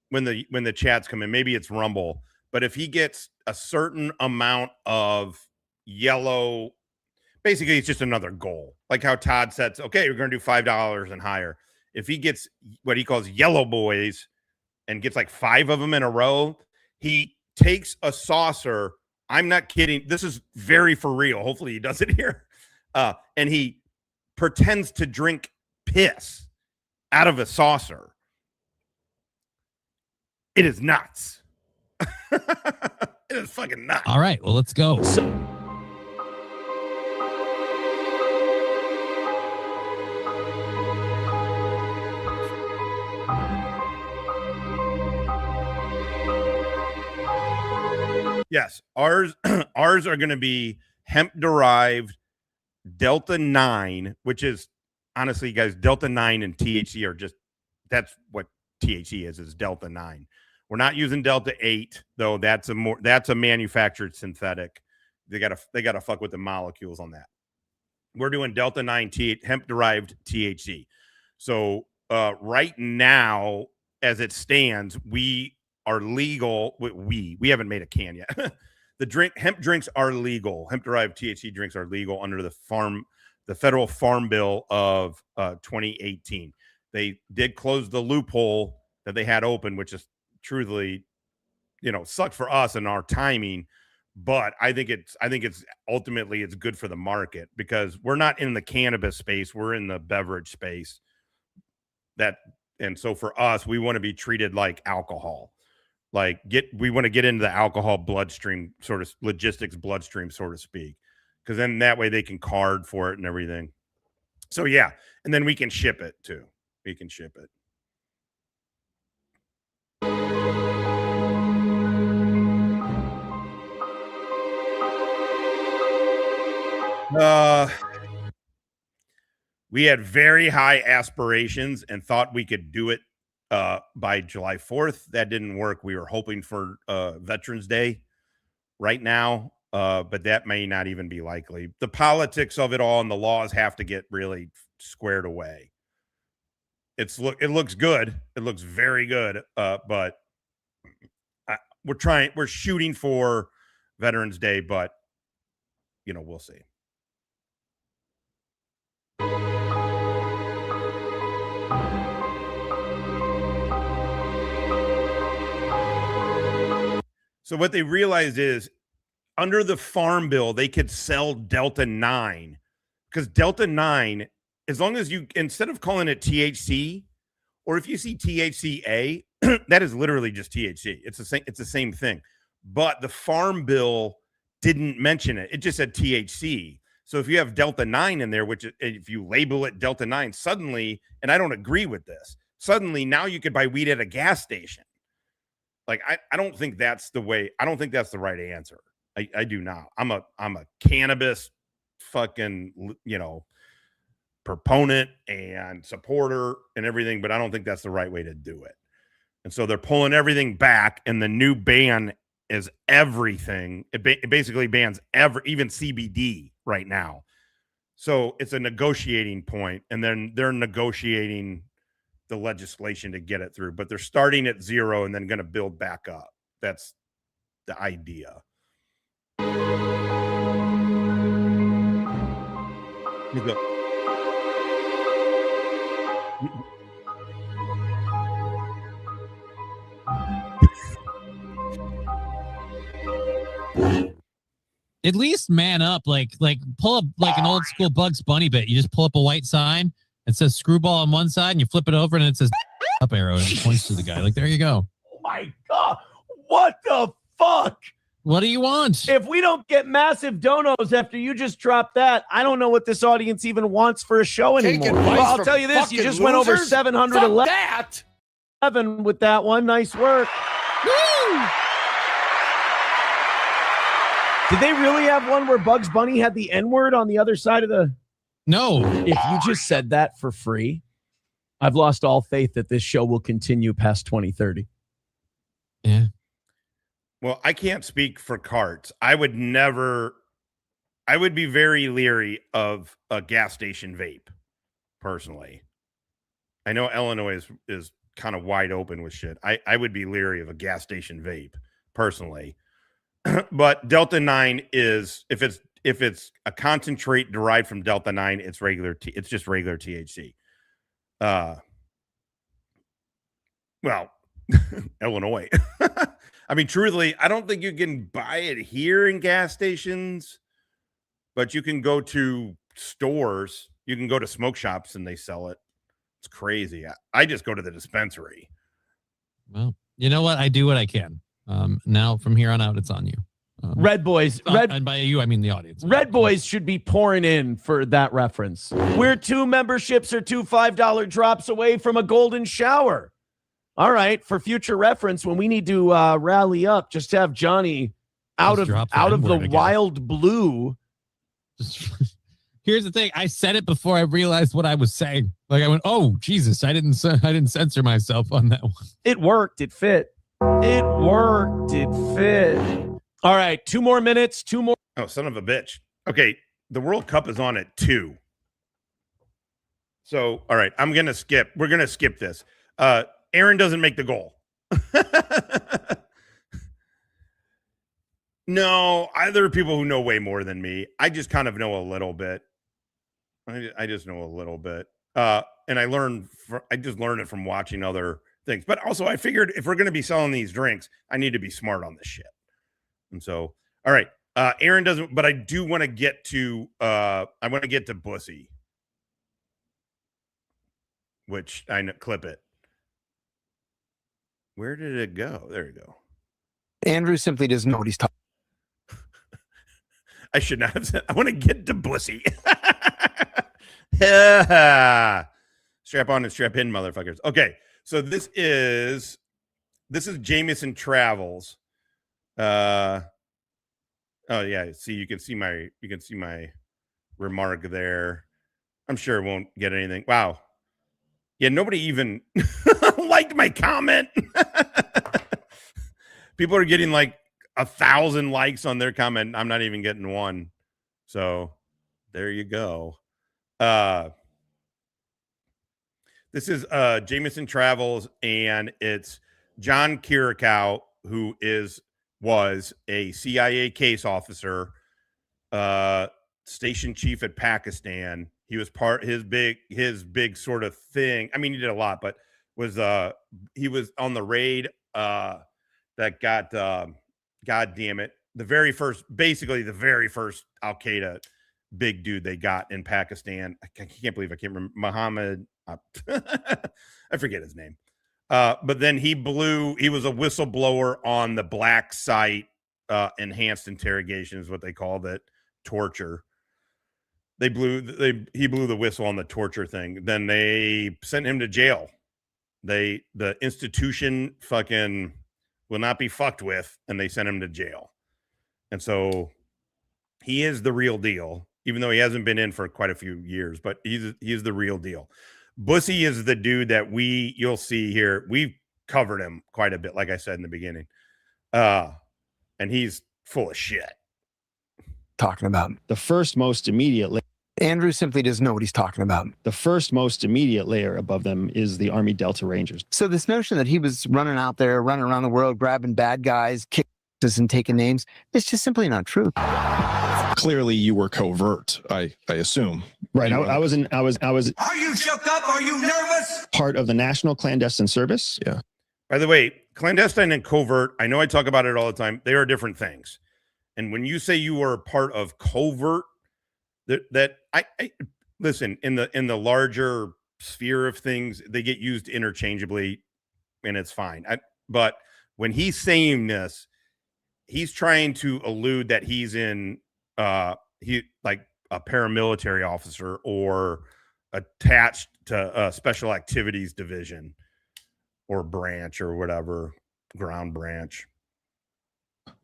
when the chats come in, maybe it's Rumble. But if he gets a certain amount of yellow, basically it's just another goal. Like how Todd sets, okay, we're going to do $5 and higher. If he gets what he calls yellow boys and gets like 5 of them in a row, he takes a saucer. I'm not kidding. This is very for real. Hopefully he does it here. And he pretends to drink piss out of a saucer. It is nuts. It is fucking nuts. All right, well, let's go. Yes, ours are going to be hemp-derived Delta 9, which is, honestly, guys, Delta 9 and THC are just, that's what THC is Delta 9. We're not using Delta 8, though. That's a manufactured synthetic. They gotta fuck with the molecules on that. we're doing Delta 9 hemp derived THC. So right now, as it stands, we are legal. We haven't made a can yet. The hemp drinks are legal. Hemp derived THC drinks are legal under the federal farm bill of 2018. They did close the loophole that they had open, which is truthfully, sucked for us and our timing. But I think it's ultimately it's good for the market because we're not in the cannabis space. We're in the beverage space. And so for us, we want to be treated like alcohol. We want to get into the alcohol bloodstream, sort of logistics bloodstream, so to speak, because then that way they can card for it and everything. So yeah, and then we can ship it too. We can ship it. We had very high aspirations and thought we could do it by July 4th. That didn't work. We were hoping for Veterans Day right now, but that may not even be likely. The politics of it all and the laws have to get really squared away. It looks good. It looks very good, but we're shooting for Veterans Day, but we'll see. So what they realized is under the farm bill, they could sell Delta 9 because Delta 9, as long as instead of calling it THC, or if you see THCA, that is literally just THC. It's the same thing. But the farm bill didn't mention it. It just said THC. So if you have Delta 9 in there, which if you label it Delta 9, suddenly, and I don't agree with this, suddenly now you could buy weed at a gas station. I don't think that's the way. I don't think that's the right answer. I do not. I'm a cannabis fucking, proponent and supporter and everything, but I don't think that's the right way to do it. And so they're pulling everything back, and the new ban is everything. It basically bans even CBD right now. So it's a negotiating point, and then they're negotiating the legislation to get it through, but they're starting at zero and then going to build back up. That's the idea. At least man up, like pull up like an old school Bugs Bunny bit. You just pull up a white sign. It says screwball on one side, and you flip it over, and it says up arrow, and it points to the guy. There you go. Oh my God. What the fuck? What do you want? If we don't get massive donos after you just dropped that, I don't know what this audience even wants for a show anymore. Well, I'll tell you this, you just went over 711 with that one. Nice work. Woo! Did they really have one where Bugs Bunny had the N-word on the other side of the... No. If you just said that for free, I've lost all faith that this show will continue past 2030. Yeah. Well, I can't speak for carts. I would be very leery of a gas station vape, personally. I know Illinois is kind of wide open with shit. I would be leery of a gas station vape, personally. But Delta 9 is, if it's a concentrate derived from Delta 9, it's it's just regular THC. Well, Illinois. I mean, truthfully, I don't think you can buy it here in gas stations, but you can go to stores. You can go to smoke shops and they sell it. It's crazy. I just go to the dispensary. Well, you know what? I do what I can. Now from here on out, it's on you. Red Boys. And by you, I mean the audience. Red Boys should be pouring in for that reference. We're 2 memberships or 2 $5 drops away from a golden shower. All right. For future reference, when we need to rally up, just have Johnny out of the wild blue. Here's the thing. I said it before I realized what I was saying. I went, "Oh, Jesus, I didn't censor myself on that one." It worked. It fit. It worked. It fit. All right. 2 more minutes. 2 more. Oh, son of a bitch. Okay. the World Cup is on at 2. So, all right, we're going to skip this. Aaron doesn't make the goal. No, there are people who know way more than me. I just kind of know a little bit. I just know a little bit. And I just learned it from watching other things. But also I figured if we're going to be selling these drinks, I need to be smart on this shit. And so, all right. Aaron doesn't, but I do want to get to Bussy. Which I know, clip it. Where did it go? There you go. Andrew simply doesn't know what he's talking. I should not have said. I want to get to Bussy. Yeah. Strap on and strap in, motherfuckers. Okay, so this is Jameson Travels. Oh yeah. See, you can see my remark there. I'm sure it won't get anything. Wow. Yeah, nobody even liked my comment. People are getting like 1,000 likes on their comment. I'm not even getting one. So there you go. This is Jameson Travels, and it's John Kiriakou, who was a CIA case officer, station chief at Pakistan. He was his big sort of thing. I mean, he did a lot, but he was on the raid that got God damn it, the very first Al Qaeda big dude they got in Pakistan. I can't believe I can't remember Muhammad. I forget his name. But then he was a whistleblower on the black site, enhanced interrogation is what they called it, torture. He blew the whistle on the torture thing. Then they sent him to jail. The institution fucking will not be fucked with, and they sent him to jail. And so he is the real deal, even though he hasn't been in for quite a few years, but he's the real deal. Bussy is the dude that you'll see here. We've covered him quite a bit, like I said in the beginning. And he's full of shit. Talking about the first most immediate layer. Andrew simply doesn't know what he's talking about. The first most immediate layer above them is the Army Delta Rangers. So this notion that he was running out there, running around the world, grabbing bad guys, kicking and taking names, it's just simply not true. Clearly you were covert, I assume. Right. I was. Are you shook up? Are you nervous? Part of the National Clandestine Service. Yeah. By the way, clandestine and covert, I know I talk about it all the time. They are different things. And when you say you are part of covert, that I listen, in the larger sphere of things, they get used interchangeably, and it's fine. But when he's saying this, he's trying to allude that he's in he like a paramilitary officer or attached to a special activities division or branch or whatever, ground branch.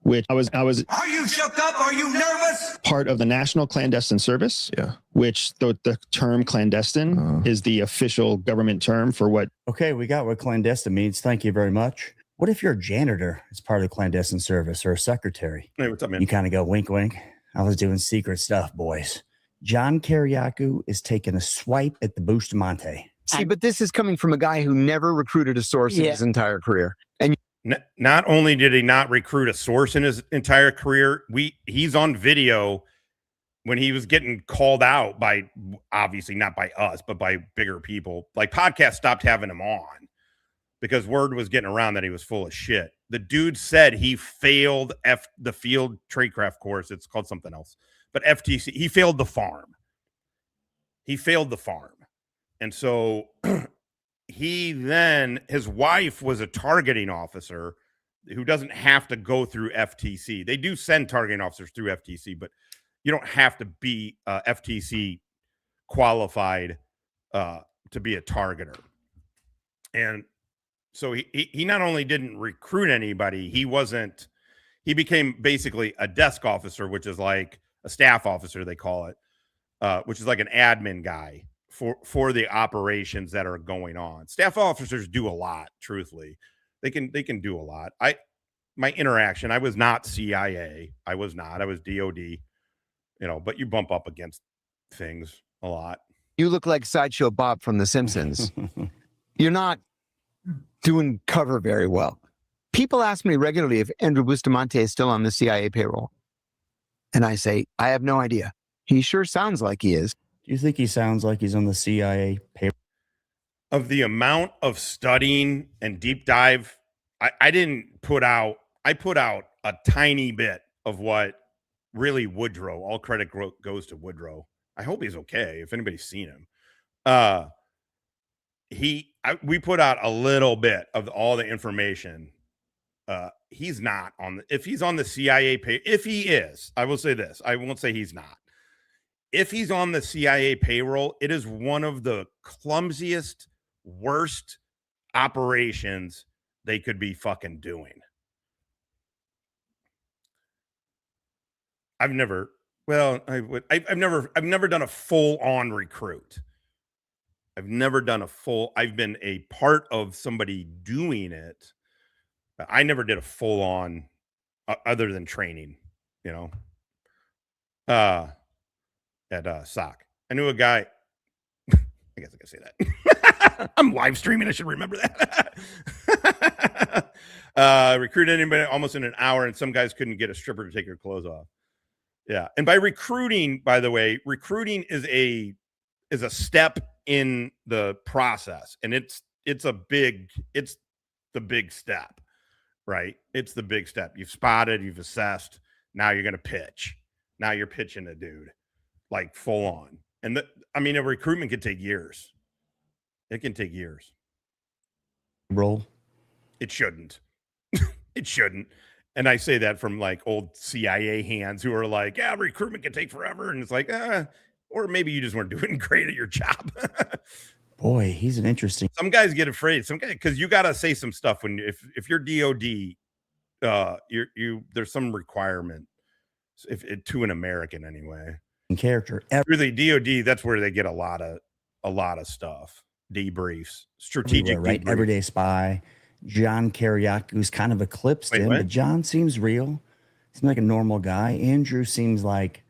Which I was. Are you shook up? Are you nervous? Part of the National Clandestine Service. Yeah. Which the term clandestine is the official government term for what. Okay, we got what clandestine means. Thank you very much. What if you're a janitor as part of the clandestine service or a secretary? Hey, what's up, man? You kind of go wink, wink. I was doing secret stuff, boys. John Kiriakou is taking a swipe at the Bustamante. See, but this is coming from a guy who never recruited a source in his entire career. And not only did he not recruit a source in his entire career, he's on video when he was getting called out by, obviously not by us, but by bigger people. Like, podcasts stopped having him on because word was getting around that he was full of shit. The dude said he failed the field tradecraft course. It's called something else, but FTC. He failed the farm. And so his wife was a targeting officer who doesn't have to go through FTC. They do send targeting officers through FTC, but you don't have to be FTC qualified to be a targeter. And so he not only didn't recruit anybody, he became basically a desk officer, which is like a staff officer, they call it, which is like an admin guy for the operations that are going on. Staff officers do a lot, truthfully. They can do a lot. My interaction, I was not CIA. I was DOD. you know, but you bump up against things a lot. You look like Sideshow Bob from The Simpsons. You're not doing cover very well. People ask me regularly if Andrew Bustamante is still on the CIA payroll. And I say, I have no idea. He sure sounds like he is. Do you think he sounds like he's on the CIA payroll? Of the amount of studying and deep dive, I didn't put out, I put out a tiny bit of what really Woodrow, all credit goes to Woodrow. I hope he's okay. If anybody's seen him, we put out a little bit of all the information. He's not on the, if he's on the CIA pay, if he is, I will say this, I won't say he's not. If he's on the CIA payroll, it is one of the clumsiest, worst operations they could be fucking doing. I've never done a full-on recruit. I've been a part of somebody doing it. But I never did a full-on other than training, you know, at SOC. I knew a guy, I guess I can say that. I'm live streaming. I should remember that. Recruited anybody almost in an hour, and some guys couldn't get a stripper to take her clothes off. Yeah. And by recruiting, by the way, recruiting is a step in the process. And it's the big step, right? It's the big step. You've spotted, you've assessed. Now you're going to pitch. Now you're pitching a dude like full on. And a recruitment can take years. It can take years. Roll. It shouldn't. It shouldn't. And I say that from like old CIA hands who are like, yeah, recruitment can take forever. And it's like, or maybe you just weren't doing great at your job. Boy, he's an interesting. Some guys get afraid. Some guys, because you got to say some stuff when if you're DOD, there's some requirement to an American anyway. Character. Really, DOD, that's where they get a lot of stuff. Debriefs, strategic right? debriefs. Everyday spy. John Kiriakou kind of eclipsed him, but John seems real. Seems like a normal guy. Andrew seems like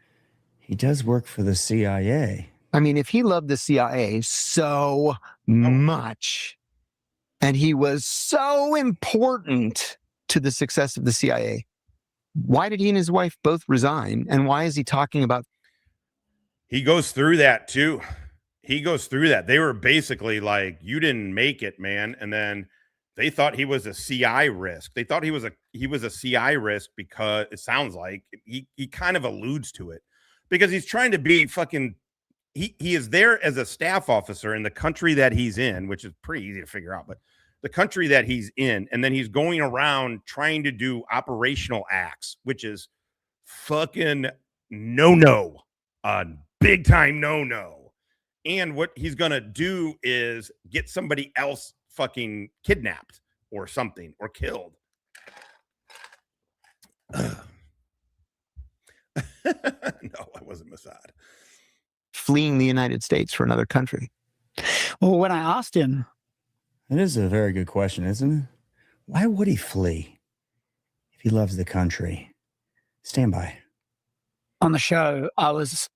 he does work for the CIA. I mean, if he loved the CIA so much, and he was so important to the success of the CIA, why did he and his wife both resign? And why is he talking about? He goes through that too. He goes through that. They were basically like, you didn't make it, man. And then they thought he was a CI risk. They thought he was a CI risk because it sounds like he kind of alludes to it because he's trying to be fucking, he is there as a staff officer in the country that he's in, which is pretty easy to figure out, but the country that he's in, and then he's going around trying to do operational acts, which is fucking no, a big time no. And what he's going to do is get somebody else fucking kidnapped or something or killed. No, I wasn't Mossad. Fleeing the United States for another country. Well, when I asked him. It is a very good question, isn't it? Why would he flee if he loves the country? Stand by. On the show, I was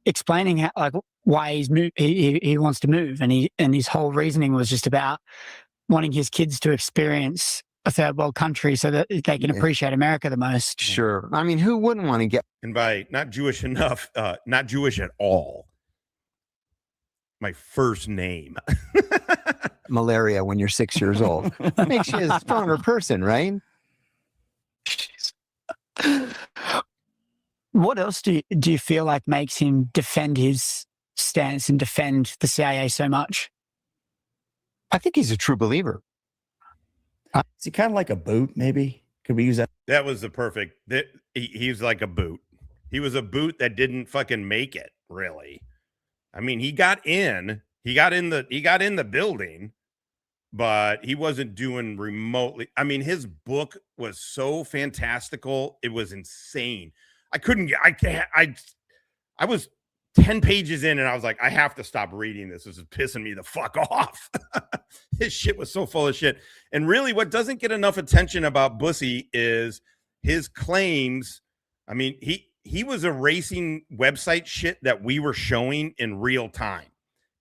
explaining how, like, why he wants to move, and his whole reasoning was just about wanting his kids to experience a third world country so that they can appreciate America the most. Sure. I mean, who wouldn't want to get? And by not Jewish enough, not Jewish at all. My first name. Malaria when you're 6 years old. That makes you a stronger person, right? What else do you feel like makes him defend his stance and defend the CIA so much? I think he's a true believer. Is he kind of like a boot, maybe? Could we use that? That was the perfect. He's like a boot. He was a boot that didn't fucking make it, really. I mean, he got in the building, but he wasn't doing remotely. I mean, his book was so fantastical. It was insane. I was 10 pages in and I was like, I have to stop reading this. This is pissing me the fuck off. His shit was so full of shit. And really what doesn't get enough attention about Bussy is his claims. I mean, he was erasing website shit that we were showing in real time,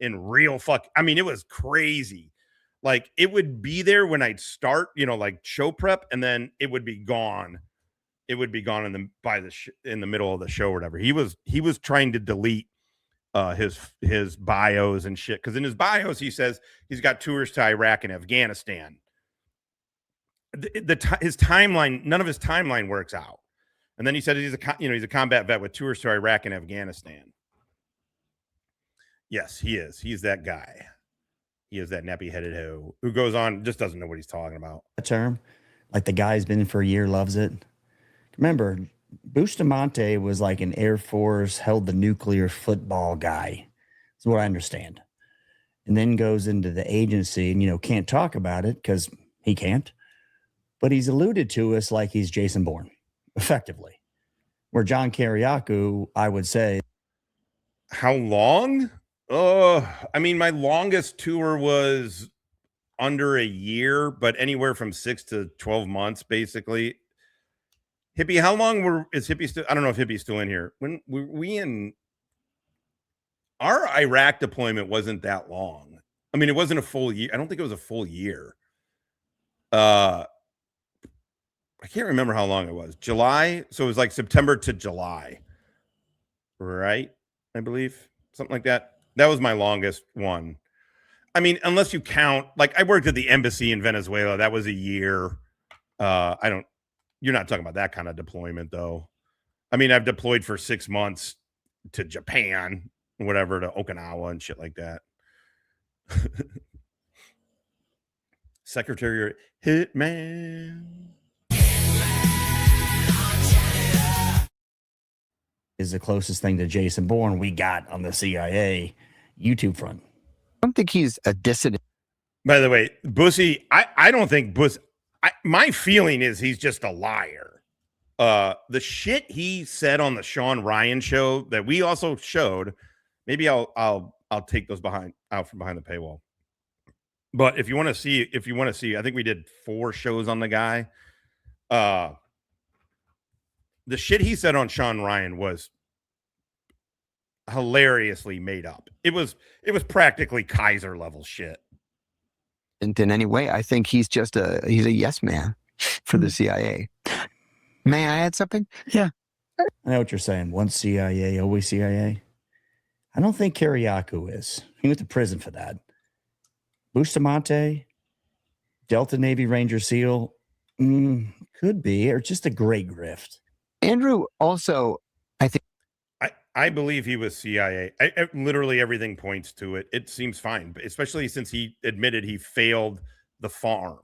I mean, it was crazy. Like, it would be there when I'd start, like show prep, and then it would be gone. It would be gone in the middle of the show or whatever. He was trying to delete his bios and shit, because in his bios he says he's got tours to Iraq and Afghanistan. His timeline, none of his timeline works out. And then he said he's a combat vet with tours to Iraq and Afghanistan. Yes, he is. He's that guy. He is that nappy-headed hoe who goes on, just doesn't know what he's talking about. A term, like the guy's been in for a year, loves it. Remember, Bustamante was like an Air Force, held the nuclear football guy. That's what I understand. And then goes into the agency and, can't talk about it because he can't. But he's alluded to us like he's Jason Bourne, effectively. Where John Kiriakou, I would say. How long? I mean, my longest tour was under a year, but anywhere from 6 to 12 months, basically. Hippie, how long is Hippie still? I don't know if Hippie's still in here. When we in our Iraq deployment wasn't that long. I mean, it wasn't a full year. I don't think it was a full year. I can't remember how long it was. July. So it was like September to July. Right? I believe. Something like that. That was my longest one. I mean, unless you count, like I worked at the embassy in Venezuela. That was a year. You're not talking about that kind of deployment, though. I mean, I've deployed for 6 months to Japan, whatever, to Okinawa and shit like that. Secretary Hitman is the closest thing to Jason Bourne we got on the CIA YouTube front. I don't think he's a dissident. By the way, Bussy, I don't think Bussy. My feeling is he's just a liar. The shit he said on the Sean Ryan show that we also showed, maybe I'll take those out from behind the paywall. But if you want to see, I think we did 4 shows on the guy. The shit he said on Sean Ryan was hilariously made up. It was practically Kaiser level shit. In any way, I think he's a yes man for the CIA. May I add something? Yeah. I know what you're saying. Once CIA, always CIA. I don't think Kiriakou is. He went to prison for that. Bustamante, Delta Navy Ranger SEAL, could be, or just a great grift. Andrew also, I think. I believe he was CIA. Literally everything points to it. It seems fine, especially since he admitted he failed the farm.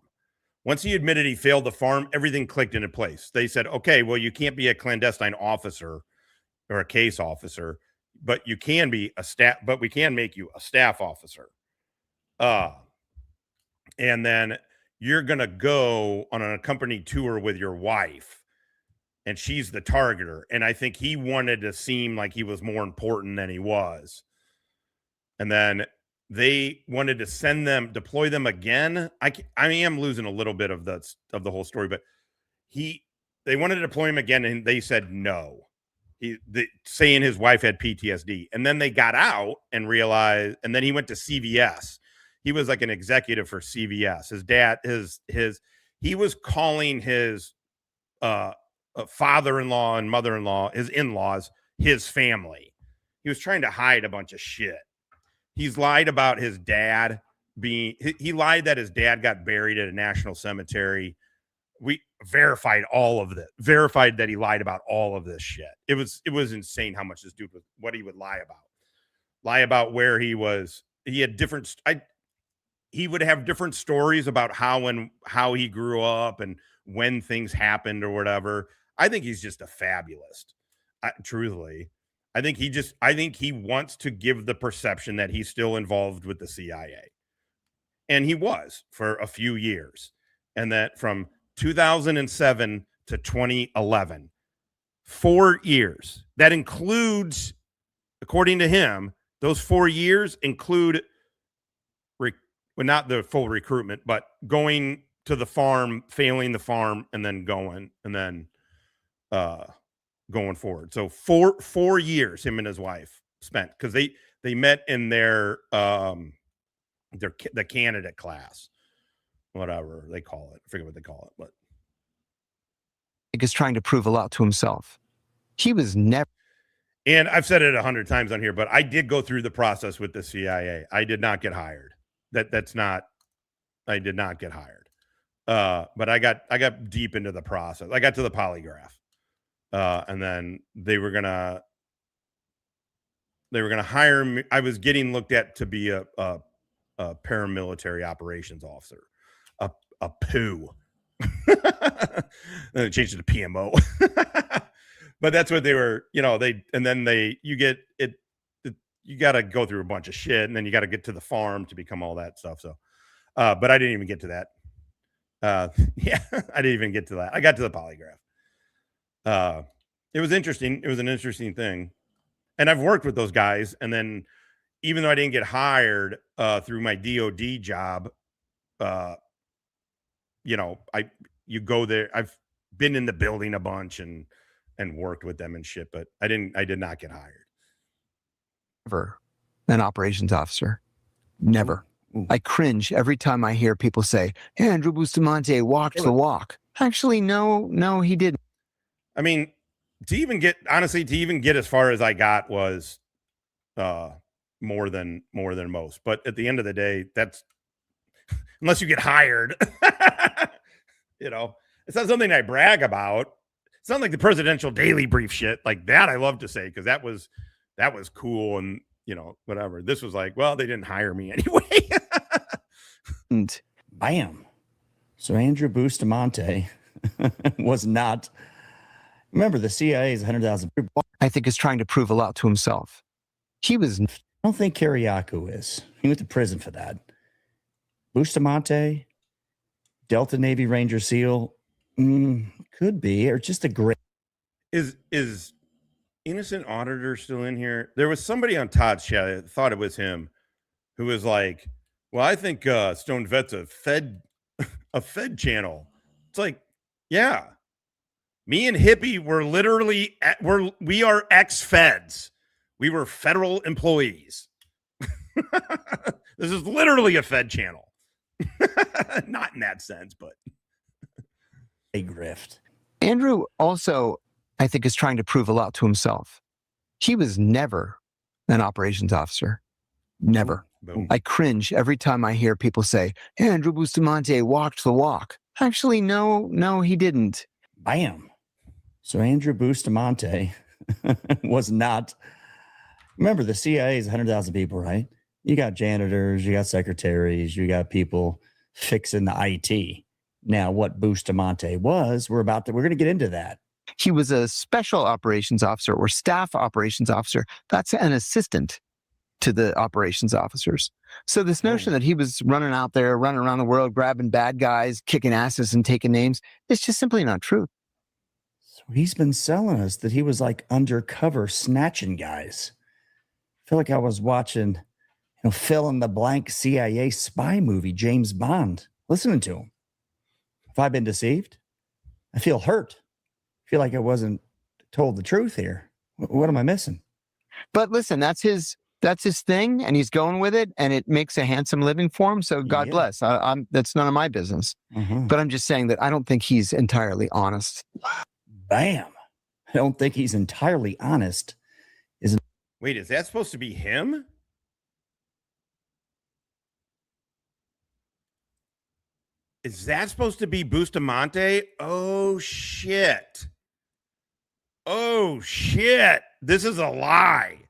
Once he admitted he failed the farm, everything clicked into place. They said, okay, well, you can't be a clandestine officer or a case officer, but you can be a staff, but we can make you a staff officer. And then you're going to go on an accompanied tour with your wife. And she's the targeter. And I think he wanted to seem like he was more important than he was. And then they wanted to deploy them again. I am losing a little bit of the whole story, but they wanted to deploy him again, and they said no. Saying his wife had PTSD. And then they got out and realized, and then he went to CVS. He was like an executive for CVS. His dad, he was calling his father-in-law and mother-in-law, his in-laws, his family. He was trying to hide a bunch of shit. He's lied about his dad he lied that his dad got buried at a national cemetery. We verified all of this, verified that he lied about all of this shit. It was insane how much this dude what he would lie about where he was. He had he would have different stories about how he grew up and when things happened or whatever. I think he's just a fabulist. Truthfully, I think he wants to give the perception that he's still involved with the CIA. And he was for a few years. And that from 2007 to 2011, 4 years. That includes, according to him, those 4 years include, not the full recruitment, but going to the farm, failing the farm, and then going, and then going forward. So 4 years him and his wife spent, because they met in the candidate class, whatever they call it. I forget what they call it, but is trying to prove a lot to himself. He was never. And I've said it 100 times on here, but I did go through the process with the CIA. I did not get hired. I did not get hired. But I got deep into the process. I got to the polygraph. And then they were gonna hire me. I was getting looked at to be a paramilitary operations officer, a POO. Then it changed to PMO. But that's what they were, you got to go through a bunch of shit, and then you got to get to the farm to become all that stuff. So, but I didn't even get to that. Yeah, I didn't even get to that. I got to the polygraph. It was interesting. It was an interesting thing. And I've worked with those guys. And then even though I didn't get hired through my DOD job, you go there. I've been in the building a bunch and worked with them and shit, but I did not get hired. Never an operations officer. Never. I cringe every time I hear people say, Andrew Bustamante walked the walk. Actually, no, he didn't. I mean, to even get as far as I got was more than most. But at the end of the day, that's unless you get hired, it's not something I brag about. It's not like the presidential daily brief shit like that. I love to say, because that was cool and whatever. This was like, well, they didn't hire me anyway. And bam. So Andrew Bustamante was not. Remember, the CIA is 100,000 people. I think is trying to prove a lot to himself. He was. I don't think Kiriakou is. He went to prison for that. Bustamante, Delta Navy Ranger SEAL, could be, or just a great. Is Innocent Auditor still in here? There was somebody on Todd's chat, I thought it was him, who was like, well, I think Stone Vet's a Fed channel. It's like, yeah. Me and Hippie were literally we are ex-feds. We were federal employees. This is literally a Fed channel. Not in that sense, but a grift. Andrew also, I think, is trying to prove a lot to himself. He was never an operations officer. Never. Boom. I cringe every time I hear people say, Andrew Bustamante walked the walk. Actually, no, he didn't. Bam. So Andrew Bustamante was not. Remember, the CIA is 100,000 people, right? You got janitors, you got secretaries, you got people fixing the IT. Now, what Bustamante was, we're going to get into that. He was a special operations officer or staff operations officer. That's an assistant to the operations officers. So this notion that he was running out there, running around the world, grabbing bad guys, kicking asses and taking names, it's just simply not true. So he's been selling us that he was like undercover snatching guys. I feel like I was watching, fill in the blank CIA spy movie, James Bond, listening to him. Have I been deceived? I feel hurt. I feel like I wasn't told the truth here. What am I missing? But listen, that's his thing, and he's going with it, and it makes a handsome living for him. So God bless. That's none of my business. But I'm just saying that I don't think he's entirely honest. Bam. I don't think he's entirely honest. Wait, is that supposed to be him? Is that supposed to be Bustamante? Oh, shit. Oh, shit. This is a lie.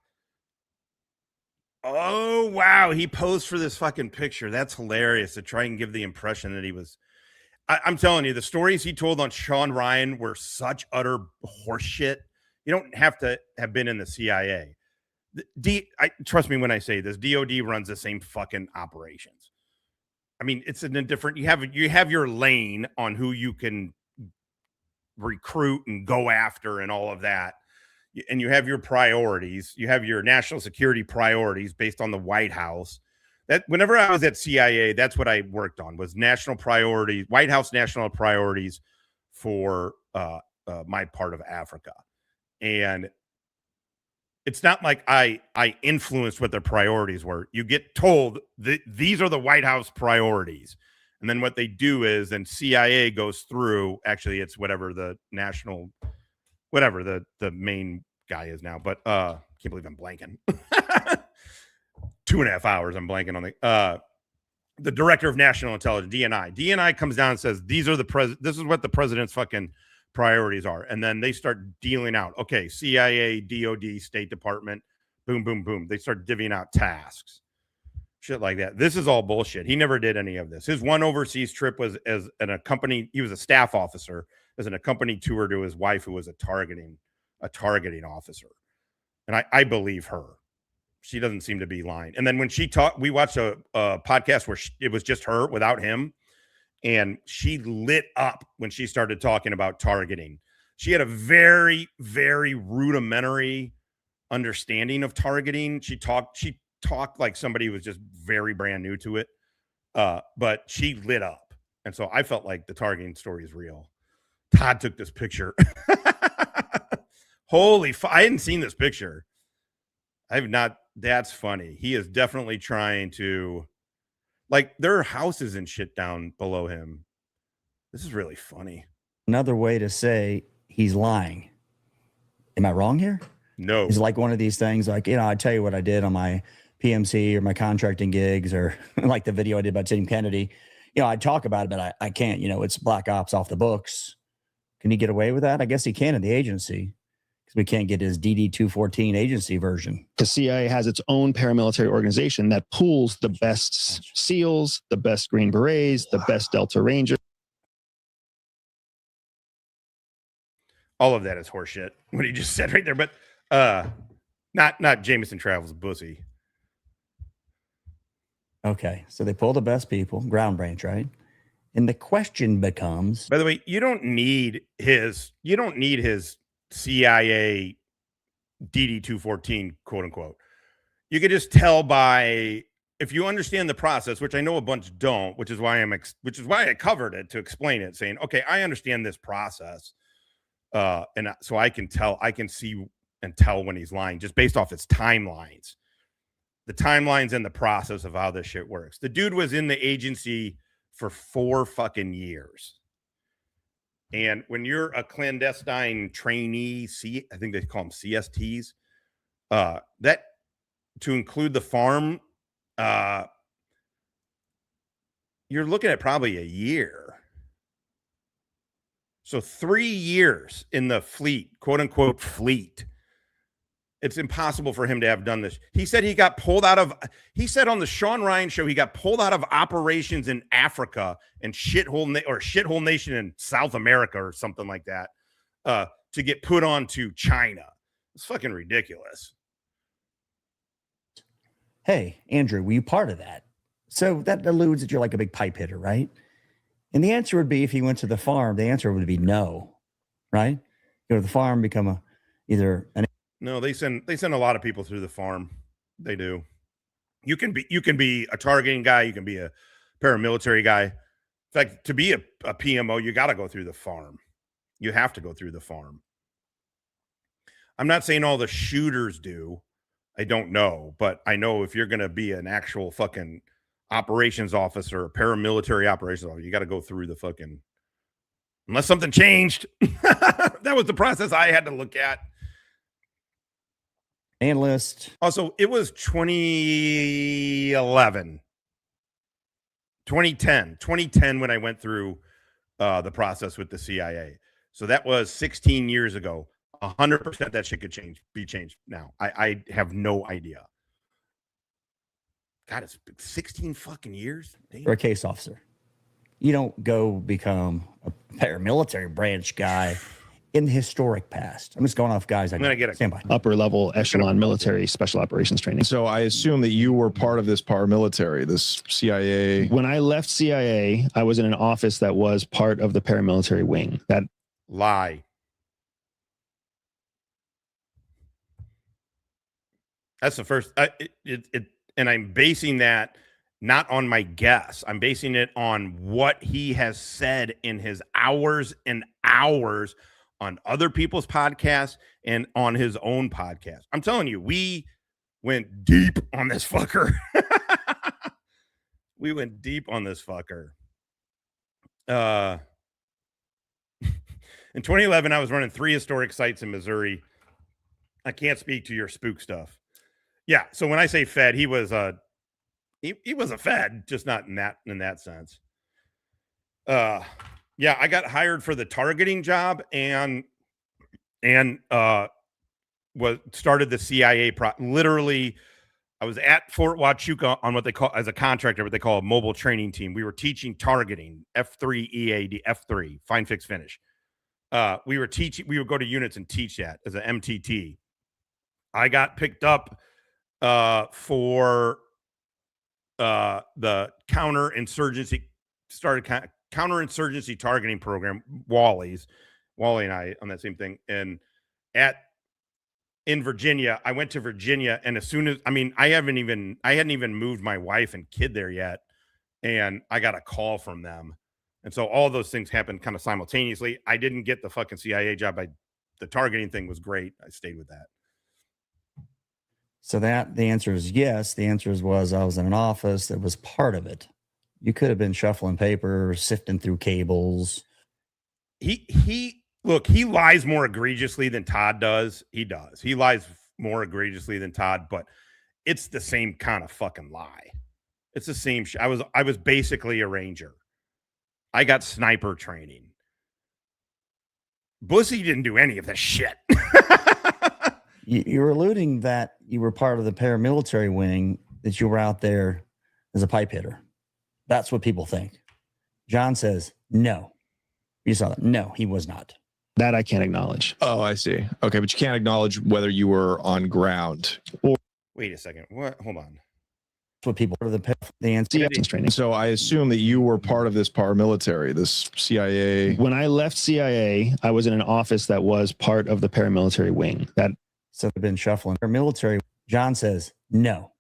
Oh, wow. He posed for this fucking picture. That's hilarious to try and give the impression that he was. I'm telling you, the stories he told on Sean Ryan were such utter horseshit. You don't have to have been in the CIA. Trust me when I say this, DOD runs the same fucking operations. I mean, it's in a different, you have your lane on who you can recruit and go after and all of that. And you have your priorities. You have your national security priorities based on the White House. That whenever I was at CIA, that's what I worked on, was national priorities, White House national priorities for my part of Africa. And it's not like I influenced what their priorities were. You get told that these are the White House priorities. And then what they do is then CIA goes through, actually it's whatever the national, whatever the main guy is now, but can't believe I'm blanking. 2.5 hours I'm blanking on the director of national intelligence, DNI. DNI comes down and says, this is what the president's fucking priorities are. And then they start dealing out, okay, CIA, DOD, State Department, boom, boom, boom. They start divvying out tasks. Shit like that. This is all bullshit. He never did any of this. His one overseas trip was as an accompany. He was a staff officer as an accompany tour to his wife, who was a targeting officer. And I believe her. She doesn't seem to be lying. And then when she talked, we watched a podcast where it was just her without him. And she lit up when she started talking about targeting. She had a very, very rudimentary understanding of targeting. She talked like somebody who was just very brand new to it. But she lit up. And so I felt like the targeting story is real. Todd took this picture. Holy I hadn't seen this picture. I have not. That's funny. He is definitely trying to, like, there are houses and shit down below him. This is really funny. Another way to say he's lying. Am I wrong here? No. It's like one of these things like, I tell you what I did on my PMC or my contracting gigs, or like the video I did about Tim Kennedy. I talk about it, but I can't, it's black ops off the books. Can he get away with that? I guess he can in the agency, because we can't get his DD 214 agency version. The CIA has its own paramilitary organization that pools the best SEALs, the best Green Berets, the best Delta Rangers. All of that is horseshit, what he just said right there. But not Jameson Travels, Bussy. Okay, so they pull the best people, ground branch, right? And the question becomes, by the way, you don't need his CIA DD 214, quote unquote. You could just tell by, if you understand the process, which I know a bunch don't, which is why I covered it to explain it, saying, okay, I understand this process. And so I can see and tell when he's lying just based off his timelines. The timelines and the process of how this shit works. The dude was in the agency for 4 fucking years. And when you're a clandestine trainee, I think they call them CSTs, that to include the farm, you're looking at probably a year. So 3 years in the fleet, quote unquote fleet. It's impossible for him to have done this. He said he said on the Sean Ryan show, he got pulled out of operations in Africa and shithole nation in South America or something like that to get put on to China. It's fucking ridiculous. Hey, Andrew, were you part of that? So that alludes that you're like a big pipe hitter, right? And the answer would be, if he went to the farm, the answer would be no, right? Go to the farm, become No, they send a lot of people through the farm. They do. You can be a targeting guy. You can be a paramilitary guy. In fact, to be a PMO, you got to go through the farm. You have to go through the farm. I'm not saying all the shooters do. I don't know, but I know if you're going to be an actual fucking operations officer, a paramilitary operations officer, you got to go through the fucking, unless something changed. That was the process I had to look at. Analyst. Also, it was 2011, 2010 when I went through the process with the CIA. So that was 16 years ago. 100% that shit could be changed now. I have no idea. God, it's 16 fucking years. Damn. You're a case officer. You don't go become a paramilitary branch guy in the historic past. I'm just going off guys. I'm going to get stand by. Upper level echelon military special operations training. So I assume that you were part of this paramilitary, this CIA. When I left CIA, I was in an office that was part of the paramilitary wing. That lie. That's the first. And I'm basing that not on my guess. I'm basing it on what he has said in his hours and hours on other people's podcasts and on his own podcast. I'm telling you, we went deep on this fucker. We went deep on this fucker. In 2011, I was running 3 historic sites in Missouri. I can't speak to your spook stuff. Yeah, so when I say Fed, he was he was a Fed, just not in that sense. Yeah, I got hired for the targeting job and started the CIA literally. I was at Fort Huachuca on what they call, as a contractor, what they call a mobile training team. We were teaching targeting, F3 EAD, F3, find, fix, finish. We would go to units and teach that as an MTT. I got picked up for the counterinsurgency targeting program, Wally and I on that same thing. And in Virginia, I went to Virginia, and as soon as, I hadn't even moved my wife and kid there yet, and I got a call from them. And so all those things happened kind of simultaneously. I didn't get the fucking CIA job. The targeting thing was great. I stayed with that. So the answer is yes. The answer was I was in an office that was part of it. You could have been shuffling paper, sifting through cables. Look, he lies more egregiously than Todd does. He does. He lies more egregiously than Todd, but it's the same kind of fucking lie. It's the same shit. I was basically a ranger. I got sniper training. Bussy didn't do any of this shit. You're alluding that you were part of the paramilitary wing, that you were out there as a pipe hitter. That's what people think. John says, no. You saw that. No, he was not. That I can't acknowledge. Oh, I see. Okay, but you can't acknowledge whether you were on ground. Or wait a second. What? Hold on. That's what people are the answer training. So I assume that you were part of this paramilitary, this CIA. When I left CIA, I was in an office that was part of the paramilitary wing. So they've been shuffling. Paramilitary. John says, no.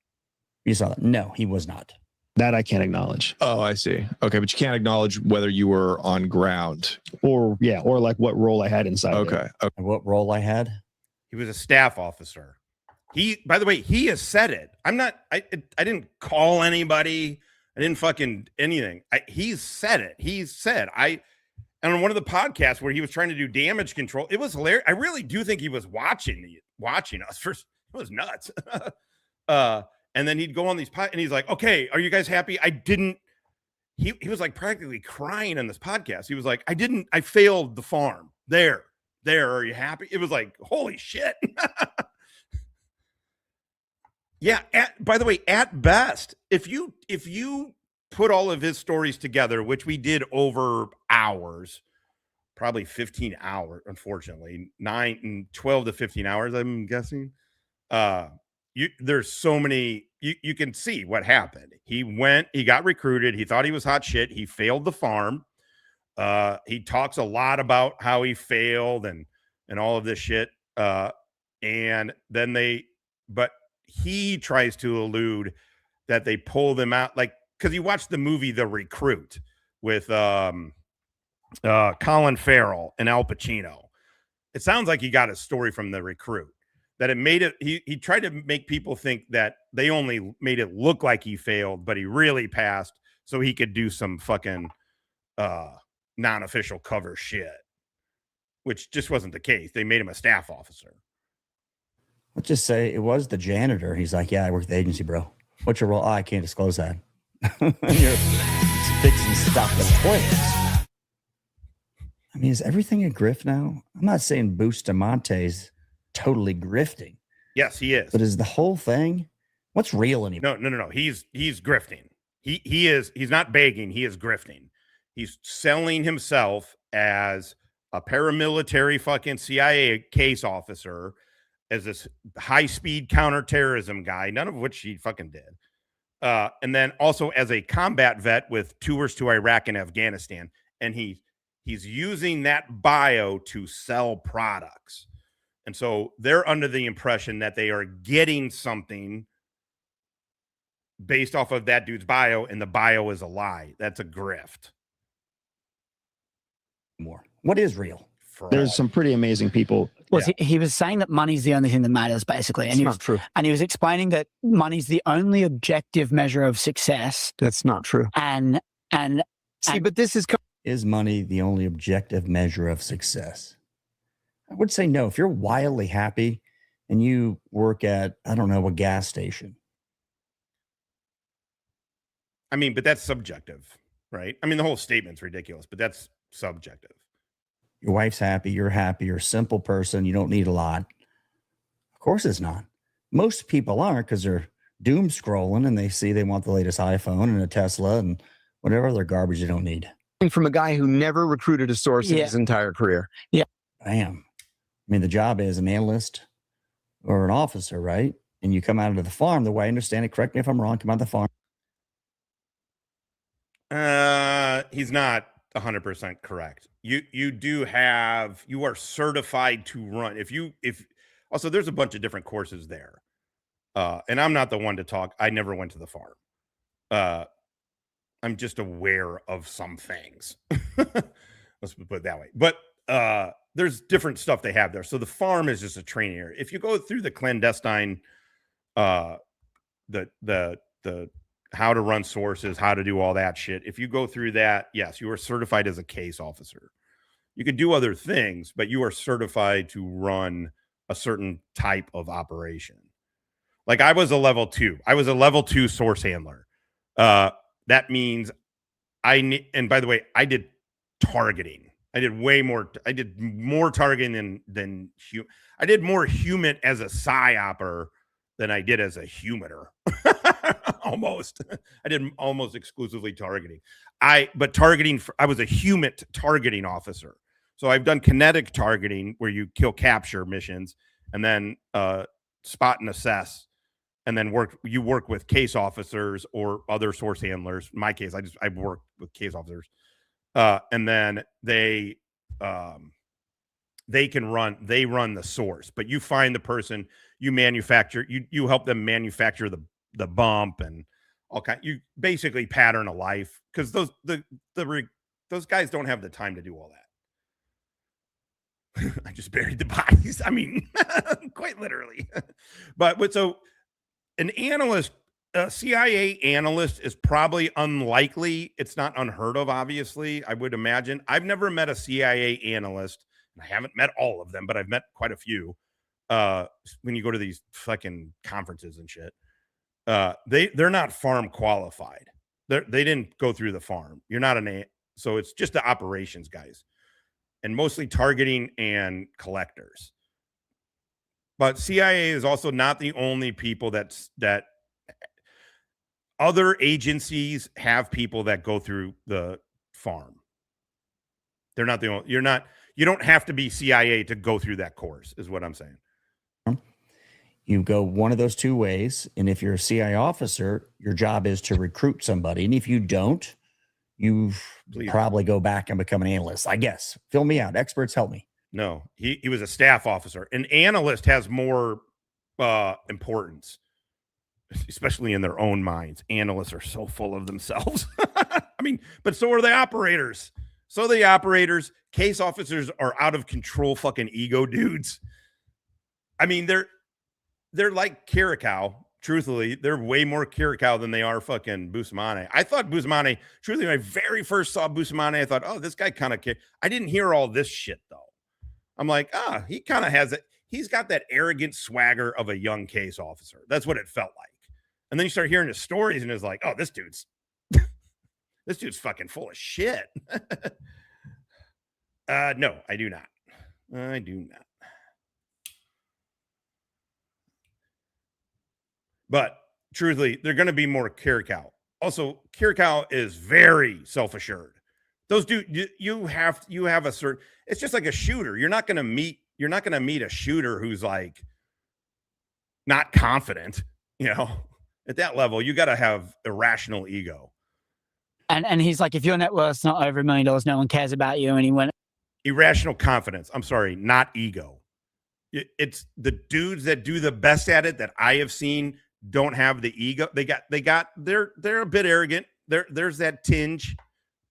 You saw that. No, he was not. That I can't acknowledge. Oh, I see. Okay, but you can't acknowledge whether you were on ground. Or like what role I had inside. Okay. What role I had? He was a staff officer. By the way, he has said it. I didn't call anybody. I didn't fucking anything. He's said it. He's said, and on one of the podcasts where he was trying to do damage control, it was hilarious. I really do think he was watching us first. It was nuts. And then he'd go on these and he's like, okay, are you guys happy? He was like practically crying on this podcast. He was like, I failed the farm. There, are you happy? It was like, holy shit. Yeah. By the way, at best, if you put all of his stories together, which we did over hours, probably 15 hours, unfortunately, 12 to 15 hours, I'm guessing. There's so many, you can see what happened. He got recruited. He thought he was hot shit. He failed the farm. He talks a lot about how he failed and all of this shit. And then but he tries to allude that they pull them out, like, because you watched the movie The Recruit with Colin Farrell and Al Pacino. It sounds like he got a story from The Recruit, that it made it, he tried to make people think that they only made it look like he failed, but he really passed so he could do some fucking non-official cover shit, which just wasn't the case. They made him a staff officer. Let's just say it was the janitor. He's like, yeah, I work at the agency, bro. What's your role? Oh, I can't disclose that. You're fixing stuff in toilets. I mean, is everything a grift now? I'm not saying Bustamante's totally grifting. Yes, he is. But is the whole thing, what's real anymore? No. He's grifting. He's not begging. He is grifting. He's selling himself as a paramilitary fucking CIA case officer, as this high-speed counterterrorism guy, none of which he fucking did. And then also as a combat vet with tours to Iraq and Afghanistan. And he's using that bio to sell products. And so they're under the impression that they are getting something based off of that dude's bio, and the bio is a lie. That's a grift. More. What is real? for There's all. some pretty amazing people. Well, he was saying that money's the only thing that matters, basically. And It's not true. And he was explaining that money's the only objective measure of success. That's not true. But this is money the only objective measure of success? I would say no. If you're wildly happy and you work at, I don't know, a gas station. I mean, but that's subjective, right? I mean, the whole statement's ridiculous, but that's subjective. Your wife's happy, you're a simple person, you don't need a lot. Of course it's not. Most people aren't, because they're doom scrolling and they want the latest iPhone and a Tesla and whatever other garbage they don't need. From a guy who never recruited a source in his entire career. Yeah. Bam. I mean, the job is an analyst or an officer, right? And you come out of the farm, the way I understand it, correct me if I'm wrong, come out of the farm. He's not 100% correct. You are certified to run. Also, there's a bunch of different courses there. And I'm not the one to talk. I never went to the farm. I'm just aware of some things. Let's put it that way. But there's different stuff they have there. So the farm is just a training area. If you go through the clandestine, the how to run sources, how to do all that shit. If you go through that, yes, you are certified as a case officer. You can do other things, but you are certified to run a certain type of operation. Like I was a level 2. I was a level 2 source handler. That means and by the way, I did targeting. I did more targeting than I did more human as a psyoper than I did as a humaner. Almost. I did almost exclusively targeting. I was a human targeting officer. So I've done kinetic targeting where you kill capture missions and then spot and assess, and then you work with case officers or other source handlers. In my case, I work with case officers. And then they run the source, but you find the person, you manufacture, you help them manufacture the bump and all kind. You basically pattern a life, because those guys don't have the time to do all that. I just buried the bodies. I mean, quite literally. But so an analyst, a CIA analyst is probably unlikely. It's not unheard of, obviously, I would imagine. I've never met a CIA analyst. I haven't met all of them, but I've met quite a few. When you go to these fucking conferences and shit, they're not farm qualified. They didn't go through the farm. You're not so it's just the operations guys, and mostly targeting and collectors. But CIA is also not the only people that other agencies have people that go through the farm. They're not the only. You don't have to be CIA to go through that course, is what I'm saying. You go one of those two ways. And if you're a CIA officer, your job is to recruit somebody. And if you don't, you probably go back and become an analyst, I guess. Fill me out. Experts, help me. No, he was a staff officer. An analyst has more importance, especially in their own minds. Analysts are so full of themselves. I mean, but so are the operators. So the operators, case officers are out of control fucking ego dudes. I mean, they're like Kiriakou. Truthfully, they're way more Kiriakou than they are fucking Bustamante. I thought Bustamante, truthfully, when I very first saw Bustamante, I thought, oh, this guy kind of I didn't hear all this shit, though. I'm like, he kind of has it. He's got that arrogant swagger of a young case officer. That's what it felt like. And then you start hearing his stories and it's like, oh, this dude's fucking full of shit. No, I do not. I do not. But truthfully, they're going to be more Kiriakou. Also, Kiriakou is very self-assured. Those dudes, you have a certain. It's just like a shooter. You're not going to meet a shooter who's like not confident. You know, at that level, you got to have irrational ego. And he's like, if your net worth's not over $1 million, no one cares about you. And he went irrational confidence. I'm sorry, not ego. It's the dudes that do the best at it that I have seen don't have the ego. They're a bit arrogant. There's that tinge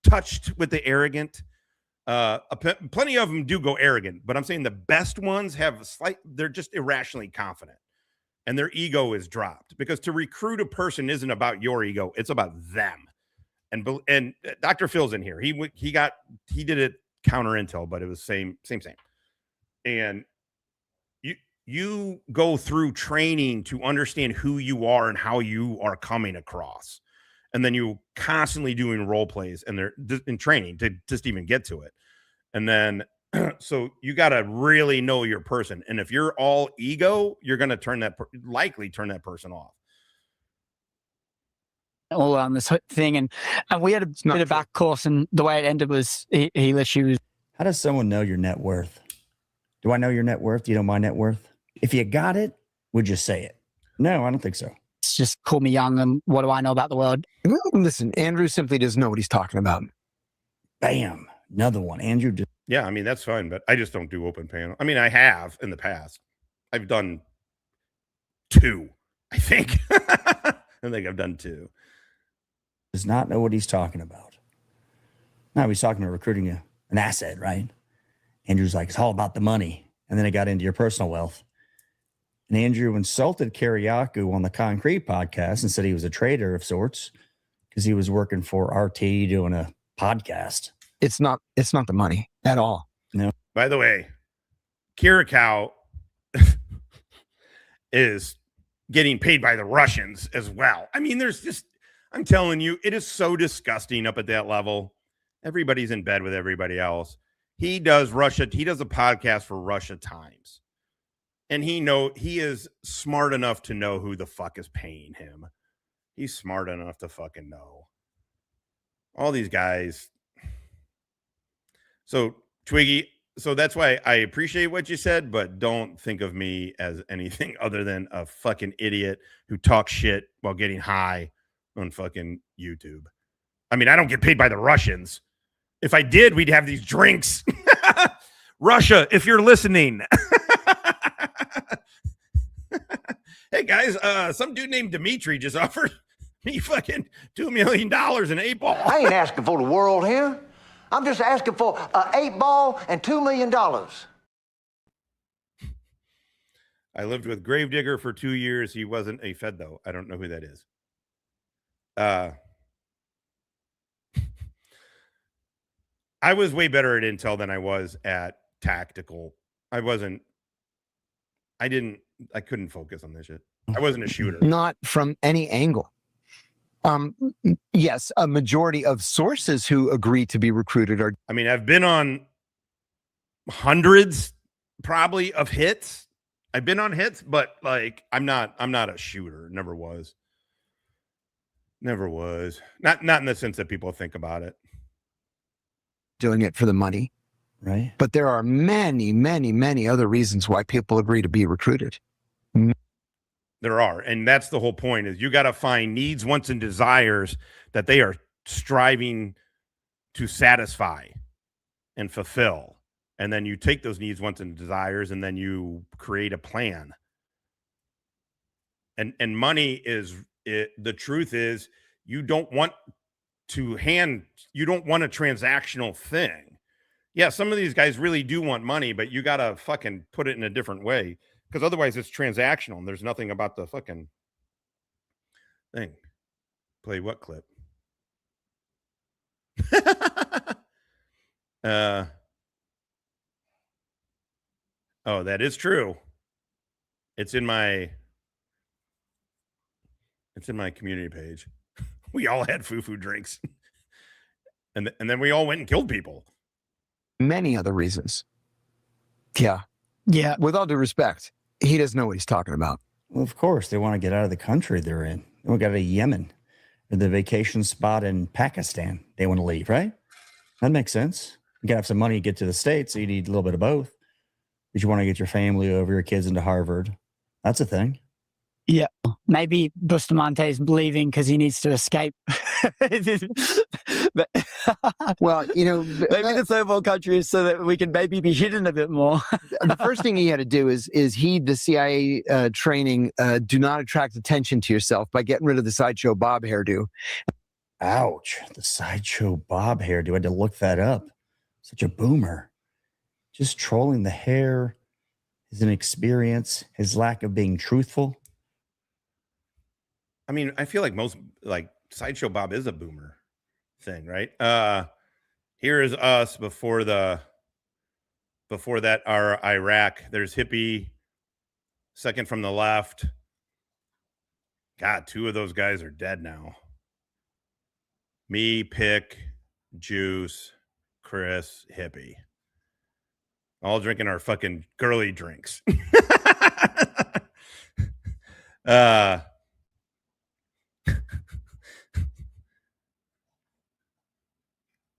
touched with the arrogant. Plenty of them do go arrogant, but I'm saying the best ones have they're just irrationally confident and their ego is dropped, because to recruit a person isn't about your ego. It's about them. And Dr. Phil's in here. He did it counter intel, but it was same. And you go through training to understand who you are and how you are coming across. And then you constantly doing role plays and they're in training to just even get to it. And then, so you got to really know your person. And if you're all ego, you're going to likely turn that person off. All on this thing. And we had a bit of back course, and the way it ended was he literally was. How does someone know your net worth? Do I know your net worth? Do you know my net worth? If you got it, would you say it? No, I don't think so. It's just call me young and what do I know about the world? Listen, Andrew simply doesn't know what he's talking about. Bam. Another one. Andrew. Yeah, I mean, that's fine, but I just don't do open panel. I mean, I have in the past. I've done 2, I think. I think I've done 2. Does not know what he's talking about. Now he's talking about recruiting an asset, right? Andrew's like, it's all about the money. And then it got into your personal wealth. And Andrew insulted Kiriakou on the Concrete podcast and said he was a traitor of sorts because he was working for RT doing a podcast. It's not the money at all. No. By the way, Kiriakou is getting paid by the Russians as well. I mean, I'm telling you, it is so disgusting up at that level. Everybody's in bed with everybody else. He does a podcast for Russia Times. And he is smart enough to know who the fuck is paying him. He's smart enough to fucking know. All these guys. So, Twiggy, so that's why I appreciate what you said, but don't think of me as anything other than a fucking idiot who talks shit while getting high on fucking YouTube. I mean, I don't get paid by the Russians. If I did, we'd have these drinks. Russia, if you're listening. Hey guys, some dude named Dimitri just offered me fucking $2 million in 8 ball. I ain't asking for the world here. I'm just asking for 8 ball and $2 million. I lived with Gravedigger for 2 years. He wasn't a Fed though. I don't know who that is. I was way better at intel than I was at tactical. I couldn't focus on this shit. I wasn't a shooter. Not from any angle. Yes, a majority of sources who agree to be recruited are. I mean, I've been on hundreds probably of hits. I've been on hits, but like I'm not a shooter. Never was. Not in the sense that people think about it. Doing it for the money. Right. But there are many, many, many other reasons why people agree to be recruited. There are. And that's the whole point is you got to find needs, wants, and desires that they are striving to satisfy and fulfill. And then you take those needs, wants, and desires, and then you create a plan. And money is it. The truth is you don't want a transactional thing. Yeah, some of these guys really do want money, but you got to fucking put it in a different way because otherwise it's transactional and there's nothing about the fucking thing. Play what clip? Oh, that is true. It's in my community page. We all had foo-foo drinks. And then we all went and killed people. Many other reasons. Yeah. Yeah. With all due respect, he doesn't know what he's talking about. Well, of course, they want to get out of the country they're in. They want to go to Yemen or the vacation spot in Pakistan. They want to leave, right? That makes sense. You got to have some money to get to the States, so you need a little bit of both. But you want to get your family over, your kids into Harvard. That's a thing. Yeah. Maybe Bustamante is leaving because he needs to escape. Well, maybe the third world country is so that we can maybe be hidden a bit more. The first thing he had to do is heed the CIA training. Do not attract attention to yourself by getting rid of the sideshow Bob hairdo. Ouch. The sideshow Bob hairdo. I had to look that up. Such a boomer. Just trolling the hair, his inexperience, his lack of being truthful. I mean, I feel like most like Sideshow Bob is a boomer thing, right? Here is us before that our Iraq. There's Hippie, second from the left. God, two of those guys are dead now. Me, Pick, Juice, Chris, Hippie. All drinking our fucking girly drinks.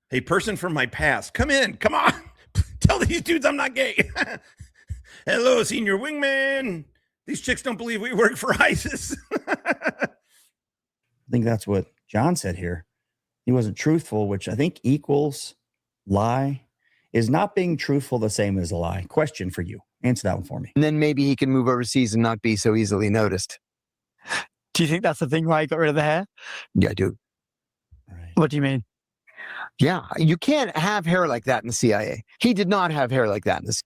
Hey, person from my past, come in. Come on. Tell these dudes I'm not gay. Hello, senior wingman. These chicks don't believe we work for ISIS. I think that's what John said here. He wasn't truthful, which I think equals lie. Is not being truthful the same as a lie? Question for you. Answer that one for me. And then maybe he can move overseas and not be so easily noticed. Do you think that's the thing why he got rid of the hair? Yeah, I do. Right. What do you mean? Yeah, you can't have hair like that in the CIA. He did not have hair like that in the CIA.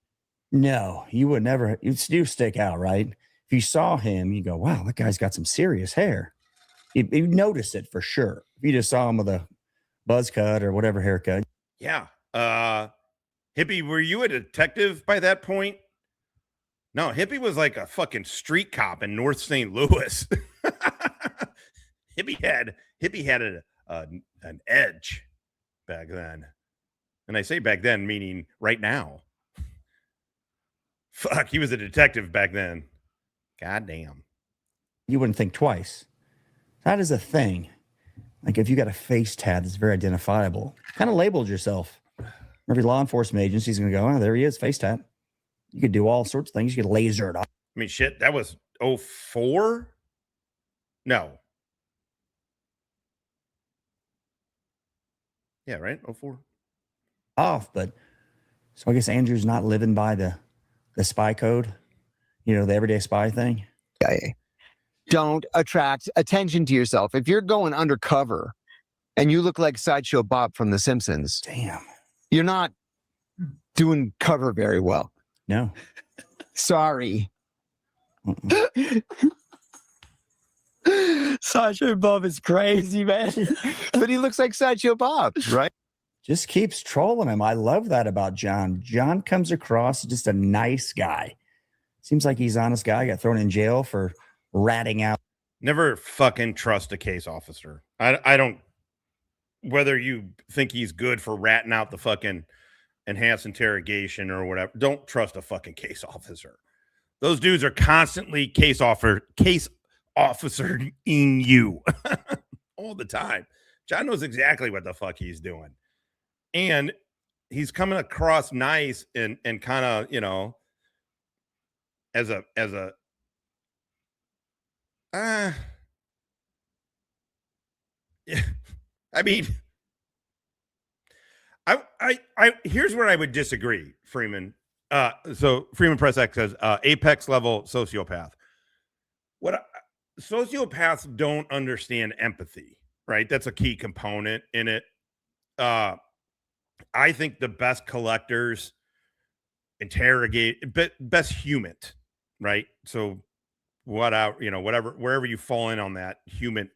No, you would never. You stick out, right? If you saw him, you go, wow, that guy's got some serious hair. You'd notice it for sure. If you just saw him with a buzz cut or whatever haircut. Yeah. Hippie, were you a detective by that point? No, Hippie was like a fucking street cop in North St. Louis. Hippie had an edge back then. And I say back then, meaning right now. Fuck, he was a detective back then. God damn. You wouldn't think twice. That is a thing. Like if you got a face tat that's very identifiable, kind of labeled yourself. Every law enforcement agency is going to go, oh, there he is, face tat. You could do all sorts of things. You could laser it off. I mean, shit, that was 04? No. Yeah, right? 04. Off, but so I guess Andrew's not living by the spy code, you know, the everyday spy thing. Don't attract attention to yourself. If you're going undercover and you look like Sideshow Bob from The Simpsons, damn, you're not doing cover very well. No. Sorry. Sideshow Bob is crazy, man. But he looks like Sideshow Bob, right? Just keeps trolling him. I love that about John. John comes across as just a nice guy. Seems like he's an honest guy. Got thrown in jail for ratting out. Never fucking trust a case officer. I don't, whether you think he's good for ratting out the fucking enhanced interrogation or whatever, don't trust a fucking case officer. Those dudes are constantly case officer in you all the time. John knows exactly what the fuck he's doing. And he's coming across nice and kind of, you know, as a yeah. I mean, I here's where I would disagree, Freeman. So Freeman Press X says apex level sociopath. Sociopaths don't understand empathy, right? That's a key component in it. I think the best collectors interrogate, best human, right? So wherever you fall in on that human,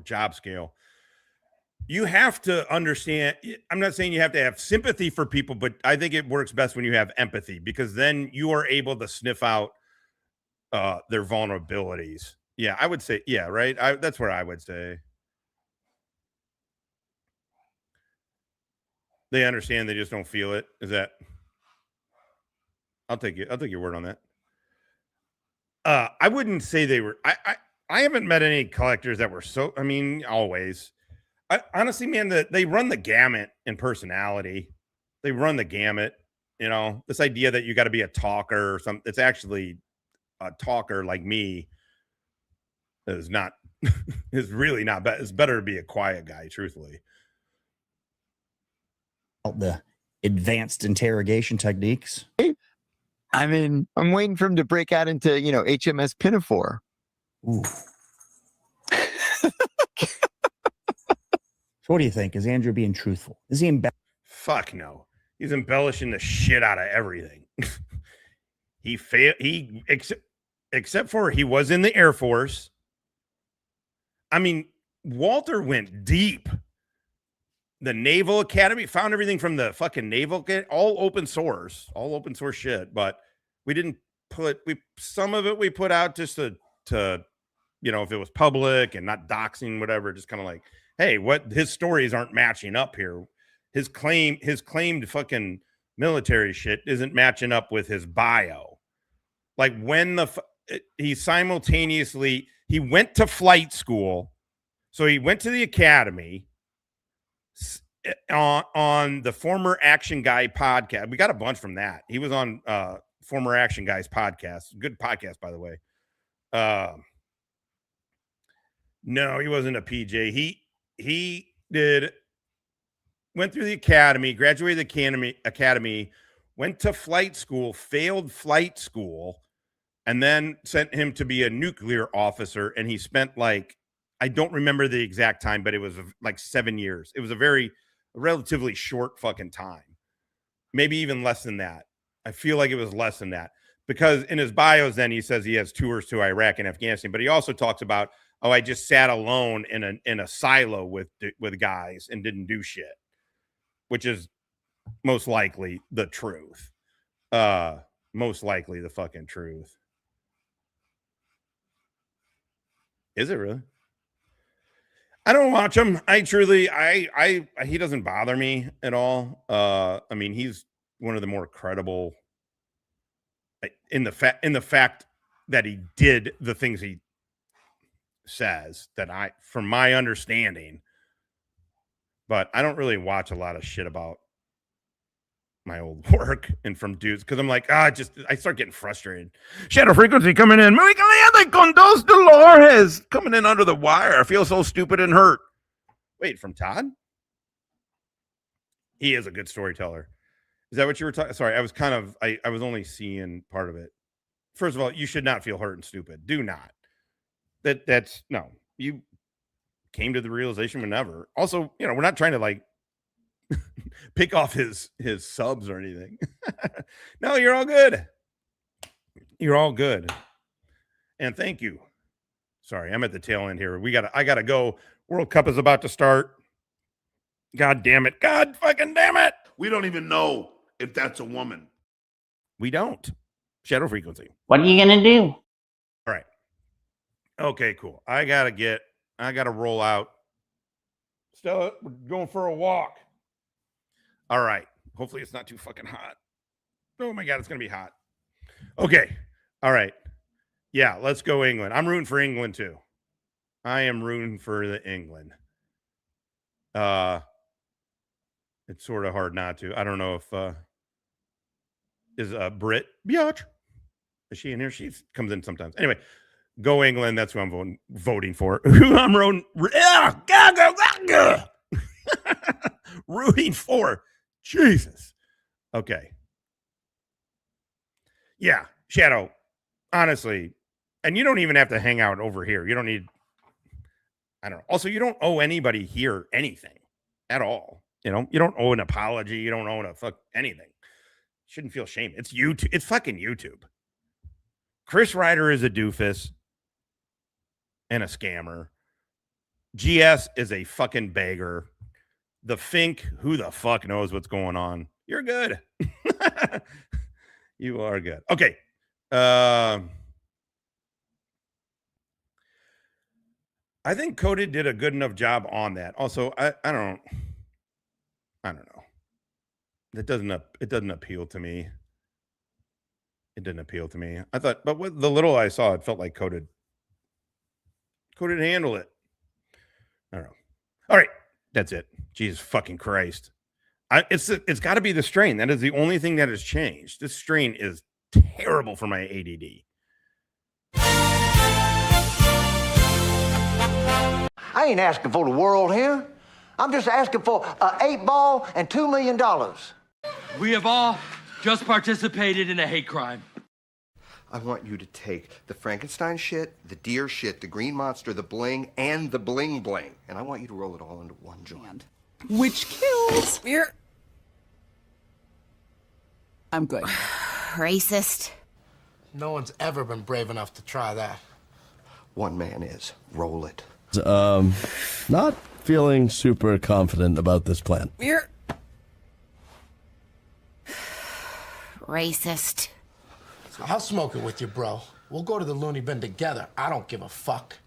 job scale, you have to understand. I'm not saying you have to have sympathy for people, but I think it works best when you have empathy, because then you are able to sniff out their vulnerabilities. Yeah, I would say, yeah, right. That's where I would say. They understand, they just don't feel it. Is that? I'll take your word on that. I wouldn't say they were. I haven't met any collectors that were so. I mean, always. Honestly, man, they run the gamut in personality. They run the gamut. You know, this idea that you got to be a talker or something. It's actually a talker like me is not. Is really not bad. It's better to be a quiet guy, truthfully. The advanced interrogation techniques. I mean, I'm waiting for him to break out into, HMS Pinafore. Ooh. So what do you think? Is Andrew being truthful? Is he embarrassed? Fuck no. He's embellishing the shit out of everything. He failed. Except for he was in the Air Force. I mean, Walter went deep. The Naval Academy found everything from the fucking Naval, all open source shit. But we didn't some of it we put out just to if it was public and not doxing, whatever, just kind of like, hey, what his stories aren't matching up here. His claimed fucking military shit isn't matching up with his bio. Like when he went to flight school. So he went to the academy on the Former Action Guy podcast. We got a bunch from that. He was on Former Action Guy's podcast. Good podcast, by the way. No, he wasn't a PJ. He went through the academy, graduated the academy, went to flight school, failed flight school, and then sent him to be a nuclear officer. And he spent I don't remember the exact time, but it was like 7 years. It was a relatively short fucking time. Maybe even less than that. I feel like it was less than that, because in his bios, then he says he has tours to Iraq and Afghanistan, but he also talks about, I just sat alone in a silo with guys and didn't do shit, which is most likely the truth. Most likely the fucking truth. Is it really? I don't watch him. He doesn't bother me at all. I mean, he's one of the more credible in the fact that he did the things he says, that from my understanding, but I don't really watch a lot of shit about my old work and from dudes, because I'm like, I start getting frustrated. Shadow Frequency coming in. Muy caliente con dos Dolores coming in under the wire. I feel so stupid and hurt. Wait, from Todd? He is a good storyteller. Is that what you were talking? Sorry, I was I was only seeing part of it. First of all, you should not feel hurt and stupid. Do not. That's no. You came to the realization whenever. Also, we're not trying to pick off his subs or anything. No, you're all good. You're all good. And thank you. Sorry, I'm at the tail end here. I gotta go. World Cup is about to start. God damn it. God fucking damn it. We don't even know if that's a woman. We don't. Shadow Frequency. What are you gonna do? All right. Okay, cool. I gotta roll out. Stella, we're going for a walk. All right. Hopefully it's not too fucking hot. Oh my God, it's going to be hot. Okay. All right. Yeah, let's go England. I'm rooting for England too. I am rooting for the England. It's sort of hard not to. I don't know if is Brit Biatch. Is she in here? She comes in sometimes. Anyway, go England. That's who I'm voting for. Who I'm rooting for. Jesus. Okay. Yeah, Shadow. Honestly, and you don't even have to hang out over here. You don't need. I don't know. Also, you don't owe anybody here anything at all. You don't owe an apology. You don't owe a fuck anything. Shouldn't feel shame. It's YouTube. It's fucking YouTube. Chris Ryder is a doofus and a scammer. GS is a fucking beggar. The Fink, who the fuck knows what's going on? You're good. You are good. Okay. I think Coded did a good enough job on that. Also, I don't know. It doesn't appeal to me. It didn't appeal to me. I thought, but with the little I saw, it felt like Coded handle it. I don't know. All right. That's it. Jesus fucking Christ. It's got to be the strain. That is the only thing that has changed. This strain is terrible for my ADD. I ain't asking for the world here. I'm just asking for an 8-ball and $2 million. We have all just participated in a hate crime. I want you to take the Frankenstein shit, the deer shit, the green monster, the bling, and the bling bling. And I want you to roll it all into one joint. Which kills. Here. I'm good. Racist. No one's ever been brave enough to try that. One man is. Roll it. Not feeling super confident about this plan. You're racist. I'll smoke it with you, bro. We'll go to the loony bin together. I don't give a fuck.